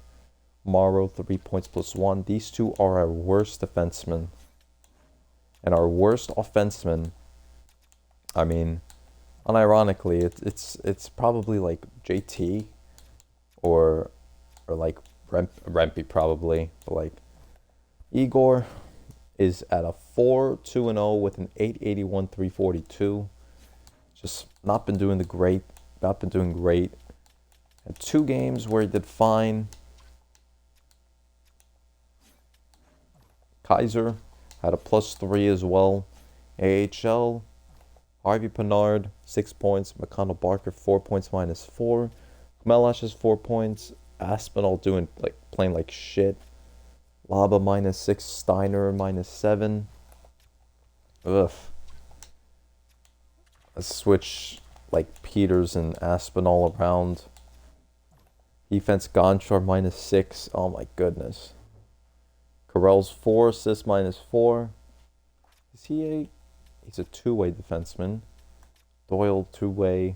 Morrow 3 points +1. These two are our worst defensemen. And our worst offenseman, I mean, unironically, it's probably like JT or like Rempe probably. But like Igor is at a 4-2-0 with an 881 342. Just not been doing great. Had 2 games where he did fine. Kaiser had a +3 as well. AHL, Harvey Pinard, 6 points. McConnell Barker, 4 points -4. Melash has 4 points. Aspinall playing like shit. Laba -6. Steiner -7. Ugh. Let's switch like Peters and Aspinall around. Defense Gonchar -6. Oh my goodness. Carell's 4 assists -4. Is he he's a 2-way defenseman. Doyle 2-way.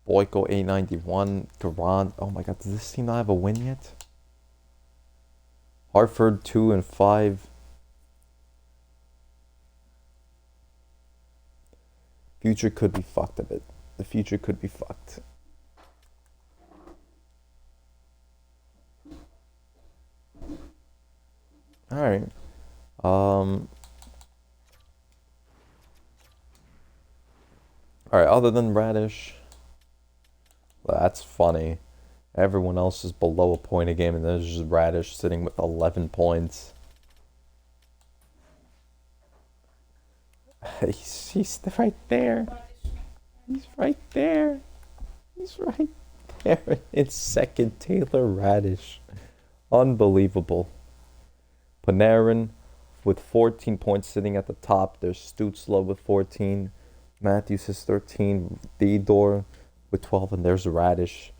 Boyko 891. Garand. Oh my god, does this team not have a win yet? Hartford 2 and 5. Future could be fucked a bit. The future could be fucked. All right. All right. Other than Radish, that's funny. Everyone else is below a point a game, and there's just Radish sitting with 11 points. He's right there. He's right there. He's right there. It's second, Taylor Radish. Unbelievable. Panarin with 14 points sitting at the top. There's Stützle with 14. Matthews has 13. Theodore with 12. And there's Radish.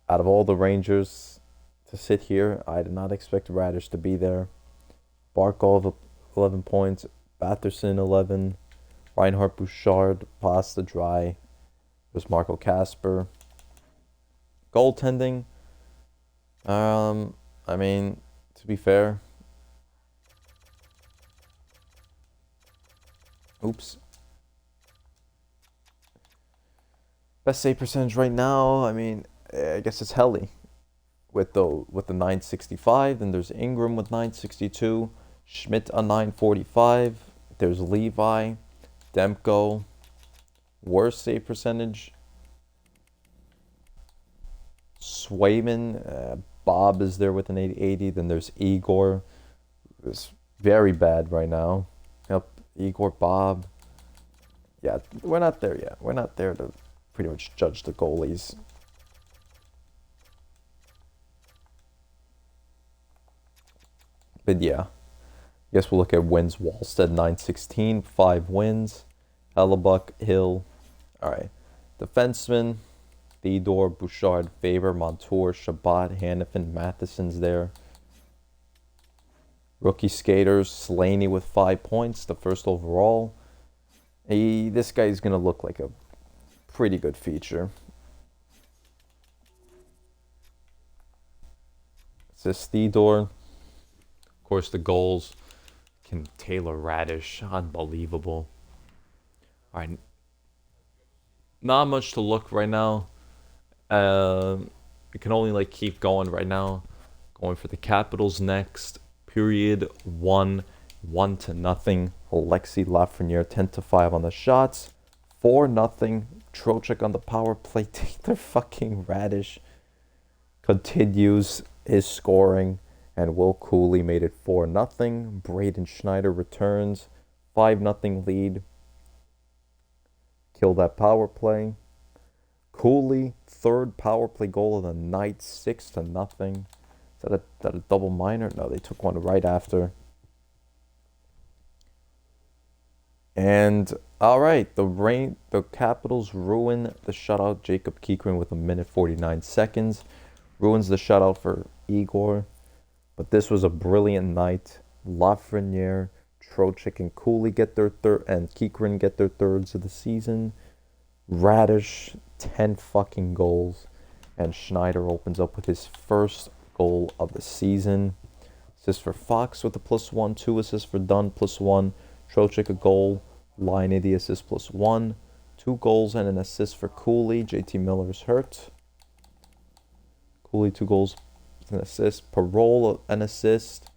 Out of all the Rangers to sit here, I did not expect Radish to be there. Barkov 11 points. Batherson 11. Reinhart, Bouchard, Pasta Dry. There's Marco Casper. Goaltending. I mean, to be fair. Oops. Best save percentage right now, I mean, I guess it's Helly with the 965. Then there's Ingram with 962. Schmidt a 945. There's Levi. Demko. Worst save percentage. Swayman. Bob is there with an 880. Then there's Igor. It's very bad right now. Yep, Igor, Bob. Yeah, we're not there yet. We're not there to pretty much judge the goalies. But yeah, I guess we'll look at wins. Wallstead 916, 5 wins. Hellebuck, Hill. All right. Defenseman, Theodore, Bouchard, Faber, Montour, Shabbat, Hannafin, Matheson's there. Rookie skaters, Slaney with 5 points, the first overall. This guy's going to look like a pretty good feature. It's this Theodore. Of course, the goals. Can Taylor Radish. Unbelievable. All right. Not much to look right now. We can only keep going right now. Going for the Capitals next. Period 1, 1-0. Alexi Lafreniere 10-5 on the shots. 4-0. Trocheck on the power play. Taylor fucking Radish continues his scoring. And Will Cooley made it 4-0. Braden Schneider returns. 5-0 lead. Kill that power play. Cooley, third power play goal of the night, 6-0. Is that a double minor? No, they took one right after. And all right, the Capitals ruin the shutout. Jacob Kikrin with 1:49. Ruins the shutout for Igor. But this was a brilliant night. Lafreniere, Trocheck, and Cooley get their third, and Kikrin get their thirds of the season. Radish, 10 fucking goals. And Schneider opens up with his first goal of the season. Assist for Fox with a +1. 2 assists for Dunn, +1. Trocheck a goal. Line the assist +1. 2 goals and an assist for Cooley. JT Miller's hurt. Cooley 2 goals, an assist. Parole an assist.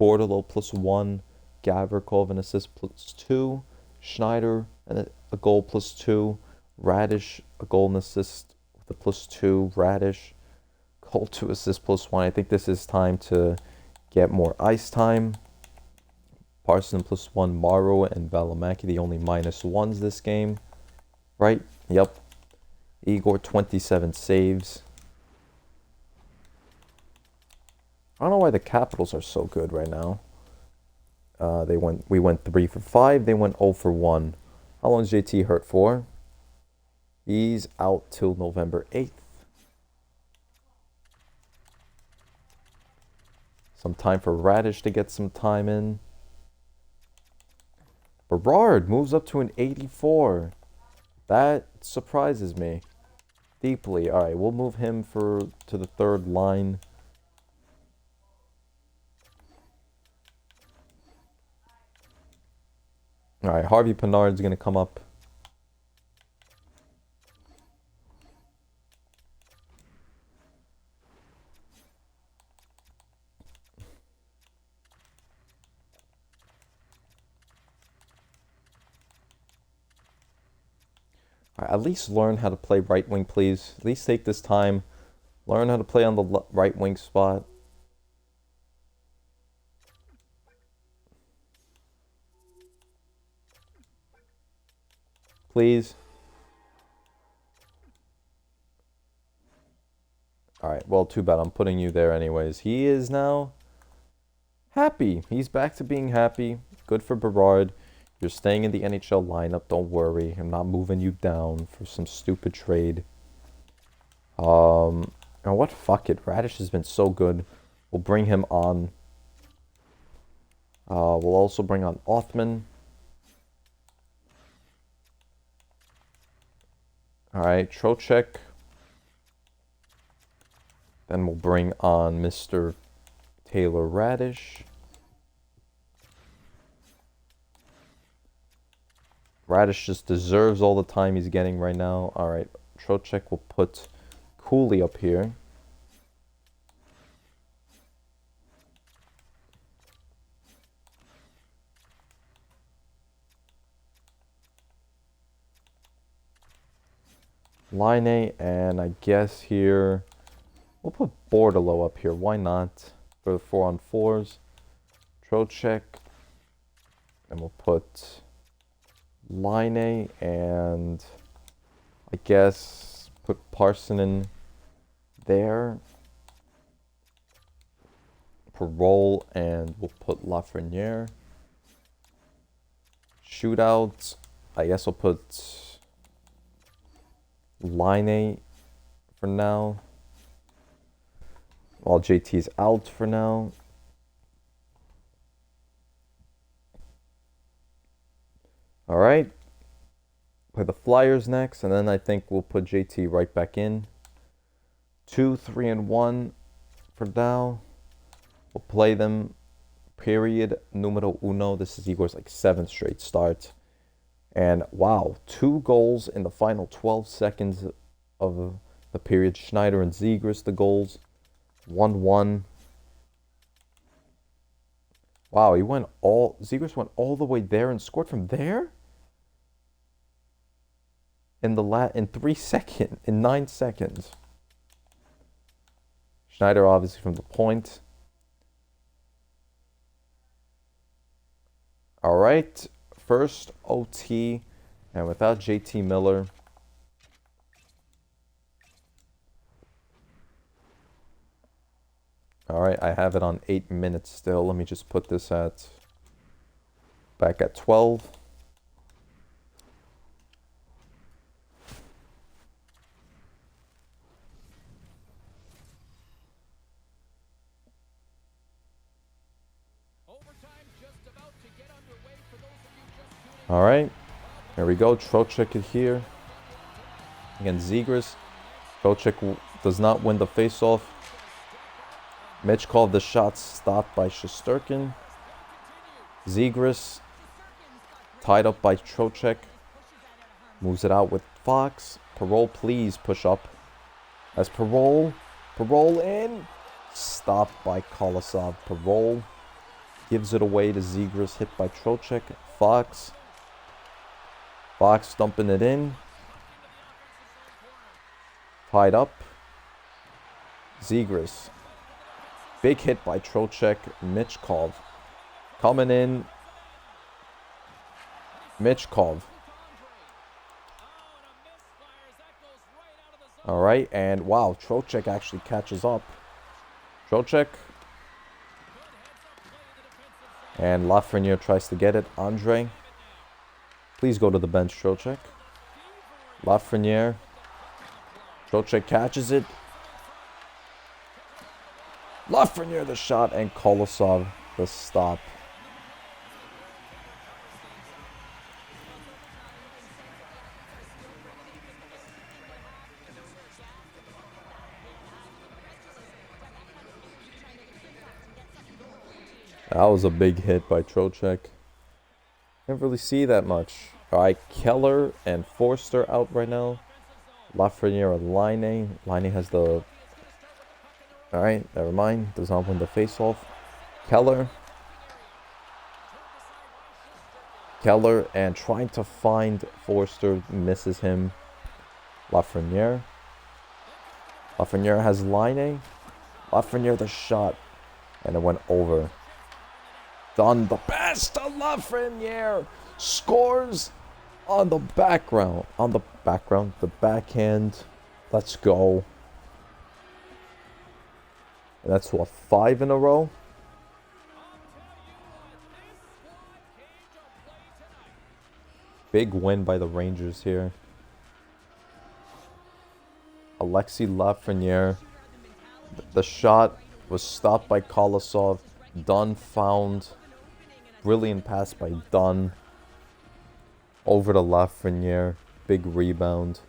Bordeleau +1. Gavrikov an assist +2. Schneider a goal +2. Radish a goal and assist with a +2. Radish goal 2 assist +1. I think this is time to get more ice time. Parson +1. Morrow and Valimaki the only -1s this game. Right? Yep. Igor 27 saves. I don't know why the Capitals are so good right now. We went 3 for 5. They went 0 for 1. How long is JT hurt for? He's out till November 8th. Some time for Radish to get some time in. Berard moves up to an 84. That surprises me deeply. All right, we'll move him to the third line. All right, Harvey Pinard's going to come up. All right, at least learn how to play right wing, please. At least take this time. Learn how to play on the right wing spot. Please. Alright, well, too bad. I'm putting you there anyways. He is now happy. He's back to being happy. Good for Berard. You're staying in the NHL lineup. Don't worry. I'm not moving you down for some stupid trade. And what? Fuck it. Radish has been so good. We'll bring him on. We'll also bring on Othman. Alright, Trocheck. Then we'll bring on Mr. Taylor Radish. Radish just deserves all the time he's getting right now. Alright, Trocheck will put Cooley up here. Laine, and I guess here we'll put Bordeleau up here. Why not? For the 4-on-4s. Trocheck. And we'll put Laine and I guess put Parssinen there. Parole, and we'll put Lafreniere. Shootout. I guess we'll put Laine for now. While JT's out for now. Alright. Play the Flyers next, and then I think we'll put JT right back in. 2, 3, and 1 for now. We'll play them. Period numero uno. This is Igor's like 7th straight start. And wow, 2 goals in the final 12 seconds of the period. Schneider and Zegras, the goals. 1-1. Wow, Zegras went all the way there and scored from there? In 9 seconds. Schneider obviously from the point. All right, first OT, and without JT Miller. All right, I have it on 8 minutes still. Let me just put this back at 12. All right, there we go. Trocheck is here against Zegras. Trocheck does not win the faceoff. Michkov, the shot stopped by Shesterkin. Zegras tied up by Trocheck. Moves it out with Fox. Parole, please push up. As Parole in. Stopped by Kolosov. Parole gives it away to Zegras, hit by Trocheck. Fox dumping it in. Tied up. Zegras. Big hit by Trocheck. Michkov coming in. Michkov. All right, and wow, Trocheck actually catches up. Trocheck. And Lafreniere tries to get it. Andre. Please go to the bench, Trocheck. Lafreniere. Trocheck catches it. Lafreniere the shot, and Kolosov the stop. That was a big hit by Trocheck. Can't really see that much. Alright, Keller and Forster out right now. Lafreniere and Line. Line has the... Alright, never mind. Does not win the face-off. Keller and trying to find Forster. Misses him. Lafreniere has Line. Lafreniere the shot. And it went over. Done the best to Lafreniere. Scores on the background. The backhand. Let's go. And that's what, 5 in a row? Big win by the Rangers here. Alexei Lafreniere. The shot was stopped by Kolosov. Dunn found. Brilliant pass by Dunn. Over to Lafreniere. Big rebound.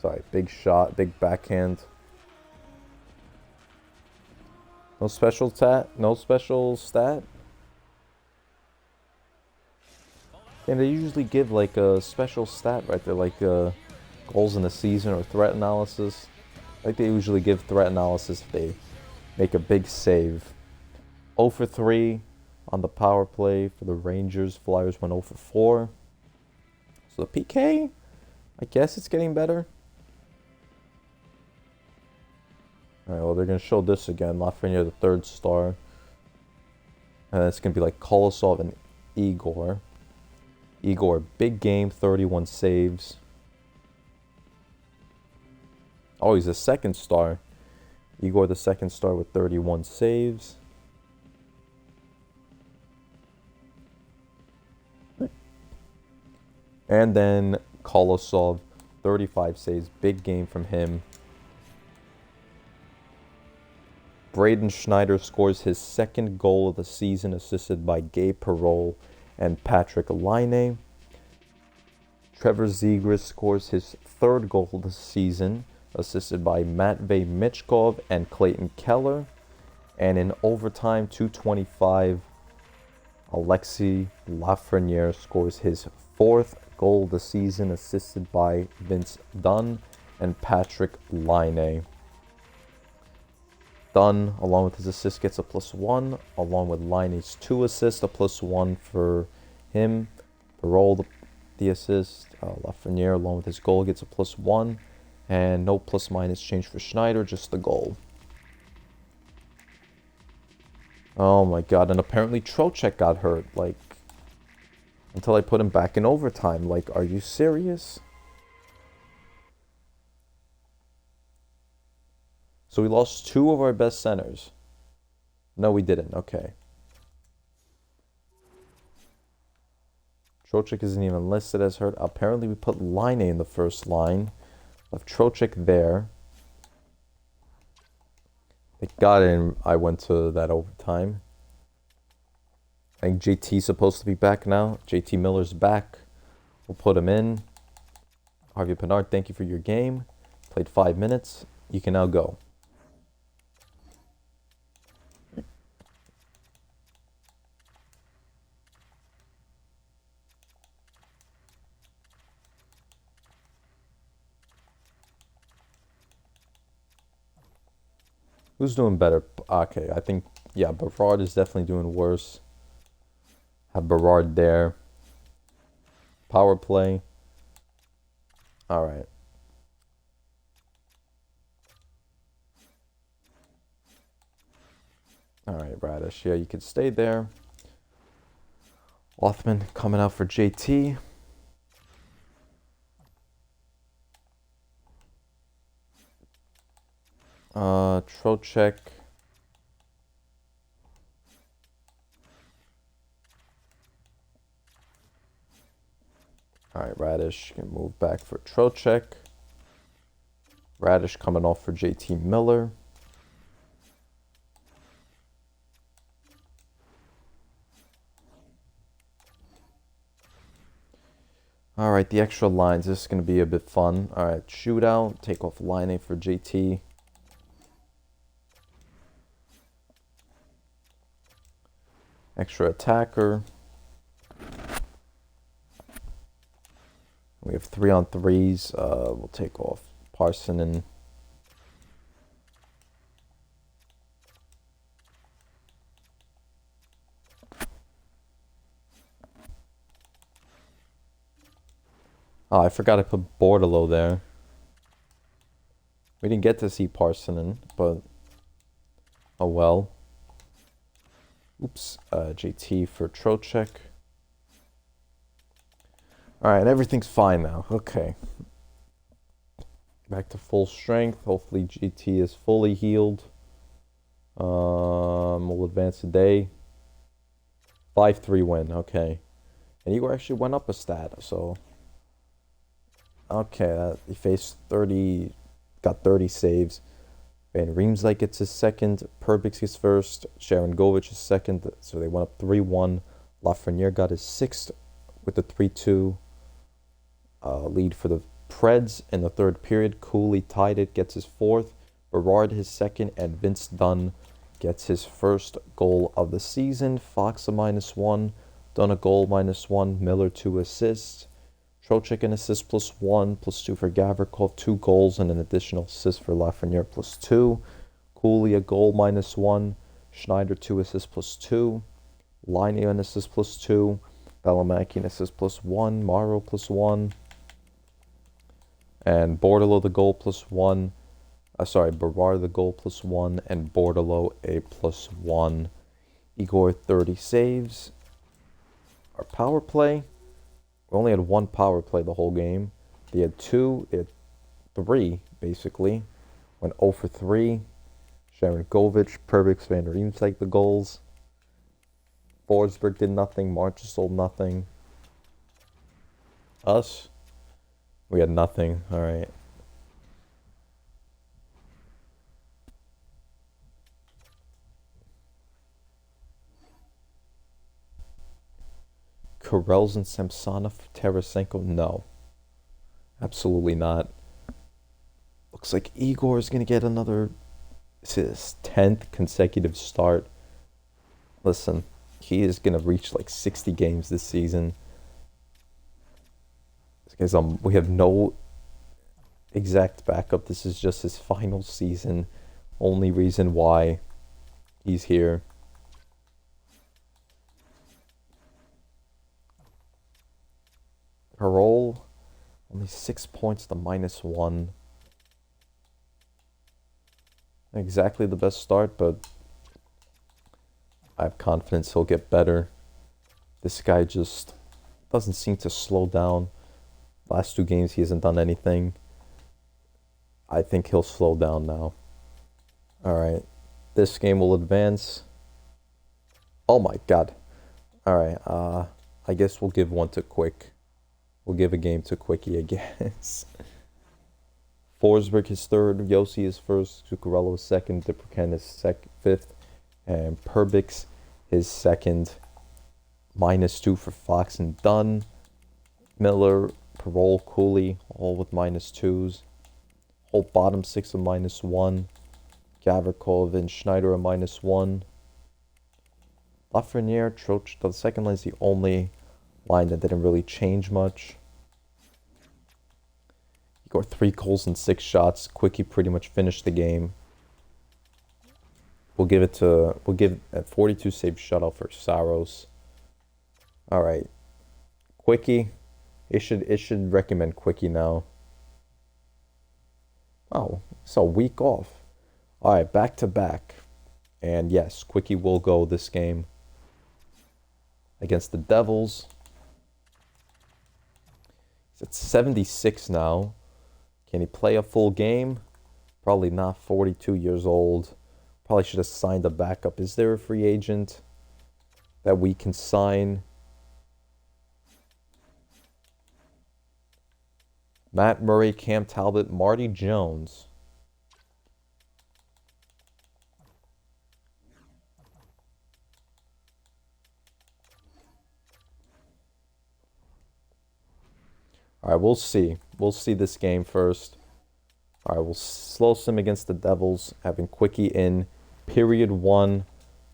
Sorry, big shot, big backhand. No special stat. And they usually give like a special stat right there, like goals in the season or threat analysis. Like they usually give threat analysis if they make a big save. 0 for 3 on the power play for the Rangers. Flyers went 0 for 4. So the PK, I guess it's getting better. Alright, well, they're going to show this again. Lafreniere, the 3rd star. And it's going to be like Kolosov and Igor. Igor, big game, 31 saves. Oh, he's a 2nd star. Igor, the 2nd star with 31 saves. And then Kolosov, 35 saves. Big game from him. Braden Schneider scores his 2nd goal of the season, assisted by Gabe Perreault and Patrick Laine. Trevor Zegras scores his 3rd goal of the season, assisted by Matvey Michkov and Clayton Keller. And in overtime, 2:25, Alexei Lafreniere scores his 4th goal of the season, assisted by Vince Dunn and Patrick Laine. Dunn, along with his assist, gets a +1, along with Laine's 2 assists, a +1 for him. Perreault, the assist. Lafreniere, along with his goal, gets a +1. And no plus-minus change for Schneider, just the goal. Oh my god, and apparently Trocheck got hurt, like, until I put him back in overtime. Like, are you serious? So we lost 2 of our best centers. No, we didn't. Okay. Trocheck isn't even listed as hurt. Apparently we put Laine in the first line. Left Trocheck there. It got in. I went to that overtime. I think JT's supposed to be back now. JT Miller's back. We'll put him in. Harvey Pinard, thank you for your game. Played 5 minutes. You can now go. Who's doing better? Okay, I think, yeah, Berard is definitely doing worse. Have Berard there. Power play. All right. All right, Radish. Yeah, you can stay there. Othman coming out for JT. Trocheck. Alright, Radish can move back for Trocheck. Radish coming off for JT Miller. Alright, the extra lines. This is going to be a bit fun. Alright, shootout. Take off Laine for JT. Extra attacker. We have 3-on-3s. We'll take off Parsonen. Oh, I forgot to put Bordalo there. We didn't get to see Parsonen, but oh well. Oops. JT for Trocheck. Alright, everything's fine now. Okay. Back to full strength. Hopefully GT is fully healed. We'll advance today. 5-3 win. Okay. And Igor actually went up a stat, so... Okay, he faced 30... Got 30 saves. Van Riemsdyk gets his second. Perbix gets first. Sharon Govich is second. So they went up 3-1. Lafreniere got his sixth with the 3-2 lead for the Preds in the third period. Cooley tied it, gets his fourth. Berard his second. And Vince Dunn gets his first goal of the season. Fox a -1. Dunn a goal -1. Miller 2 assists. Trocheck an assist +1, +2 for Gavrikov, 2 goals and an additional assist for Lafreniere +2. Cooley a goal -1. Schneider 2 assists +2. Laine an assist +2. Valimaki an assist +1. Morrow +1. And Bordalo the goal +1. Berard the goal +1. And Bordalo a +1. Igor 30 saves. Our power play. We only had 1 power play the whole game. They had 2, they had 3, basically. Went 0 for 3. Sharon Govich, Perbix, Van Riemsdyk the goals. Forsberg did nothing. Marchessault nothing. Us, we had nothing. All right. Karels and Samsonov, Tarasenko, no. Absolutely not. Looks like Igor is going to get another, this is his 10th consecutive start. Listen, he is going to reach like 60 games this season. Because we have no exact backup. This is just his final season. Only reason why he's here. Parole, only 6 points to -1. Exactly the best start, but I have confidence he'll get better. This guy just doesn't seem to slow down. Last 2 games he hasn't done anything. I think he'll slow down now. Alright, this game will advance. Oh my god. Alright, I guess we'll give one to Quick. We'll give a game to Quickie, I guess. Forsberg is third, Yossi is first, Zuccarello is second, Dipperken is fifth, and Perbix is second. -2 for Fox and Dunn. Miller, Parole, Cooley, all with -2s. Whole bottom 6 of -1. Gavrikov and Schneider a -1. Lafreniere, Troch, the second line is the only line that didn't really change much. He got 3 goals and 6 shots. Quickie pretty much finished the game. We'll give a 42 save shutout for Saros. All right, Quickie. It should recommend Quickie now. Oh, it's a week off. All right, back to back, and yes, Quickie will go this game against the Devils. He's at 76 now. Can he play a full game? Probably not. 42 years old. Probably should have signed a backup. Is there a free agent that we can sign? Matt Murray, Cam Talbot, Marty Jones. All right, we'll see. We'll see this game first. All right, we'll slow sim against the Devils, having Quickie in period 1,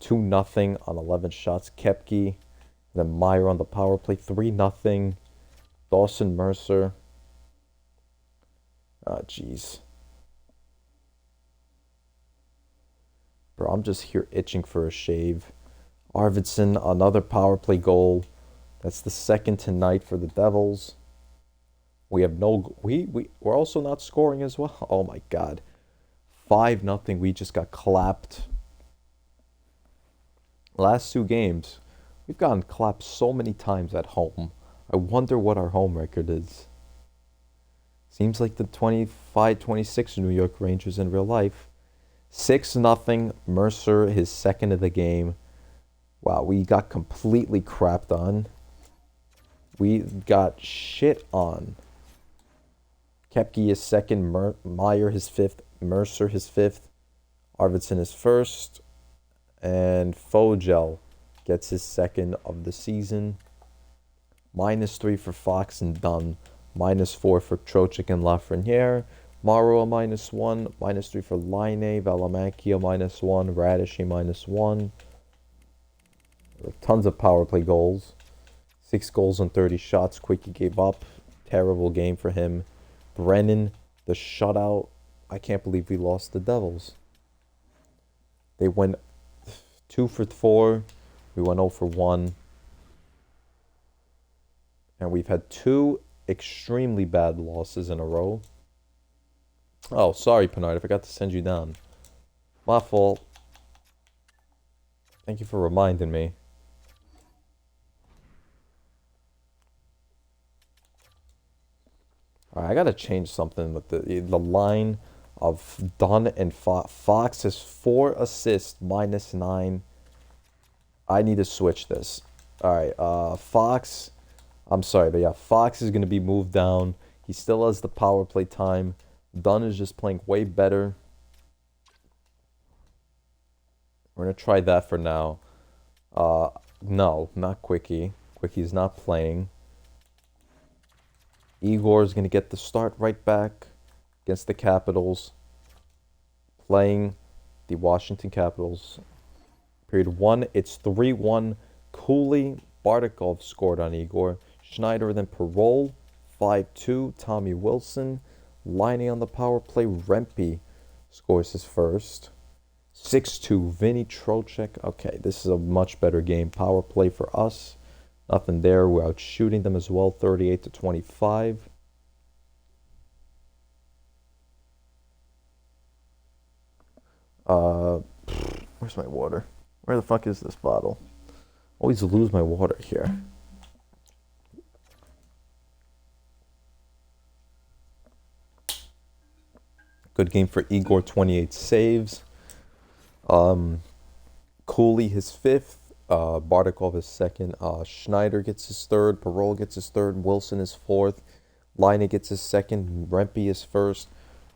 2-0 on 11 shots. Koepke. Then Meyer on the power play. 3-0. Dawson Mercer. Ah, jeez. Bro, I'm just here itching for a shave. Arvidsson, another power play goal. That's the second tonight for the Devils. We have no... We're also not scoring as well. Oh, my God. 5-0. We just got clapped. Last 2 games, we've gotten clapped so many times at home. I wonder what our home record is. Seems like the 25-26 New York Rangers in real life. 6-0. Mercer, his second of the game. Wow, we got completely crapped on. We got shit on. Koepke is second. Meyer his fifth. Mercer his fifth. Arvidsson is first. And Fogel gets his second of the season. -3 for Fox and Dunn. -4 for Trocheck and Lafreniere. Morrow a -1. -3 for Laine. Valimaki a -1. Radishy -1. Tons of power play goals. 6 goals on 30 shots. Quickie gave up. Terrible game for him. Brennan, the shutout. I can't believe we lost the Devils. They went 2 for 4. We went 0 for 1. And we've had 2 extremely bad losses in a row. Oh, sorry, Pinard. I forgot to send you down. My fault. Thank you for reminding me. Alright, I gotta change something with the line of Dunn and Fox. Fox has 4 assists, -9. I need to switch this. Alright, Fox... I'm sorry, but yeah, Fox is going to be moved down. He still has the power play time. Dunn is just playing way better. We're going to try that for now. No, not Quickie. Quickie's not playing. Igor is going to get the start right back against the Capitals. Playing the Washington Capitals. Period 1, it's 3-1. Cooley, Bardakov scored on Igor. Schneider, then Parole. 5-2. Tommy Wilson. Laine on the power play. Rempe scores his first. 6-2. Vinny Trocheck. Okay, this is a much better game. Power play for us. Nothing there. We're out shooting them as well. 38-25. Where's my water? Where the fuck is this bottle? Always lose my water here. Good game for Igor, 28 saves. Cooley his 5th. Bardakov his 2nd. Schneider gets his 3rd. Parole gets his 3rd. Wilson is 4th. Laine gets his 2nd. Rempe is 1st.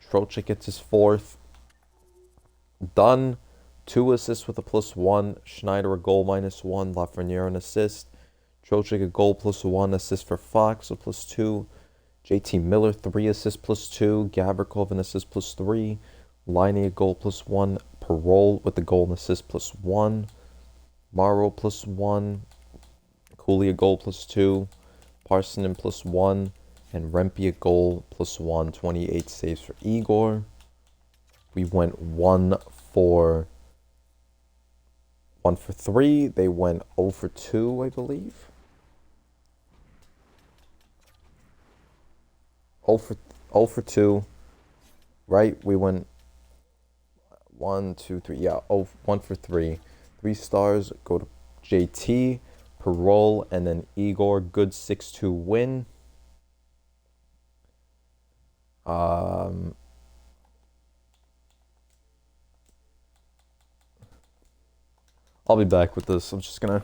Trocheck gets his 4th. Dunn, 2 assists with a +1. Schneider a goal -1. Lafreniere an assist. Trocheck a goal +1. Assist for Fox a +2. JT Miller 3 assists +2. Gavrikov an assist +3. Laine a goal +1. Parole with the goal and assist +1. Morrow +1. Cooley a goal +2. Parsonen +1. And Rempe a goal +1. 28 saves for Igor. We went 1 for 3. They went 0 for 2, I believe. 0 for 2. Right? We went 1, 2, 3. Yeah, 1 for 3. 3 stars go to JT, Parole, and then Igor. Good 6-2 win. I'll be back with this. I'm just gonna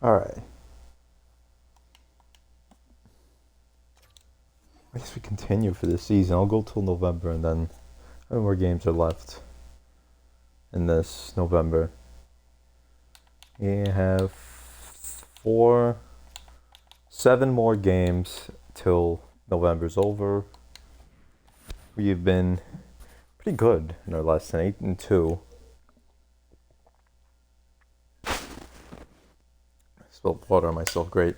All right. I guess we continue for this season. I'll go till November, and then how many more games are left in this November? We have 7 more games till November's over. We've been pretty good in our last 8-2. Spilled water on myself. Great.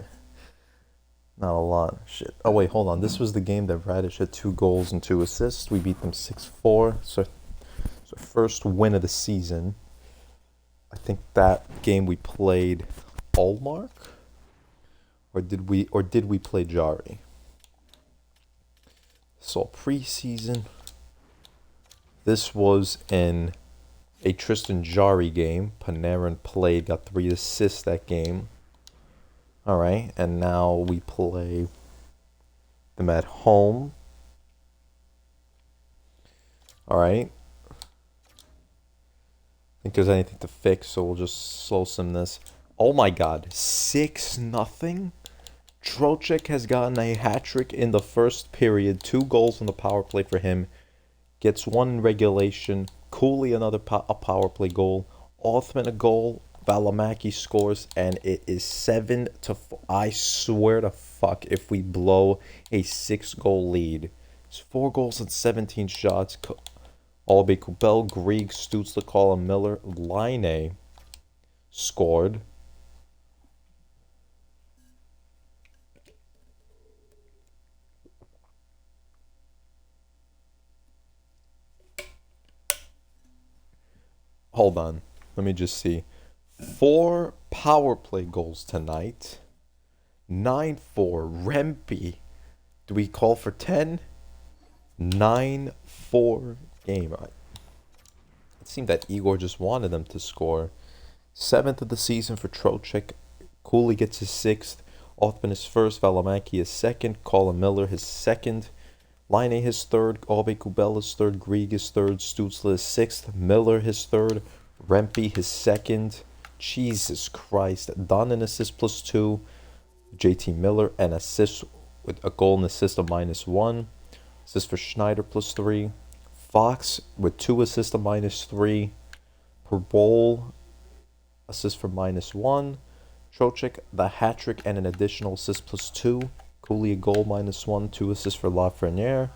Not a lot. Shit. Oh, wait, hold on. This was the game that Radish had 2 goals and 2 assists. We beat them 6-4. So first win of the season. I think that game we played Allmark? Or did we play Jari? So preseason. This was in a Tristan Jari game. Panarin played, got 3 assists that game. Alright, and now we play them at home. Alright. think there's anything to fix, so we'll just slow sim this. Oh my god, 6-0? Trocheck has gotten a hat trick in the first period, 2 goals on the power play for him. Gets 1 in regulation. Cooley another a power play goal. Othman a goal. Valimaki scores, and it is 7-4. I swear to fuck if we blow a 6-goal lead. It's 4 goals and 17 shots. Albe Kubel, Grieg, Stutzler, Colin Miller, Line scored. Hold on. Let me just see. 4 power play goals tonight. 9-4. Rempe. Do we call for 10? 9-4 game. It seemed that Igor just wanted them to score. 7th of the season for Trocheck. Cooley gets his 6th. Othman his 1st. Valimaki his 2nd. Colin Miller his 2nd. Line his 3rd. Albe Kubel his 3rd. Grieg his 3rd. Stutzler his 6th. Miller his 3rd. Rempe his 2nd. Jesus Christ. Dunn an assist +2. JT Miller an assist with a goal and assist of -1. Assist for Schneider +3. Fox with 2 assists of -3. Perbowl assist for -1. Trocheck the hat trick and an additional assist +2. Cooley a goal -1. 2 assists for Lafreniere.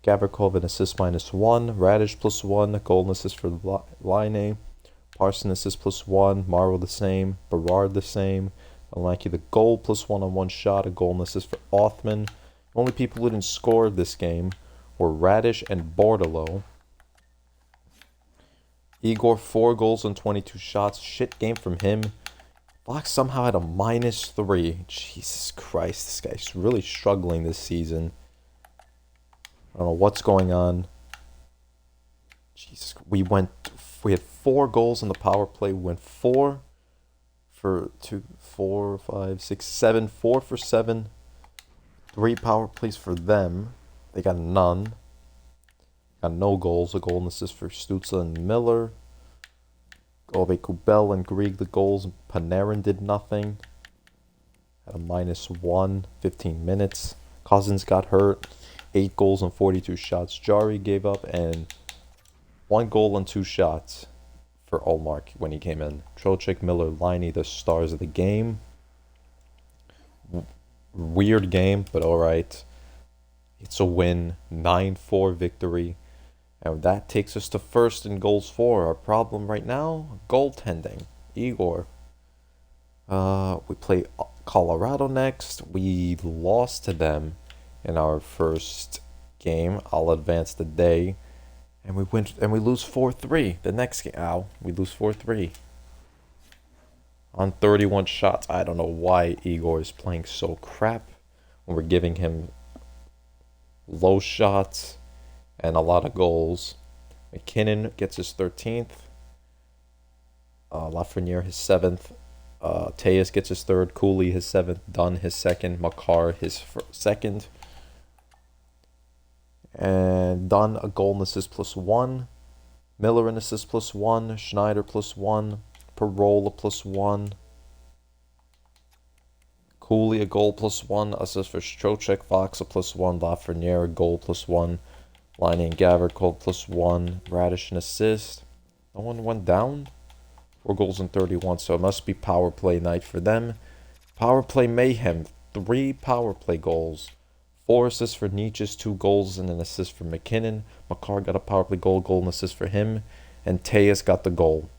Gavrikov an assist -1. Radish +1. A goal and assist for Line. Parson assist +1. Morrow the same. Berard the same. Valimaki the goal +1 on 1 shot. A goal and assist for Othman. The only people who didn't score this game were Radish and Bordalo. Igor 4 goals on 22 shots. Shit game from him. Fox somehow had a -3. Jesus Christ, this guy's really struggling this season. I don't know what's going on. Jesus, we had 4 goals in the power play. We went 4 for 2, 4, 5, 6, 7. 4 for 7. 3 power plays for them. They got none. Got no goals. A goal and assist for Stutzler and Miller. Albe Kubel and Grieg the goals. Panarin did nothing. Had a -1. 15 minutes. Cousins got hurt. 8 goals and 42 shots. Jari gave up, and 1 goal and 2 shots for Ullmark when he came in. Trocheck, Miller, Line, the stars of the game. Weird game, but alright. It's a win. 9-4 victory. And that takes us to first in goals for. Our problem right now, goaltending. Igor. We play Colorado next. We lost to them in our first game. I'll advance the day. And we win, and we lose 4-3. The next game, we lose 4-3. On 31 shots. I don't know why Igor is playing so crap when we're giving him low shots and a lot of goals. McKinnon gets his 13th. Lafreniere his 7th. Tejas gets his 3rd. Cooley his 7th. Dunn his 2nd. Makar his 2nd. And Dunn a goal and assist +1. Miller an assist +1. Schneider +1. Parola +1. Cooley a goal +1. Assist for Trocheck. Fox a +1. Lafreniere a goal +1. Line and Gavrikov +1. Radish an assist. No one went down. 4 goals in 31, so it must be power play night for them. Power play mayhem. 3 power play goals. 4 assists for Nietzsche, 2 goals and an assist for McKinnon. Makar got a power play goal and assist for him. And Tejas got the goal.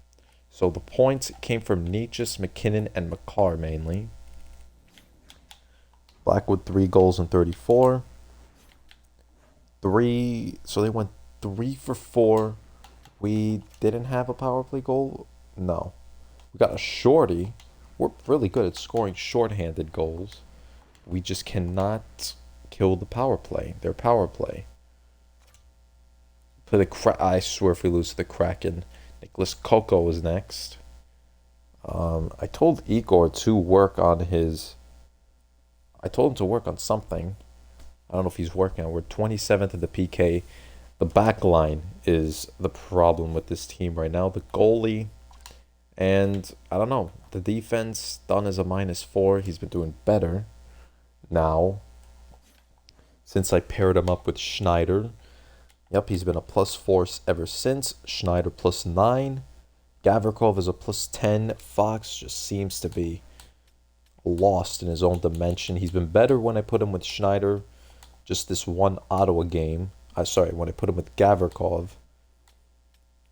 So the points came from Nietzsche, McKinnon, and Makar mainly. Blackwood 3 goals in 34. So they went 3 for 4. We didn't have a power play goal. No. We got a shorty. We're really good at scoring shorthanded goals. We just cannot kill the power play. Their power play. I swear if we lose to the Kraken. Nicholas Coco is next. I told Igor to work on his... I told him to work on something. I don't know if he's working on. We're 27th at the PK. The back line is the problem with this team right now. The goalie, and I don't know. The defense, Dunn is a -4. He's been doing better now since I paired him up with Schneider. Yep, he's been a +4 ever since. Schneider +9. Gavrikov is a +10. Fox just seems to be lost in his own dimension. He's been better when I put him with Schneider. Just this one Ottawa game. When I put him with Gavrikov.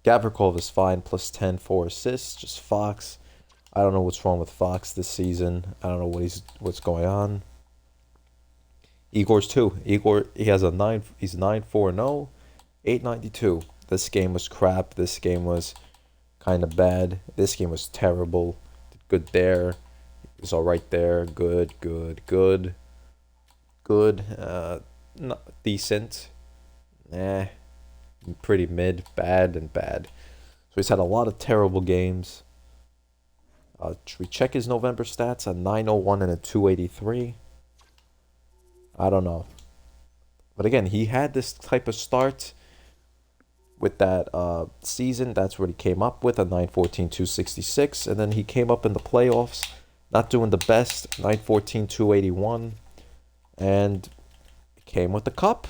Gavrikov is fine, +10, 4 assists. Just Fox. I don't know what's wrong with Fox this season. I don't know what's going on. Igor's too. Igor, he has a 9. He's 9-4-0, 892. This game was crap. This game was kind of bad. This game was terrible. Did good there. He was all right there. Good. Not decent. Pretty mid. Bad and bad. So he's had a lot of terrible games. Should we check his November stats? A 901 and a 283. I don't know. But again, he had this type of start with that season. That's what he came up with, a 914, 266. And then he came up in the playoffs, not doing the best, 914, 281. And it came with the cup.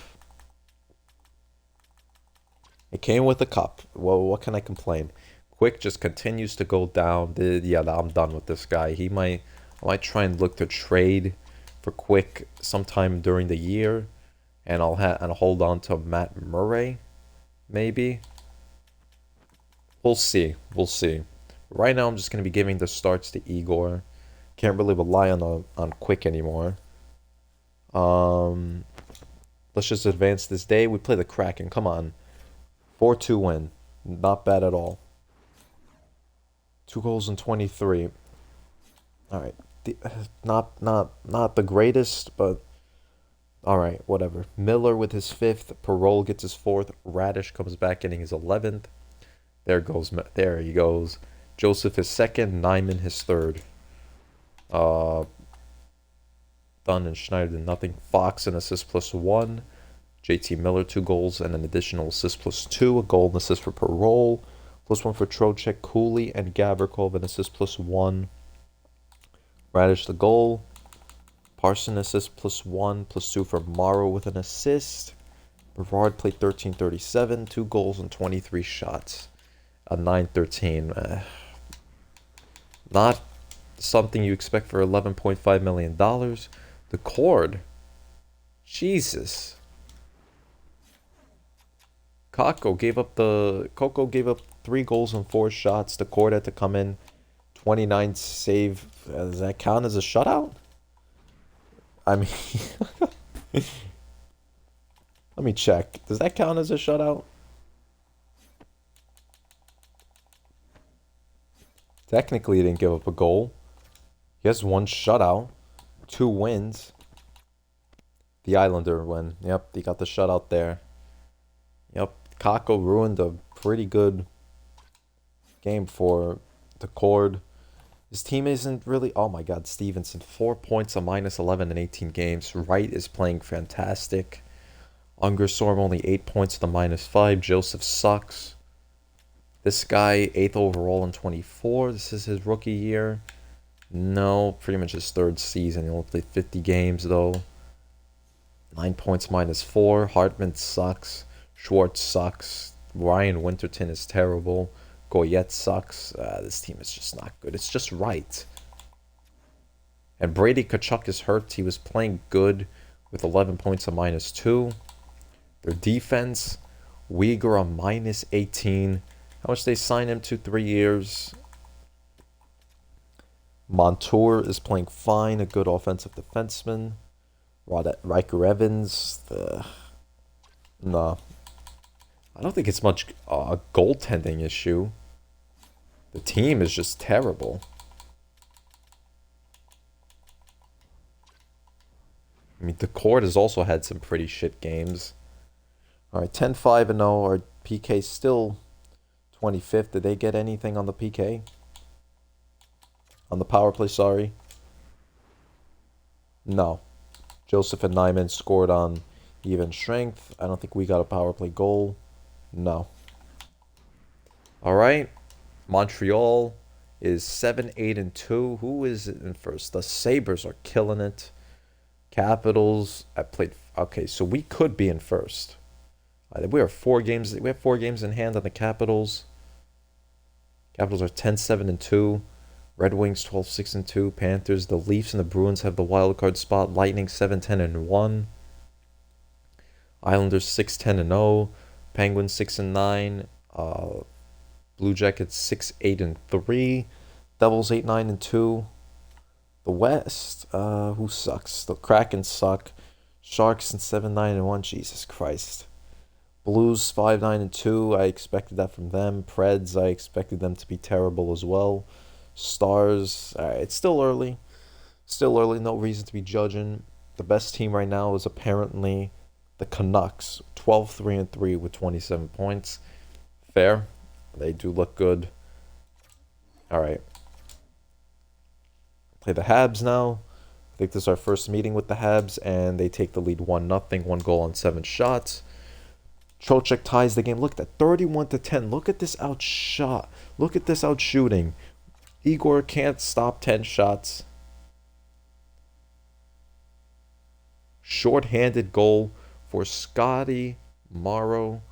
Well, what can I complain? Quick just continues to go down. Yeah, I'm done with this guy. I might try and look to trade for Quick sometime during the year, and I'll hold on to Matt Murray, maybe. We'll see. Right now, I'm just gonna be giving the starts to Igor. Can't really rely on Quick anymore. Let's just advance this day. We play the Kraken. Come on, 4-2 win. Not bad at all. 2 goals in 23. All right. Not the greatest, but all right, whatever. Miller with his 5th. Parole gets his 4th. Radish comes back getting his 11th. There he goes. Joseph his 2nd. Nyman his 3rd. Dunn and Schneider did nothing. Fox an assist +1. JT Miller 2 goals and an additional assist +2. A goal and assist for Parole. +1 for Trocheck, Cooley, and Gavrikov an assist +1. Radish the goal. Parson assist +1, +2 for Morrow with an assist. Brevard played 13:37, 2 goals and 23 shots. A 9-13. Not something you expect for $11.5 million. The Cord. Jesus. Coco gave up 3 goals and 4 shots. The Cord had to come in. 29 save. Does that count as a shutout? I mean, let me check. Does that count as a shutout? Technically, he didn't give up a goal. He has 1 shutout, 2 wins. The Islander win. Yep, he got the shutout there. Yep, Kako ruined a pretty good game for the Cord. His team isn't really... Oh my god, Stevenson. 4 points, a -11 in 18 games. Wright is playing fantastic. Ungerstorm only 8 points to -5. Joseph sucks. This guy, 8th overall in 24. This is his rookie year. No, pretty much his 3rd season. He only played 50 games, though. 9 points, -4. Hartman sucks. Schwartz sucks. Ryan Winterton is terrible. Goyette sucks. This team is just not good. It's just right. And Brady Tkachuk is hurt. He was playing good with 11 points, a -2. Their defense, Uyghur a -18. How much they signed him to? 3 years. Montour is playing fine. A good offensive defenseman. Riker Evans. No. I don't think it's much a goaltending issue. The team is just terrible. I mean, the Cord has also had some pretty shit games. Alright, 10-5-0. Our PK still 25th. Did they get anything on the PK? On the power play, sorry. No. Joseph and Nyman scored on Even strength. I don't think we got a power play goal. No. All right. Montreal is 7-8-2. Who is it in first? The Sabres are killing it. Capitals. I played. Okay, so we could be in first. We are 4 games. We have 4 games in hand on the Capitals. Capitals are 10-7-2. Red Wings 12-6-2. Panthers. The Leafs and the Bruins have the wild card spot. Lightning 7-10-1. Islanders 6-10-0. Penguins 6-9. Blue Jackets 6-8-3. Devils 8-9-2. The West, who sucks? The Kraken suck. Sharks in 7-9-1. Jesus Christ. Blues 5-9-2. I expected that from them. Preds, I expected them to be terrible as well. Stars, it's still early. Still early. No reason to be judging. The best team right now is apparently the Canucks. 12-3-3 with 27 points. Fair. They do look good. All right. Play the Habs now. I think this is our first meeting with the Habs, and they take the lead 1-0. 1 goal on 7 shots. Trocheck ties the game. Look at that, 31-10. Look at this outshot. Look at this outshooting. Igor can't stop 10 shots. Short-handed goal for Scotty Morrow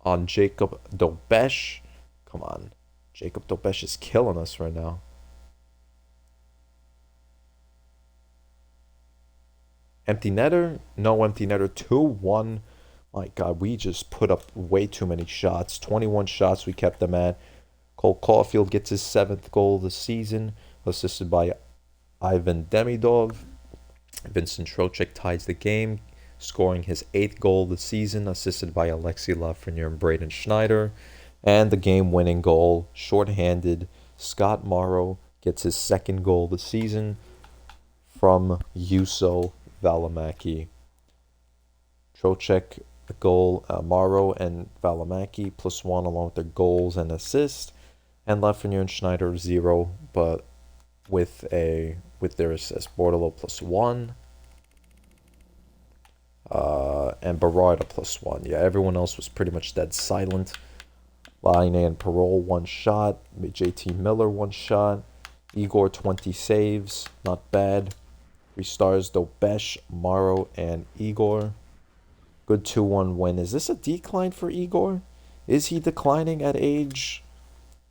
on Jacob Dobesh. Come on. Jacob Dobesh is killing us right now. Empty netter? No empty netter. 2-1. My God, we just put up way too many shots. 21 shots we kept them at. Cole Caulfield gets his 7th goal of the season, assisted by Ivan Demidov. Vincent Trocheck ties the game, scoring his 8th goal of the season, assisted by Alexei Lafreniere and Braden Schneider. And the game-winning goal, shorthanded, Scott Morrow gets his 2nd goal of the season from Juuso Valimaki. Trocheck, the goal, Morrow and Valimaki +1 along with their goals and assists, and Lafreniere and Schneider 0, but with their assist. Bordalo +1, and Berarda +1. Yeah, everyone else was pretty much dead silent. Laine and Parole 1 shot. JT Miller 1 shot. Igor 20 saves, not bad. 3 stars, Dobesh, Morrow, and Igor. Good 2-1 win. Is this a decline for Igor? Is he declining at age?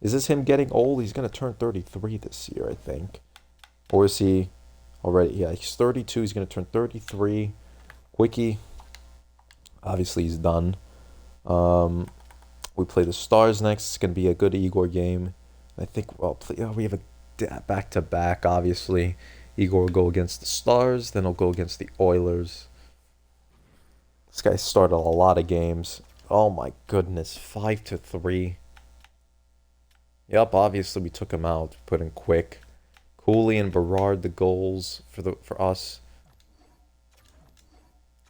Is this him getting old? He's going to turn 33 this year, I think. Or is he already? Yeah, he's 32. He's going to turn 33. Quickie. Obviously, he's done. We play the Stars next. It's going to be a good Igor game. I think, well, we have a back-to-back, obviously. Igor will go against the Stars, then he'll go against the Oilers. This guy started a lot of games. Oh my goodness, 5-3. Yep, obviously we took him out, put in Quick. Cooley and Berard the goals for us.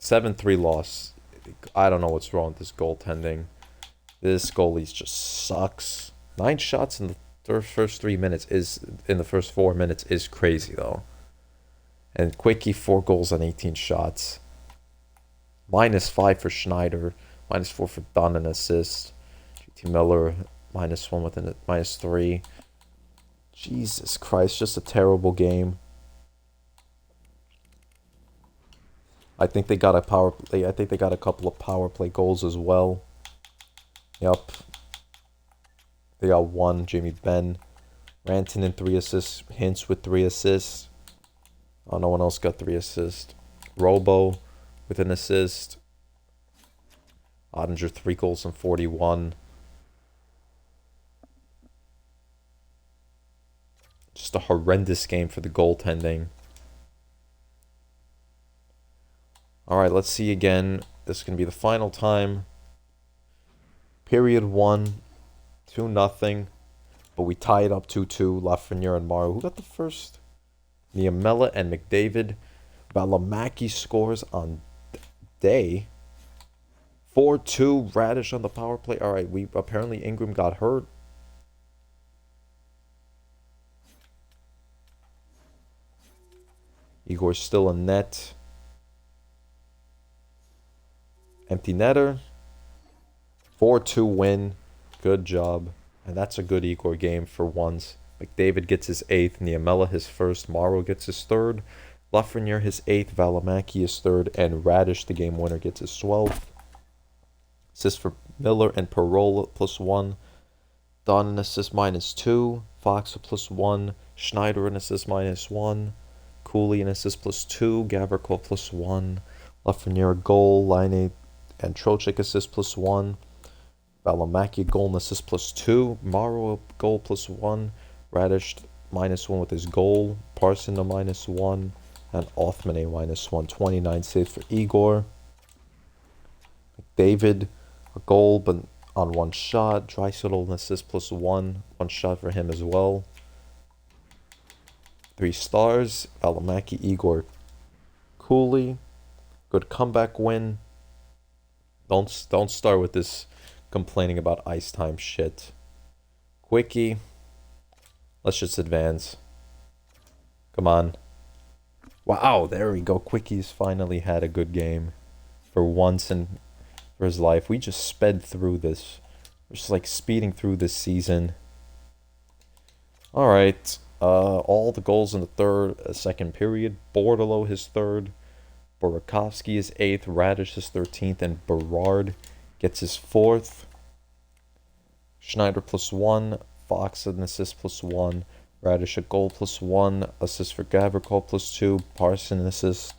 7-3 loss. I don't know what's wrong with this goaltending. This goalie just sucks. 9 shots in the first 3 minutes in the first 4 minutes is crazy though. And Quickie 4 goals on 18 shots. -5 for Schneider. -4 for Dunn and assist. JT Miller -1 with a -3. Jesus Christ, just a terrible game. I think they got a power play. I think they got a couple of power play goals as well. Yep. They got 1, Jamie Benn. Rantanen 3 assists. Hintz with 3 assists. Oh, no one else got 3 assists. Robo with an assist. Ottinger 3 goals and 41. Just a horrendous game for the goaltending. Alright, let's see again. This is going to be the final time. Period 1. 2-0. But we tie it up 2-2. Lafreniere and Morrow. Who got the first? Niemela and McDavid. Valimaki scores on day. 4-2. Radish on the power play. Alright, apparently Ingram got hurt. Igor's still in net. Empty netter. 4-2 win. Good job. And that's a good Igor game for once. McDavid gets his 8th. Niemela his 1st. Morrow gets his 3rd. Lafreniere his 8th. Valimaki his 3rd. And Radish, the game winner, gets his 12th. Assist for Miller and Parole +1. Don an assist -2. Fox a +1. Schneider an assist -1. Cooley an assist +2. Gavrikov +1. Lafreniere a goal. Laine and Trocheck assist +1. Valimaki goal and assist +2. Morrow a goal +1. Radish -1 with his goal. Parson a -1. And Othman a -1. 29 saves for Igor. McDavid a goal but on 1 shot. Draisaitl an assist +1. 1 shot for him as well. 3 stars. Valimaki, Igor, Cooley. Good comeback win. Don't start with this complaining about ice time shit. Quickie. Let's just advance. Come on. Wow, there we go. Quickie's finally had a good game. For once in for his life. We just sped through this. We're just like speeding through this season. Alright. All the goals in the second period. Bordeleau his 3rd. Burakovsky his 8th. Radish his 13th. And Berard gets his 4th. Schneider +1. Fox an assist +1. Radish a goal +1. Assist for Gavrikov +2. Parson an assist.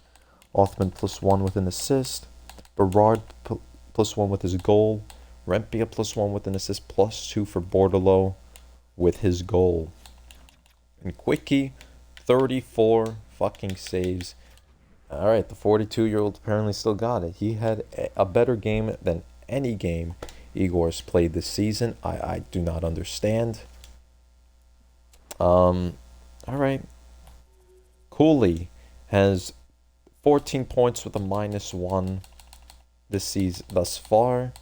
Othman +1 with an assist. Berard +1 with his goal. Rempia +1 with an assist. +2 for Bordeleau with his goal. And Quickie, 34 fucking saves. Alright, the 42-year-old apparently still got it. He had a better game than any game Igor's played this season. I do not understand. Alright. Cooley has 14 points with a -1 this season thus far.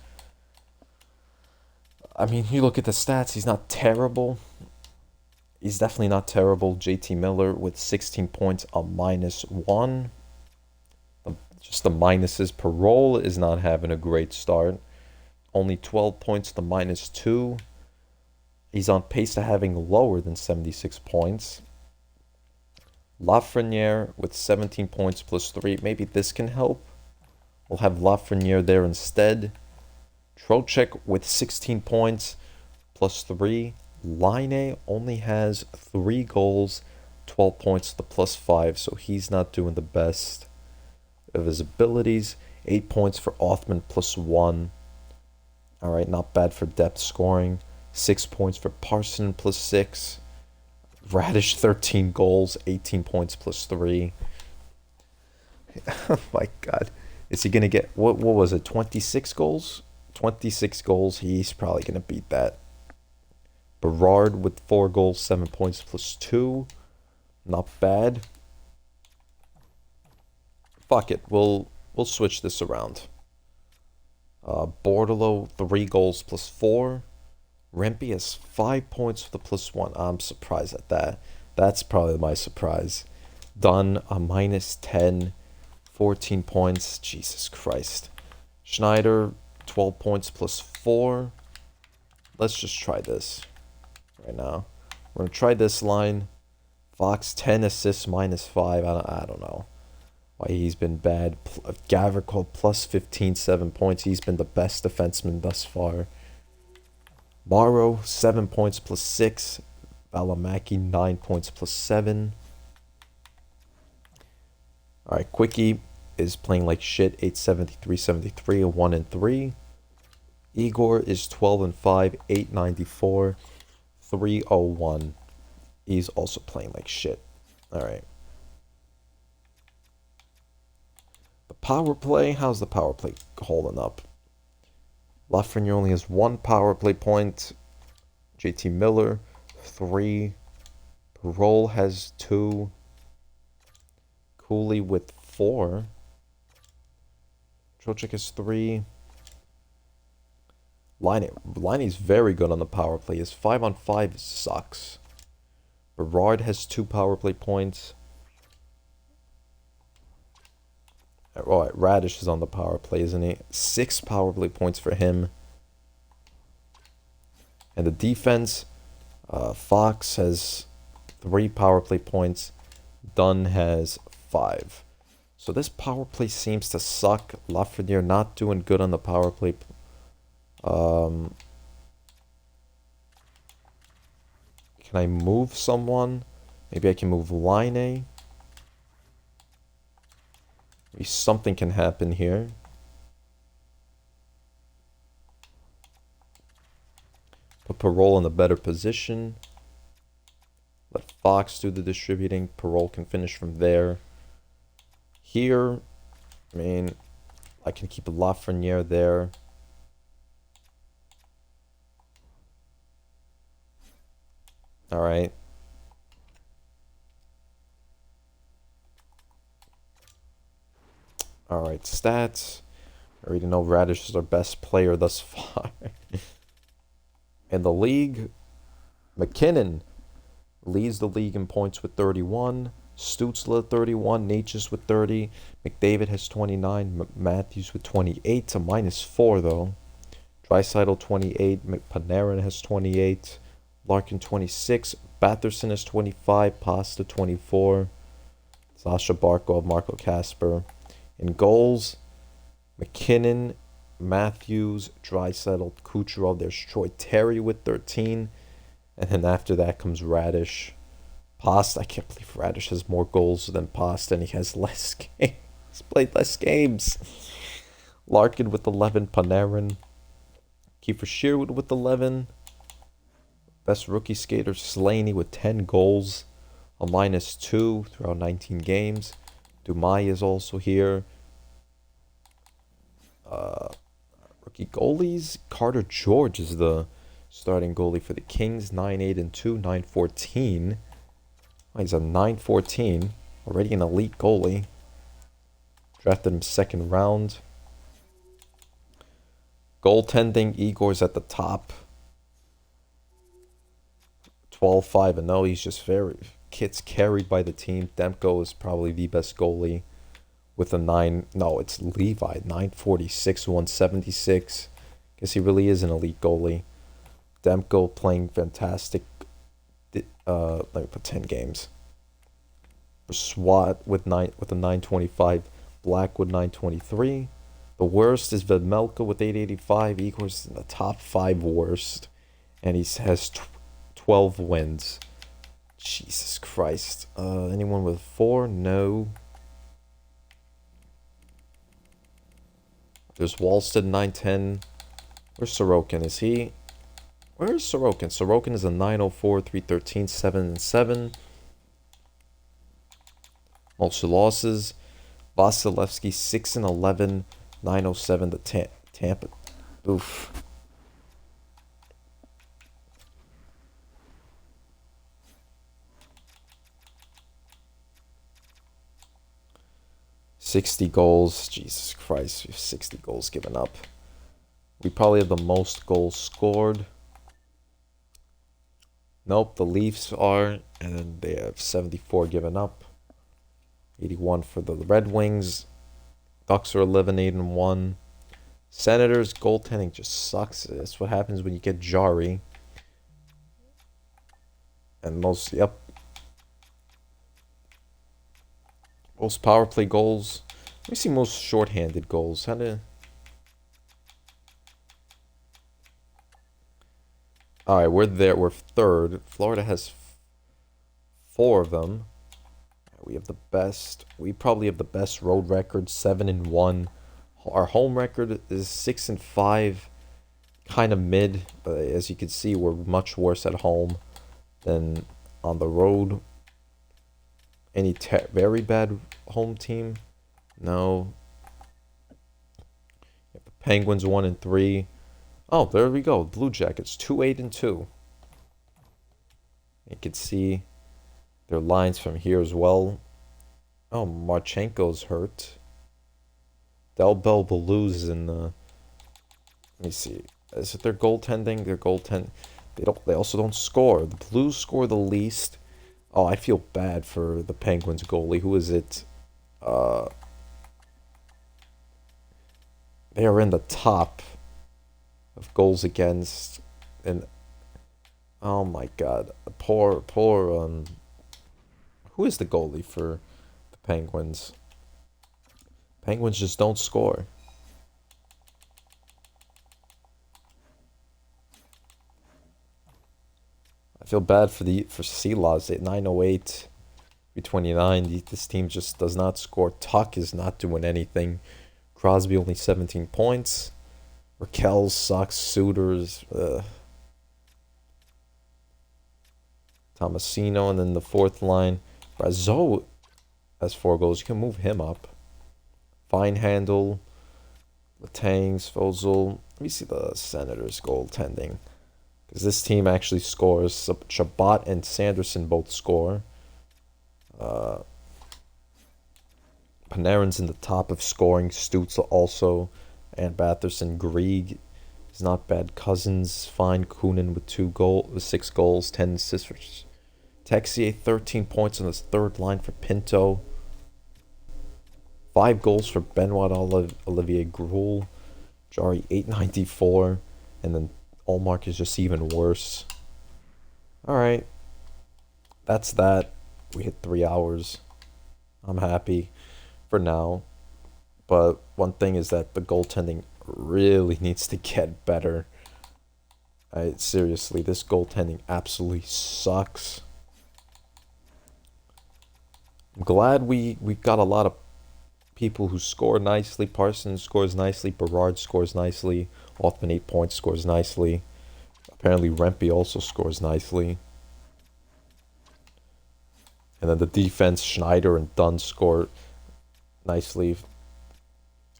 I mean, you look at the stats, he's not terrible. He's definitely not terrible. JT Miller with 16 points, a -1. Just the minuses. Parole is not having a great start. Only 12 points to -2. He's on pace to having lower than 76 points. Lafreniere with 17 points +3. Maybe this can help. We'll have Lafreniere there instead. Trocheck with 16 points +3. Laine only has 3 goals, 12 points to +5, so he's not doing the best of his abilities. 8 points for Othman +1. Alright, not bad for depth scoring. 6 points for Parson +6. Radish 13 goals, 18 points +3. Oh my god. Is he going to get, what was it, 26 goals? 26 goals, he's probably going to beat that. Berard with 4 goals, 7 points +2. Not bad. Fuck it, we'll switch this around. Bordeleau, 3 goals +4. Rempe has 5 points with a +1. I'm surprised at that. That's probably my surprise. Dunn, a -10. 14 points. Jesus Christ. Schneider, 12 points +4. Let's just try this right now. We're going to try this line. Fox, 10 assists, -5. I don't know why he's been bad. Gavrikov, +15, 7 points. He's been the best defenseman thus far. Morrow, 7 points +6. Valimaki, 9 points +7. Alright, Quickie is playing like shit. 873, 73, a 1-3. Igor is 12-5, 894, 301. He's also playing like shit. Alright. The power play. How's the power play holding up? Lafreniere only has 1 power play point. JT Miller, 3. Parole has 2. Cooley with 4. Trocheck has 3. Liney's very good on the power play. His 5-on-5 sucks. Berard has 2 power play points. All right, Radish is on the power play, isn't he? 6 power play points for him. And the defense, Fox has 3 power play points. Dunn has 5. So this power play seems to suck. Lafreniere not doing good on the power play. Can I move someone? Maybe I can move Line A. Maybe something can happen here. Put Parole in a better position. Let Fox do the distributing. Parole can finish from there. Here, I mean, I can keep Lafreniere there. All right. All right, stats. I already know Radish is our best player thus far. In the league, McKinnon leads the league in points with 31. Stützle 31, Natchez with 30. McDavid has 29. Matthews with 28. A -4 though. Draisaitl 28. Panarin has 28. Larkin 26. Batherson has 25. Pasta 24. Sasha Barkov, Marco Kasper. In goals, McKinnon, Matthews, Draisaitl, Kucherov. There's Troy Terry with 13. And then after that comes Radish. Pasta, I can't believe Radish has more goals than Pasta, and he has less games. He's played less games. Larkin with 11, Panarin. Kiefer Sherwood with 11. Best rookie skater, Slaney with 10 goals. A -2 throughout 19 games. Dumais is also here. Rookie goalies, Carter George is the starting goalie for the Kings. 9-8-2, 9-14. Oh, he's a 9-14. Already an elite goalie. Drafted him 2nd round. Goaltending, Igor's at the top. 12-5-0. He's just gets carried by the team. Demko is probably the best goalie with a 9. No, it's Levi. 946, 176. Guess he really is an elite goalie. Demko playing fantastic. Let me put 10 games. Swat with a 925. Black with 923. The worst is Vedmelka with 885. Igor's in the top 5 worst. And he has 12 wins. Jesus Christ. Anyone with 4? No. There's Walston 910. Where's Sorokin? Is he? Where is Sorokin? Sorokin is a 904, 313, 7-7. Most losses. Vasilevsky 6-11, 907 to Tampa. Oof. $60 goals. Jesus Christ, we have 60 goals given up. We probably have the most goals scored. Nope, the Leafs are, and then they have 74 given up. 81 for the Red Wings. Ducks are 11-8-1. Senators goaltending just sucks. That's what happens when you get Jari. And most power play goals. Let me see most shorthanded goals. Alright, we're there. We're 3rd. Florida has 4 of them. We have the best. We probably have the best road record, 7-1. Our home record is 6-5. Kind of mid, but as you can see, we're much worse at home than on the road. Any very bad home team? No. The Penguins 1-3. Oh, there we go. Blue Jackets 2-8-2. You can see their lines from here as well. Oh, Marchenko's hurt. Del Bel Blues is in the. Let me see. Is it their goaltending? They also don't score. The Blues score the least. Oh, I feel bad for the Penguins goalie. Who is it? They are in the top of goals against, and oh my god, poor who is the goalie for the Penguins? Penguins just don't score. I feel bad for Silas at 908 329. This team just does not score. Tuck is not doing anything. Crosby only 17 points. Raquel sucks. Suitors. Tomasino, and then the fourth line. Brazeau has 4 goals. You can move him up. Fine handle. Latangs, Fozil. Let me see the Senators' goaltending. Because this team actually scores. Chabot and Sanderson both score. Panarin's in the top of scoring. Stutzel also. And Batherson. Grieg is not bad. Cousins, fine. Kunin with 6 goals, 10 assists for Texier. 13 points on his third line for Pinto. 5 goals for Benoit Olivier Groul. Jari 894. And then Allmark is just even worse. Alright. That's that. We hit 3 hours. I'm happy for now. But one thing is that the goaltending really needs to get better. Seriously, this goaltending absolutely sucks. I'm glad we got a lot of people who score nicely. Parsons scores nicely. Berard scores nicely. Hoffman 8 points scores nicely. Apparently Rempe also scores nicely. And then the defense, Schneider and Dunn score nicely.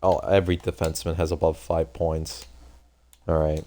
Oh, every defenseman has above 5 points. Alright.